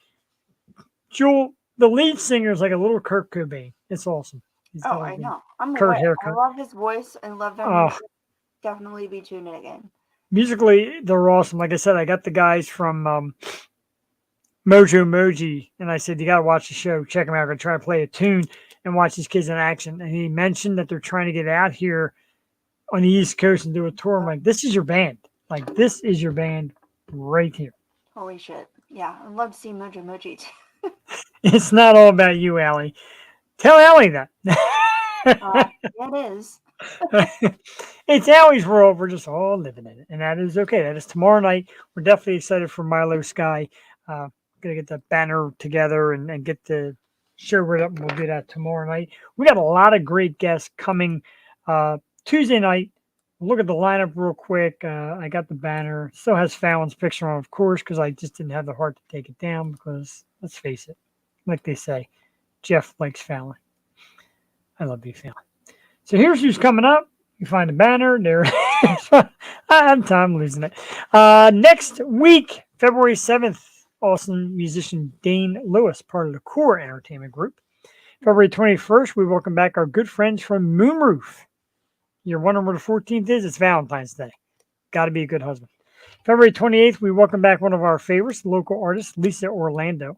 Jewel, the lead singer is like a little Kurt Cobain. It's awesome. He's Oh, got like I a know. I'm Kurt aware. I haircut. love his voice. I love their Oh, music. Definitely be tuning it in. musically, they're awesome. Like I said, I got the guys from Mojo Moji, and I said, you got to watch the show. Check them out. I'm going to try to play a tune and watch these kids in action. And he mentioned that they're trying to get out here on the East Coast and do a tour. I'm like, this is your band. Like, this is your band right here. Holy shit. Yeah, I'd love to see Mojo Moji too. It's not all about you, Allie. Tell Allie that. Yeah, it is. It's Allie's world. We're just all living in it. And that is okay. That is tomorrow night. We're definitely excited for Milo Sky. Gonna get the banner together and get the show right up, and we'll do that tomorrow night. We got a lot of great guests coming Tuesday night. Look at the lineup real quick. I got the banner. Still has Fallon's picture on, of course, because I just didn't have the heart to take it down because, let's face it, like they say, Jeff likes Fallon. I love you, Fallon. So here's who's coming up. You find the banner there. I'm losing it. Next week, February 7th, awesome musician Dane Lewis, part of the Core Entertainment Group. February 21st, we welcome back our good friends from Moonroof. You're wondering where the 14th is? It's Valentine's Day. Got to be a good husband. February 28th, we welcome back one of our favorites, local artist, Lisa Orlando.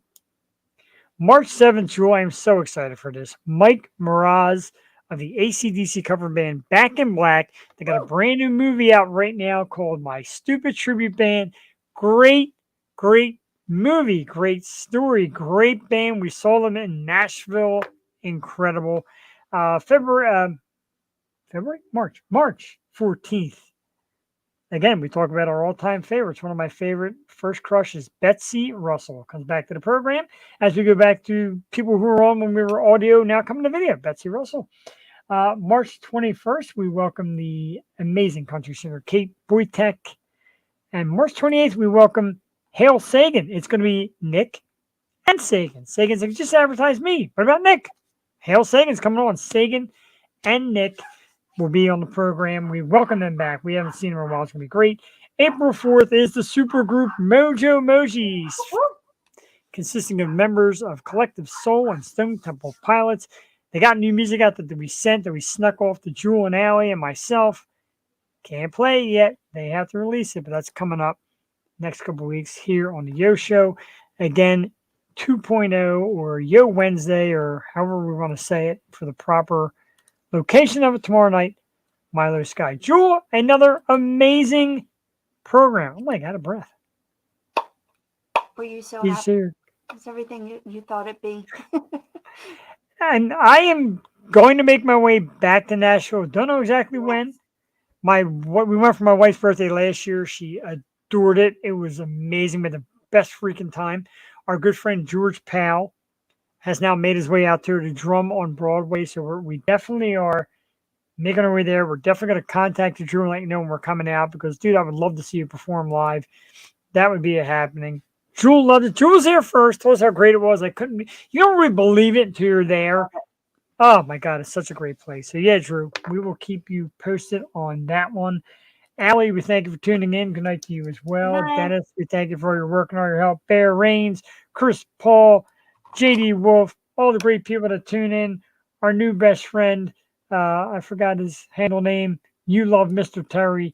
March 7th, Jewel, I am so excited for this. Mike Mraz of the AC/DC cover band Back in Black. They got a brand new movie out right now called My Stupid Tribute Band. Great, great movie, great story, great band. We saw them in Nashville. Incredible. March 14th. Again, we talk about our all-time favorites. One of my favorite first crushes, Betsy Russell, comes back to the program as we go back to people who were on when we were audio, now coming to video. Betsy Russell. March 21st, we welcome the amazing country singer Kate Boytek. And March 28th, we welcome Hale Sagan. It's going to be Nick and Sagan. Sagan's like, just advertise me. What about Nick? Hale Sagan's coming on. Sagan and Nick will be on the program. We welcome them back. We haven't seen them in a while. It's going to be great. April 4th is the super group Mojo Mojis, consisting of members of Collective Soul and Stone Temple Pilots. They got new music out that we snuck off to Jewel and Allie and myself. Can't play it yet. They have to release it, but that's coming up next couple of weeks here on the Yo Show. Again, 2.0 or Yo Wednesday or however we want to say it for the proper location of it tomorrow night, Milo Sky. Jewel, another amazing program. I'm like out of breath. Were you so You happy? see, Is everything you thought it'd be? and I am going to make my way back to Nashville. Don't know exactly when. We went for my wife's birthday last year. She adored it. It was amazing. We had the best freaking time. Our good friend George Powell has now made his way out there to drum on Broadway. So we definitely are making our way there. We're definitely going to contact you, Drew, and let you know when we're coming out because, dude, I would love to see you perform live. That would be a happening. Jewel loved it. Jewel was there first. Told us how great it was. You don't really believe it until you're there. Oh, my God. It's such a great place. So, yeah, Drew, we will keep you posted on that one. Allie, we thank you for tuning in. Good night to you as well. Good night. Dennis, we thank you for your work and all your help. Bear Rains, Chris Paul, JD Wolf, all the great people that tune in. Our new best friend, I forgot his handle name. You love Mr. Terry.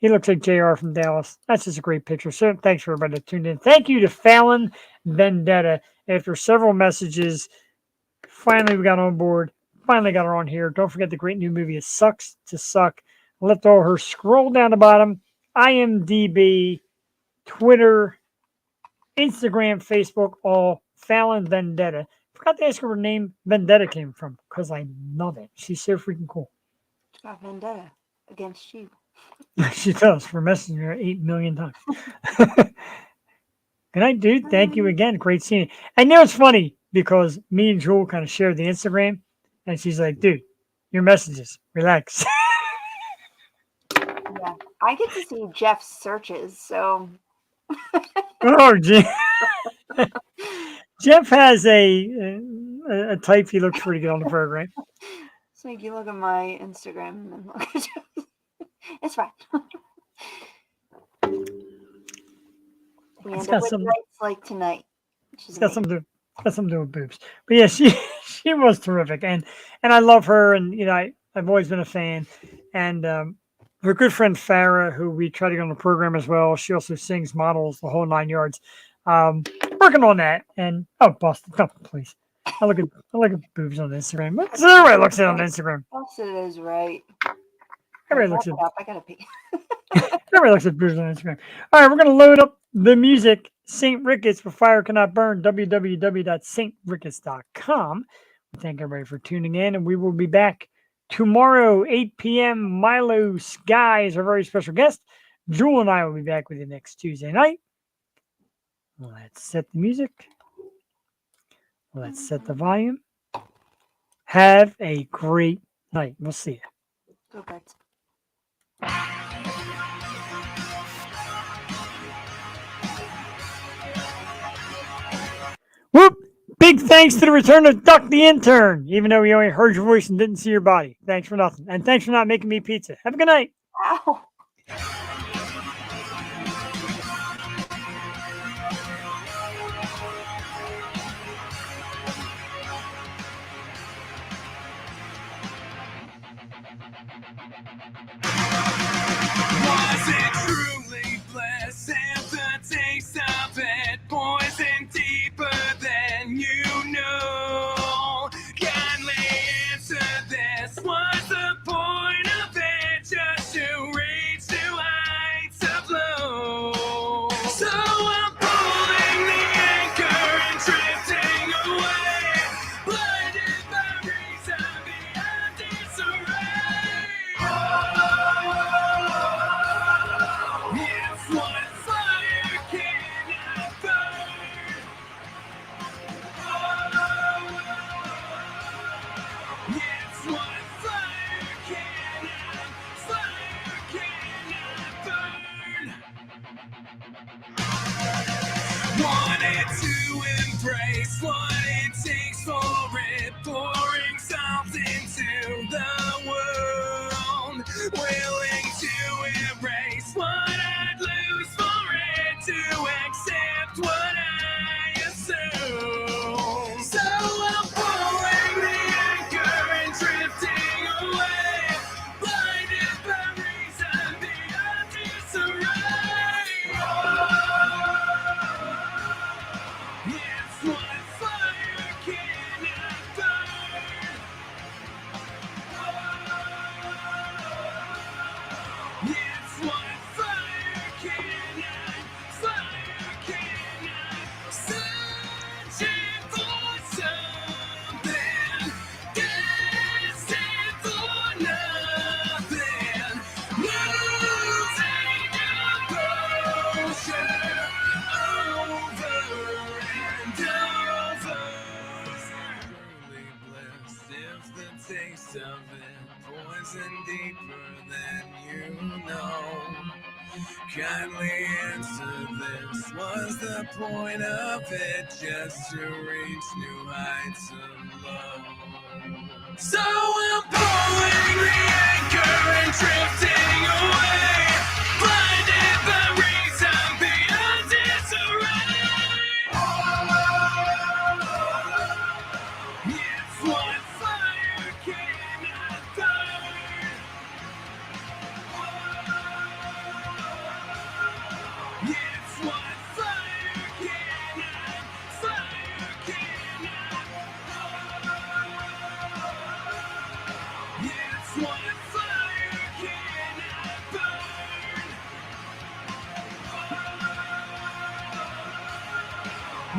He looks like JR from Dallas. That's just a great picture. So thanks for everybody that tuned in. Thank you to Fallon Vendetta. After several messages, finally we got on board. Finally got her on here. Don't forget the great new movie, It Sucks to Suck. Let all her scroll down the bottom. IMDb, Twitter, Instagram, Facebook, all Fallon Vendetta. Forgot to ask her where name Vendetta came from because I love it. She's so freaking cool. It's got vendetta against you. She does for messaging her 8 million times. Good night, dude. Thank you again. Great seeing you. I know it's funny because me and Jewel kind of shared the Instagram, and she's like, dude, your messages, relax. Yeah, I get to see Jeff's searches, so Oh, Jeff has a type he looks pretty good on the program. it's like you look at my Instagram and then look at Jeff. It's fine. We It's end got up with some- nights like tonight. Which is It's got something to do with boobs. But yeah, she was terrific, and I love her, and you know I've always been a fan, and her good friend Farah, who we try to get on the program as well. She also sings, models, the whole 9 yards. Working on that, and Boston, no, please. I look at boobs on Instagram. Everybody looks at it on Instagram. Boston is right. Everybody Wrap looks at it up. I gotta pee. Everybody looks at boobs on Instagram. All right, we're gonna load up the music. St. Ricketts for Fire Cannot Burn. www.stricketts.com. We thank everybody for tuning in, and we will be back tomorrow, 8 p.m. Milo Sky is our very special guest. Jewel and I will be back with you next Tuesday night. Let's set the music. Let's set the volume. Have a great night. We'll see you. Go Birds. Whoop! Big thanks to the return of Duck the Intern, even though we only heard your voice and didn't see your body. Thanks for nothing. And thanks for not making me pizza. Have a good night. Ow. Was it truly bliss and the taste of it poison deeper than you know? Kindly answer this. Was the point of it just to reach new heights of flow? So I'm pulling the anchor and drifting away, blinded by reason beyond disarray. It's what fire cannot burn. It's what fire cannot burn. Wanted to embrace what it takes for it, pouring something to the world, willing to erase what I'd lose for it, to accept what I assume. So I'm pulling the anchor and drifting away, blinded by reason beyond disarray. It's what fire cannot burn. It's what fire cannot, searching for something, destined for nothing, losing composure over and over. Truly bliss if the taste of it poison deeper than you know. Kindly answer this. Was the point of it just to reach new heights of love? So I'm pulling the anchor and drifting away, It's what fire cannot, fire cannot. It's what fire cannot burn.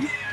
Yeah.